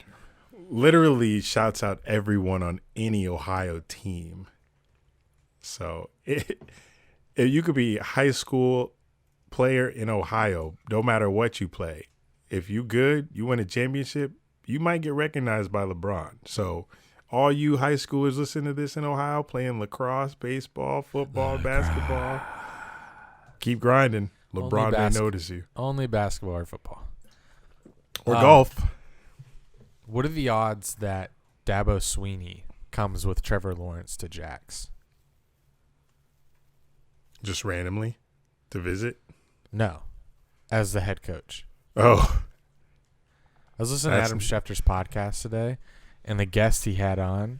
S2: Literally shouts out everyone on any Ohio team. So if you could be a high school player in Ohio, no matter what you play, if you good, you win a championship, you might get recognized by LeBron. So all you high schoolers listening to this in Ohio, playing lacrosse, baseball, football, basketball, keep grinding. LeBron may notice you.
S1: Only basketball or football.
S2: Or golf.
S1: What are the odds that Dabo Sweeney comes with Trevor Lawrence to Jax?
S2: Just randomly to visit?
S1: No, as the head coach.
S2: Oh.
S1: I was listening to Adam Schefter's podcast today, and the guest he had on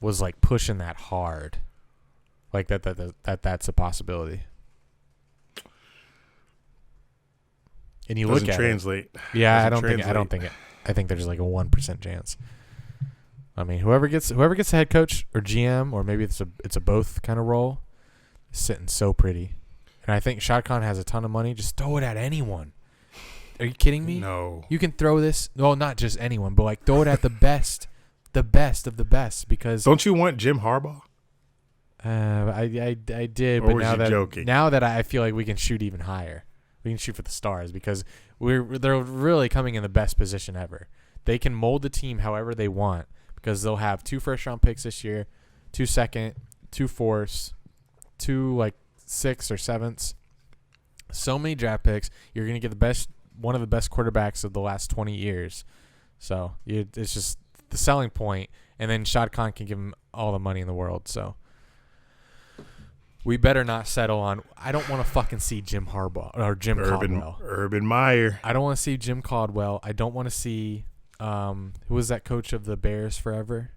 S1: was like pushing that hard, like that's a possibility. And you
S2: Doesn't
S1: look at
S2: translate.
S1: it. Yeah,
S2: Doesn't
S1: I don't think it. I think there's like a 1% chance. I mean, whoever gets the head coach or GM, or maybe it's a both kind of role, is sitting so pretty. And I think Shad Khan has a ton of money. Just throw it at anyone. Are you kidding me?
S2: No.
S1: You can throw this. Well, not just anyone, but like throw it at the best of the best. Because
S2: Don't you want Jim Harbaugh?
S1: I did,
S2: Or
S1: but
S2: was you joking?
S1: now that I feel like we can shoot even higher, we can shoot for the stars because they're really coming in the best position ever. They can mold the team however they want because they'll have 2 first-round picks this year, 2 second, 2 fourths, 2 like 6 or 7s. So many draft picks. You're gonna get one of the best quarterbacks of the last 20 years. So it's just the selling point, and then Shad Khan can give him all the money in the world. So we better not settle on. I don't want to fucking see Jim Harbaugh or Jim Caldwell.
S2: Urban Meyer.
S1: I don't want to see Jim Caldwell. I don't want to see who was that coach of the Bears forever?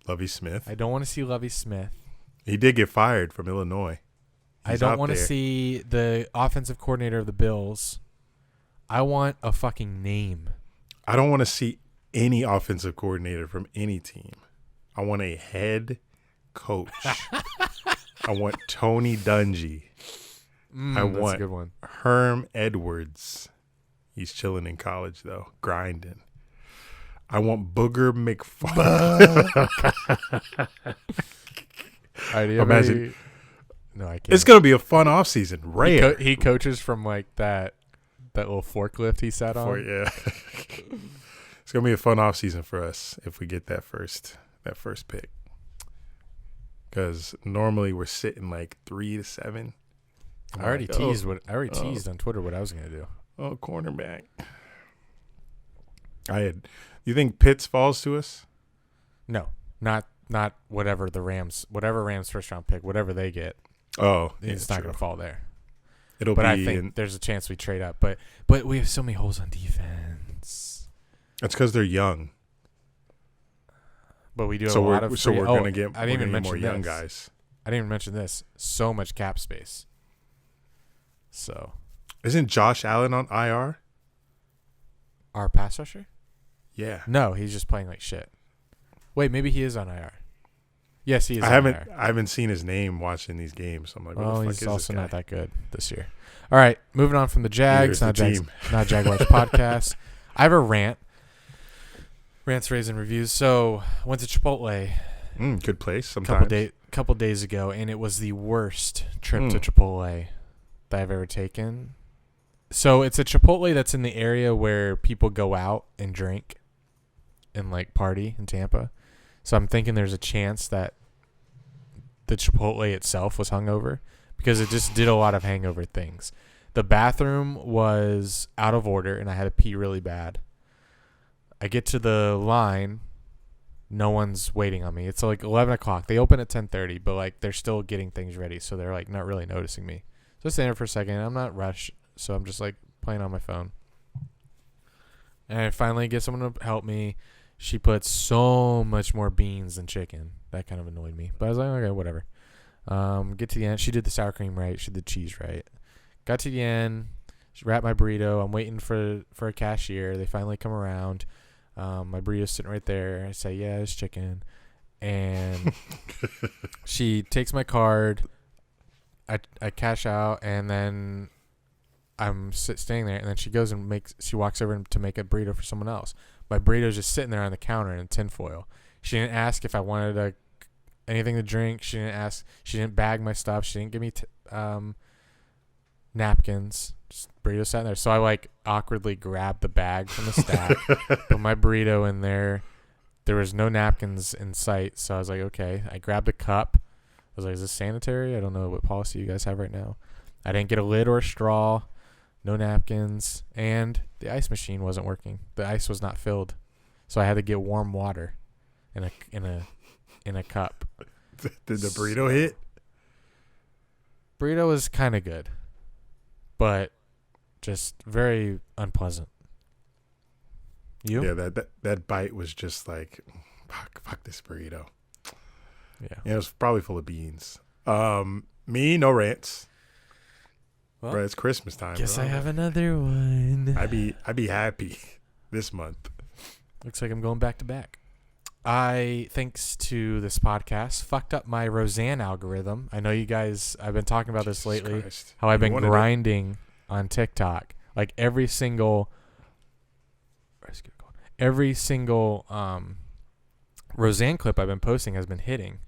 S2: Lovie Smith.
S1: I don't want to see Lovie Smith.
S2: He did get fired from Illinois.
S1: I don't want to see the offensive coordinator of the Bills. I want a fucking name.
S2: I don't want to see any offensive coordinator from any team. I want a head coach. I want Tony Dungy. I
S1: that's
S2: want
S1: a good one.
S2: Herm Edwards. He's chilling in college, though, grinding. I want Booger McFarland.
S1: All right, do you have
S2: Imagine.
S1: any- No, I can't.
S2: It's going to be a fun offseason. Rare.
S1: He coaches from like that little forklift he sat on.
S2: Yeah. It's going to be a fun offseason for us if we get that first pick. Because normally we're sitting like 3 to 7.
S1: I already teased on Twitter what I was gonna do.
S2: Oh, cornerback. You think Pitts falls to us?
S1: No, not whatever Rams first round pick, whatever they get.
S2: Oh,
S1: It's not gonna fall there.
S2: It'll
S1: But
S2: be.
S1: I think there's a chance we trade up. But we have so many holes on defense.
S2: That's because they're young.
S1: But we do have a lot of.
S2: So we're going to get.
S1: I didn't even mention
S2: more young
S1: this.
S2: guys.
S1: I didn't even mention this. So much cap space. So.
S2: Isn't Josh Allen on IR?
S1: Our pass rusher?
S2: Yeah.
S1: No, he's just playing like shit. Wait, maybe he is on IR. Yes, he is.
S2: I
S1: on
S2: haven't.
S1: IR.
S2: I haven't seen his name watching these games. So I'm like, what the fuck
S1: He's
S2: is
S1: also
S2: this guy?
S1: not that good this year. All right, moving on from the Jags,
S2: Neither is
S1: not Jaguars podcast. I have a rant. Rants, raves, and reviews. So went to Chipotle
S2: Good place sometimes.
S1: couple days ago, and it was the worst trip to
S2: Mm.
S1: Chipotle that I've ever taken. So it's a Chipotle that's in the area where people go out and drink and like party in Tampa. So I'm thinking there's a chance that the Chipotle itself was hungover because it just did a lot of hangover things. The bathroom was out of order and I had to pee really bad. I get to the line. No one's waiting on me. It's like 11 o'clock. They open at 10:30, but like they're still getting things ready. So they're like not really noticing me. So I stand there for a second. I'm not rushed. So I'm just like playing on my phone. And I finally get someone to help me. She puts so much more beans than chicken. That kind of annoyed me. But I was like, okay, whatever. Get to the end. She did the sour cream right. She did the cheese right. Got to the end. She wrapped my burrito. I'm waiting for a cashier. They finally come around. My burrito's sitting right there. I say, yeah, it's chicken. And she takes my card. I cash out, and then I'm staying there. And then she goes and she walks over to make a burrito for someone else. My burrito's just sitting there on the counter in tinfoil. She didn't ask if I wanted anything to drink. She didn't ask. She didn't bag my stuff. She didn't give me napkins. Just burrito sat there. So I like awkwardly grabbed the bag from the stack, put my burrito in there. There was no napkins in sight. So I was like, okay. I grabbed a cup. I was like, is this sanitary? I don't know what policy you guys have right now. I didn't get a lid or a straw. No napkins. And the ice machine wasn't working. The ice was not filled. So I had to get warm water in a cup.
S2: Did the burrito hit?
S1: Burrito was kind of good, but just very unpleasant. You?
S2: Yeah, that bite was just like, fuck this burrito.
S1: Yeah.
S2: It was probably full of beans. Me, no rants.
S1: Well,
S2: Bro, it's Christmas time.
S1: guess
S2: bro.
S1: I have another one.
S2: I'd be happy this month.
S1: Looks like I'm going back to back. I, thanks to this podcast, fucked up my Roseanne algorithm. I know you guys, I've been talking about this lately,
S2: Christ.
S1: how I've
S2: You
S1: been
S2: wanted it.
S1: grinding on TikTok Like every single Roseanne clip I've been posting has been hitting.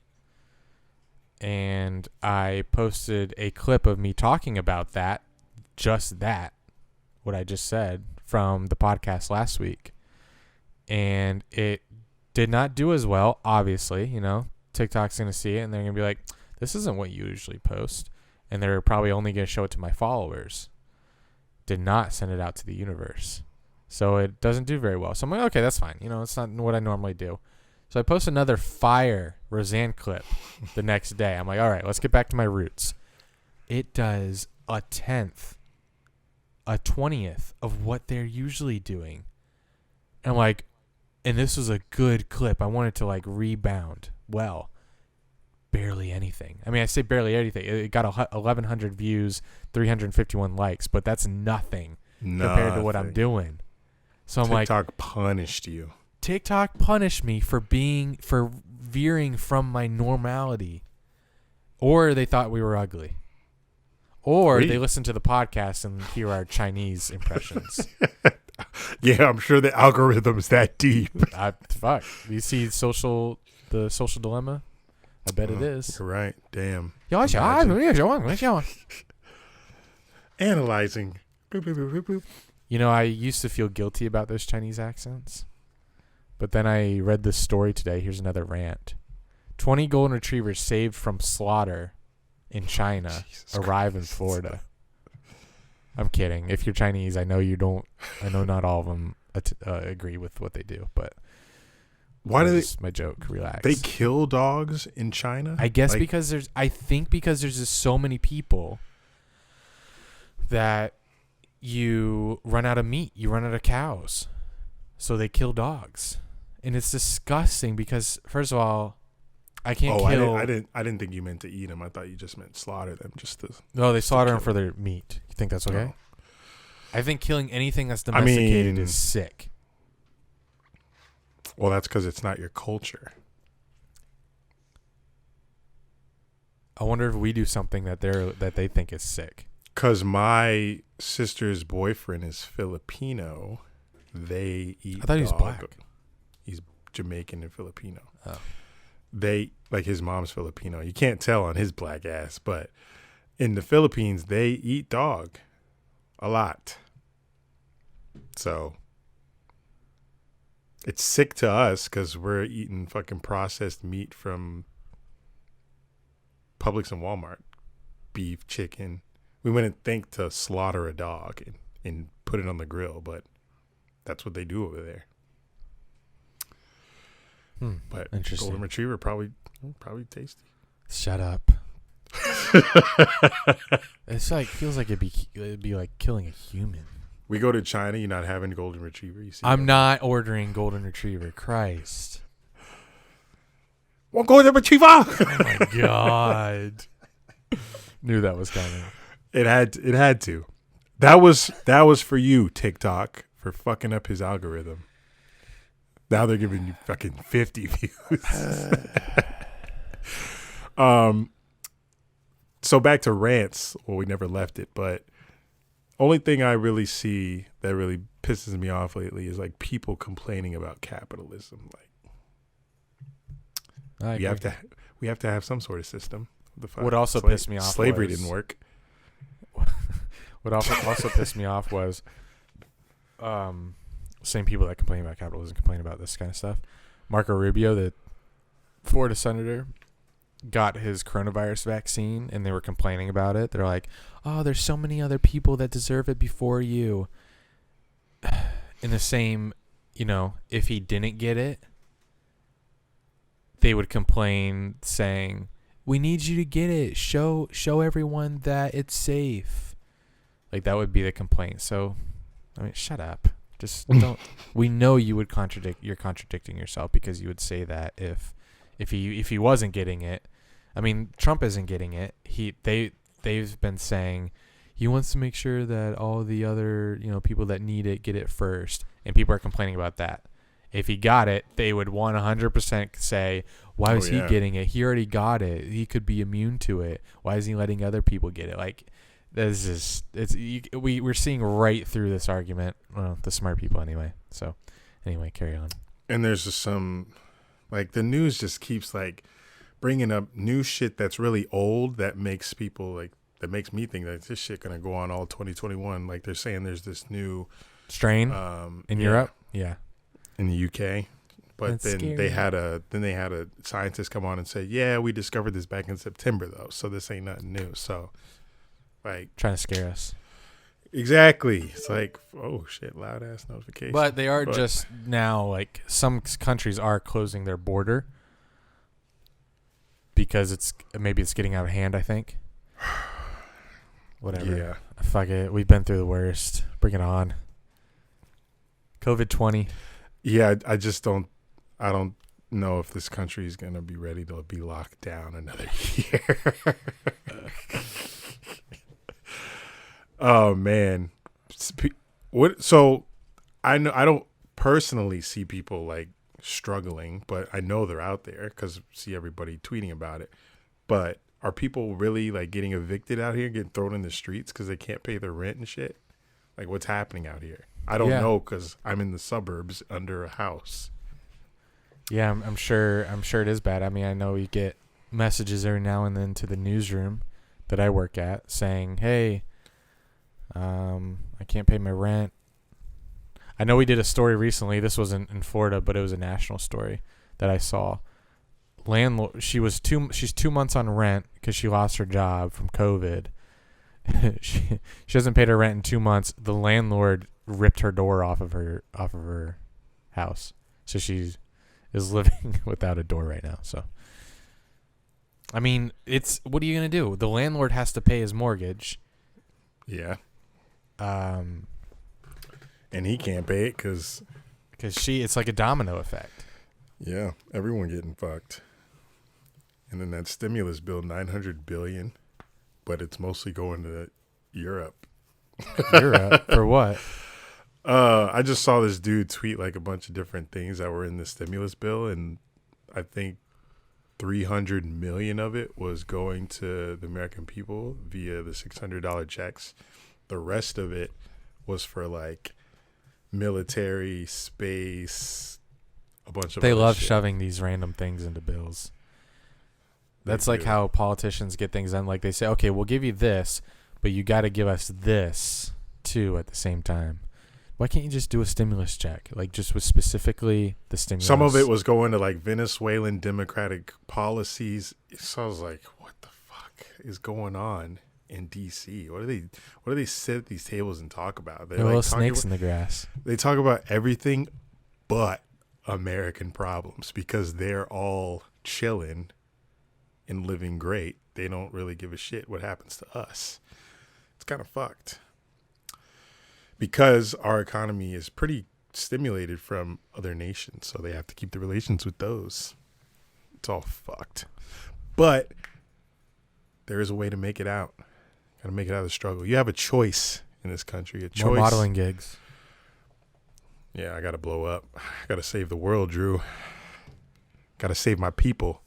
S1: And I posted a clip of me talking about that, what I just said from the podcast last week. And it did not do as well, obviously. TikTok's going to see it and they're going to be like, this isn't what you usually post. And they're probably only going to show it to my followers. Did not send it out to the universe. So it doesn't do very well. So I'm like, okay, that's fine. It's not what I normally do. So I post another fire Roseanne clip the next day. I'm like, all right, let's get back to my roots. It does a 10th, a 20th of what they're usually doing. And I'm like, and this was a good clip. I wanted to rebound. Well, barely anything. I mean, I say barely anything. It got 1,100 views, 351 likes, but that's nothing compared to what I'm doing. So I'm
S2: TikTok punished you.
S1: TikTok punished me for veering from my normality. Or they thought we were ugly. Or they listened to the podcast and hear our Chinese impressions.
S2: Yeah, I'm sure the algorithm's that deep.
S1: Fuck. You see the social dilemma? I bet it is.
S2: You're right. Damn. Analyzing. Boop, boop, boop, boop, boop.
S1: I used to feel guilty about those Chinese accents. But then I read this story today. Here's another rant. 20 golden retrievers saved from slaughter in China arrive in Florida. I'm kidding. If you're Chinese, I know you don't. I know not all of them agree with what they do, but
S2: why do they?
S1: My joke. Relax.
S2: They kill dogs in China.
S1: I guess because there's just so many people that you run out of meat. You run out of cows, so they kill dogs, and it's disgusting because first of all, I can't kill.
S2: I didn't think you meant to eat them. I thought you just meant slaughter them.
S1: No, they slaughter them for their meat. You think that's okay? No. I think killing anything that's domesticated is sick.
S2: Well, that's because it's not your culture.
S1: I wonder if we do something that they think is sick.
S2: Because my sister's boyfriend is Filipino. They eat.
S1: I thought he was black.
S2: He's Jamaican and Filipino.
S1: Oh.
S2: They his mom's Filipino. You can't tell on his black ass, but in the Philippines they eat dog a lot. So it's sick to us because we're eating fucking processed meat from Publix and Walmart, beef, chicken. We wouldn't think to slaughter a dog and put it on the grill, but that's what they do over there. But golden retriever probably tasty.
S1: Shut up. It's feels like it'd be like killing a human.
S2: We go to China, you're not having golden retriever. You see?
S1: I'm not ordering golden retriever. Christ.
S2: One golden retriever.
S1: Oh my god. Knew that was coming.
S2: It had to. That was for you, TikTok, for fucking up his algorithm. Now they're giving you fucking 50 views. So back to rants. Well, we never left it, but only thing I really see that really pisses me off lately is people complaining about capitalism. We have to have some sort of system.
S1: What also pissed me off
S2: slavery didn't work.
S1: What also pissed me off was same people that complain about capitalism complain about this kind of stuff. Marco Rubio, the Florida senator, got his coronavirus vaccine and they were complaining about it. They're like, oh, there's so many other people that deserve it before you. In the same, if he didn't get it, they would complain saying, we need you to get it. Show everyone that it's safe. That would be the complaint. So, shut up. Just don't. We know you would contradict. You're contradicting yourself because you would say that if he wasn't getting it. I mean, Trump isn't getting it. They've been saying he wants to make sure that all the other people that need it get it first, and people are complaining about that. If he got it, they would 100% say, why is he getting it? He already got it. He could be immune to it. Why is he letting other people get it? This is we're seeing right through this argument. Well, the smart people anyway. So anyway, carry on.
S2: And there's just some, like, the news just keeps like bringing up new shit that's really old that makes people like, that makes me think that this shit gonna go on all 2021. Like they're saying there's this new
S1: Strain in Europe. Yeah.
S2: in the UK. But
S1: That's
S2: then
S1: scary.
S2: they had a scientist come on and say, yeah, we discovered this back in September though, so this ain't nothing new. So like,
S1: Trying to scare us.
S2: exactly. It's like, oh shit, loud ass notification.
S1: But they are just now, like, some countries are closing their border because maybe it's getting out of hand, I think. Whatever.
S2: Yeah.
S1: Fuck it. We've been through the worst. Bring it on. COVID-20.
S2: Yeah, I just don't know if this country is gonna be ready to be locked down another year. Oh man. What? So I know I don't personally see people like struggling, but I know they're out there because see everybody tweeting about it. But are people really like getting evicted out here, getting thrown in the streets because they can't pay their rent and shit? Like, what's happening out here? I don't know because I'm in the suburbs under a house.
S1: Yeah, I'm sure it is bad. I mean, I know you get messages every now and then to the newsroom that I work at saying, "Hey, I can't pay my rent." I know we did a story recently. This wasn't in Florida, but it was a national story that I saw. Landlord, she's 2 months on rent because she lost her job from COVID. she hasn't paid her rent in 2 months. The landlord ripped her door off of her house, so she is living without a door right now. So, I mean, what are you gonna do? The landlord has to pay his mortgage.
S2: Yeah. And he can't pay it because
S1: it's like a domino effect.
S2: yeah, everyone getting fucked. And then that stimulus bill, $900 billion, but it's mostly going to Europe.
S1: Europe for what?
S2: I just saw this dude tweet like a bunch of different things that were in the stimulus bill, and I think 300 million of it was going to the American people via the $600 checks. The rest of it was for like military, space, a bunch of
S1: They
S2: other
S1: love
S2: shit.
S1: shoving these random things into bills. That's
S2: They
S1: like
S2: do.
S1: how politicians get things done. Like they say, okay, we'll give you this, but you got to give us this too at the same time. Why can't you just do a stimulus check? Like just with specifically the stimulus.
S2: Some of it was going to like Venezuelan democratic policies. So I was like, what the fuck is going on in DC? What do they sit at these tables and talk about? They're
S1: There are
S2: like
S1: little snakes in the grass.
S2: They talk about everything but American problems because they're all chilling and living great. They don't really give a shit what happens to us. It's kind of fucked. Because our economy is pretty stimulated from other nations, so they have to keep the relations with those. It's all fucked. But there is a way to make it out. Got to make it out of the struggle. You have a choice in this country. A choice.
S1: More modeling gigs.
S2: Yeah, I got to blow up. I got to save the world, Drew. Got to save my people.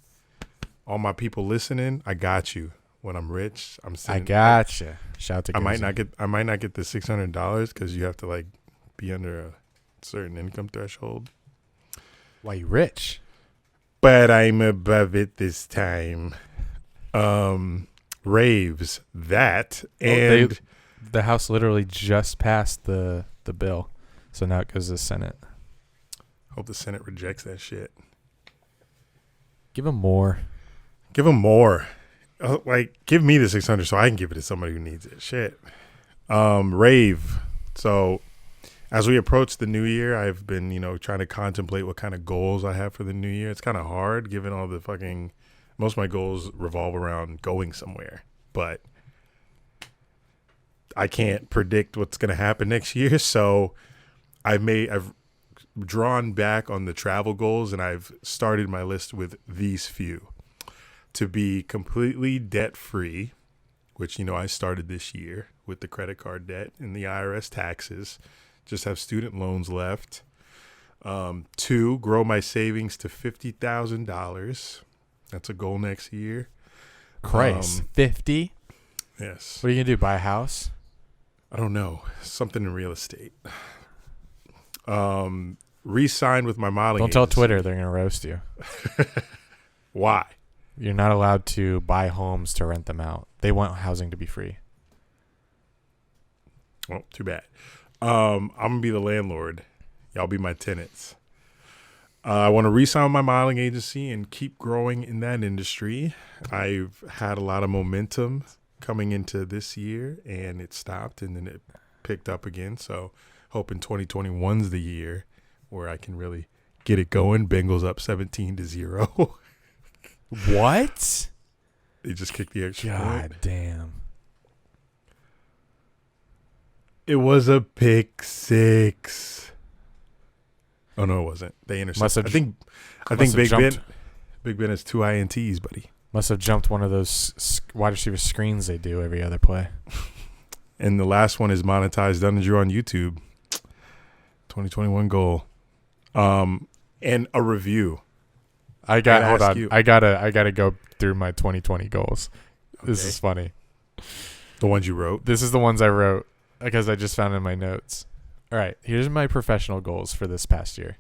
S2: All my people listening, I got you. When I'm rich, I'm sending.
S1: I gotcha. Shout to
S2: I might
S1: Gibson.
S2: not get the $600 because you have to like be under a certain income threshold.
S1: Why you rich?
S2: But I'm above it this time. Raves that and
S1: The House literally just passed the bill, so now it goes to the Senate.
S2: hope the Senate rejects that shit.
S1: Give them more.
S2: Give them more. Like, give me the 600 so I can give it to somebody who needs it. Shit. Rave. So, as we approach the new year, I've been, trying to contemplate what kind of goals I have for the new year. It's kind of hard given all the fucking, most of my goals revolve around going somewhere, but I can't predict what's going to happen next year. So I've drawn back on the travel goals and I've started my list with these few. To be completely debt-free, which, I started this year with the credit card debt and the IRS taxes, just have student loans left. 2, grow my savings to $50,000. That's a goal next year.
S1: Christ, 50?
S2: Yes.
S1: What are you gonna do? Buy a house?
S2: I don't know. Something in real estate. Re-signed with my modeling
S1: Don't tell
S2: agency.
S1: Twitter; they're gonna roast you.
S2: Why?
S1: You're not allowed to buy homes to rent them out. They want housing to be free.
S2: Well, too bad. I'm gonna be the landlord. Y'all be my tenants. I want to re-sign with my modeling agency and keep growing in that industry. I've had a lot of momentum coming into this year, and it stopped, and then it picked up again. So, hoping 2021's the year where I can really get it going. Bengals up 17-0.
S1: What?
S2: They just kicked the extra point.
S1: God damn.
S2: It was a pick six. Oh no, it wasn't. They intercepted. I think Big Ben has 2 INTs, buddy.
S1: Must have jumped one of those wide receiver screens they do every other play.
S2: And the last one is monetized Dunn and Drew on YouTube. 2021 goal. And a review.
S1: Hold on. I gotta go through my 2020 goals. This
S2: Okay.
S1: is funny.
S2: The ones you wrote.
S1: This is the ones I wrote because I just found in my notes. All right, here's my professional goals for this past year.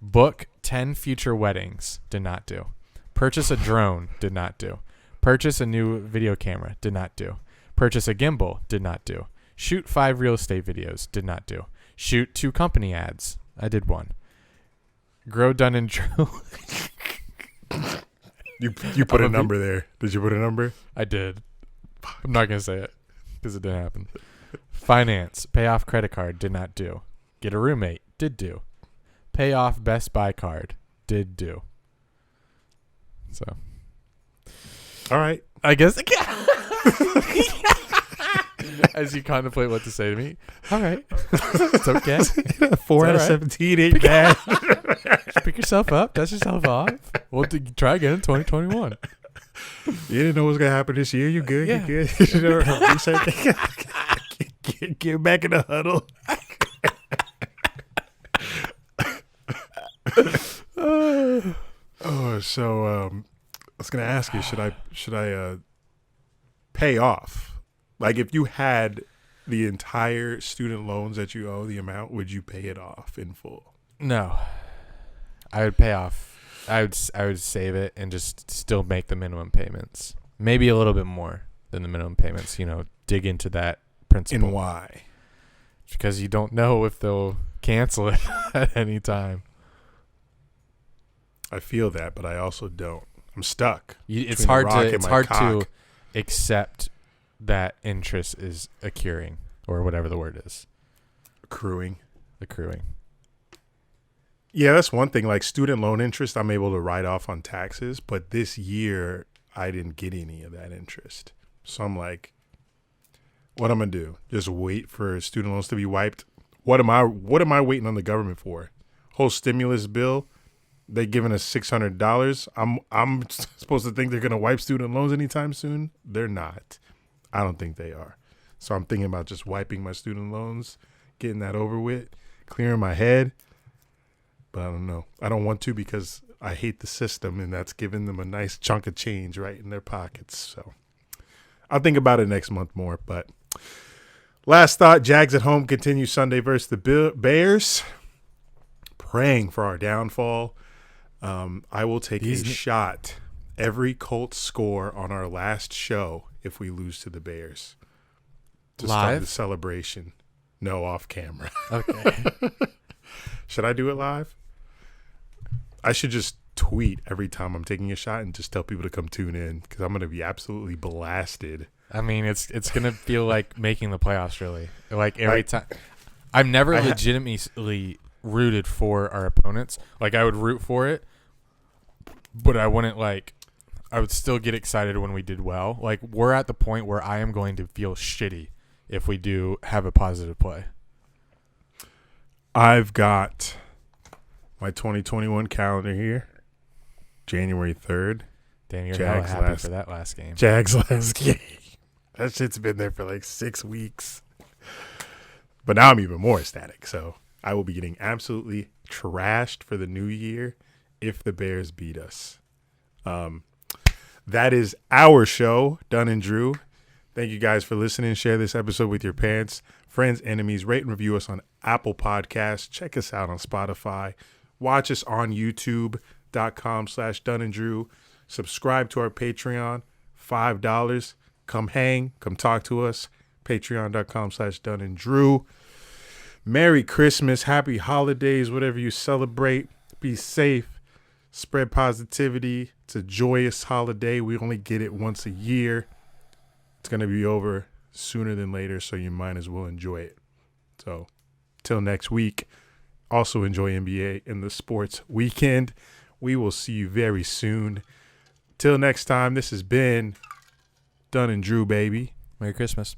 S1: Book 10 future weddings. Did not do. Purchase a drone. Did not do. Purchase a new video camera. Did not do. Purchase a gimbal. Did not do. Shoot 5 real estate videos. Did not do. Shoot 2 company ads. I did 1. Grow Dunn and Drew.
S2: You put a number there. Did you put a number?
S1: I did. I'm not going to say it because it didn't happen. Finance. Pay off credit card. Did not do. Get a roommate. Did do. Pay off Best Buy card. Did do. So.
S2: All right.
S1: I guess. As you contemplate what to say to me. All right. It's okay.
S2: 4 out of
S1: right.
S2: 17 ain't bad.
S1: Pick yourself up. Dust yourself off. We'll try again in 2021.
S2: You didn't know what was going to happen this year. You good?
S1: Yeah.
S2: You good? Get back in the huddle. So I was going to ask you, should I pay off? Like, if you had the entire student loans that you owe, the amount, would you pay it off in full?
S1: No. I would pay off. I would save it and just still make the minimum payments. Maybe a little bit more than the minimum payments, dig into that principle.
S2: And why?
S1: Because you don't know if they'll cancel it at any time.
S2: I feel that, but I also don't. I'm stuck.
S1: It's
S2: between
S1: hard
S2: the rock
S1: to
S2: and
S1: it's
S2: my
S1: hard to
S2: cock.
S1: accept that interest is accruing or whatever the word is.
S2: Accruing. Yeah, that's one thing. Like, student loan interest, I'm able to write off on taxes, but this year I didn't get any of that interest. So I'm like, what am I gonna do? Just wait for student loans to be wiped? What am I waiting on the government for? Whole stimulus bill, they giving us $600. I'm supposed to think they're gonna wipe student loans anytime soon? They're not. I don't think they are. So I'm thinking about just wiping my student loans, getting that over with, clearing my head. But I don't know. I don't want to because I hate the system, and that's giving them a nice chunk of change right in their pockets. So I'll think about it next month more. But last thought, Jags at home continue Sunday versus the Bears. Praying for our downfall. I will take a shot every Colts score on our last show if we lose to the Bears. To start
S1: Live?
S2: the celebration. No, off camera.
S1: Okay.
S2: Should I do it live? I should just tweet every time I'm taking a shot and just tell people to come tune in because I'm going to be absolutely blasted.
S1: I mean, it's gonna feel like making the playoffs. Really, like every time. I've never legitimately rooted for our opponents. Like, I would root for it, but I wouldn't like. I would still get excited when we did well. Like, we're at the point where I am going to feel shitty if we do have a positive play.
S2: I've got my 2021 calendar here. January 3rd.
S1: Damn, you're
S2: Jags
S1: hella happy
S2: last-
S1: for that last game.
S2: Jags last game. That shit's been there for like 6 weeks. But now I'm even more ecstatic. So I will be getting absolutely trashed for the new year if the Bears beat us. That is our show, Dunn and Drew. Thank you guys for listening. Share this episode with your parents, friends, enemies. Rate and review us on Apple Podcasts. Check us out on Spotify. Watch us on YouTube.com/Dunn and Drew. Subscribe to our Patreon, $5. Come hang, come talk to us. Patreon.com/Dunn and Drew. Merry Christmas, happy holidays, whatever you celebrate. Be safe, spread positivity. It's a joyous holiday. We only get it once a year. It's going to be over sooner than later, so you might as well enjoy it. So, till next week, also enjoy NBA and the sports weekend. We will see you very soon. Till next time, this has been Dunn and Drew, baby.
S1: Merry Christmas.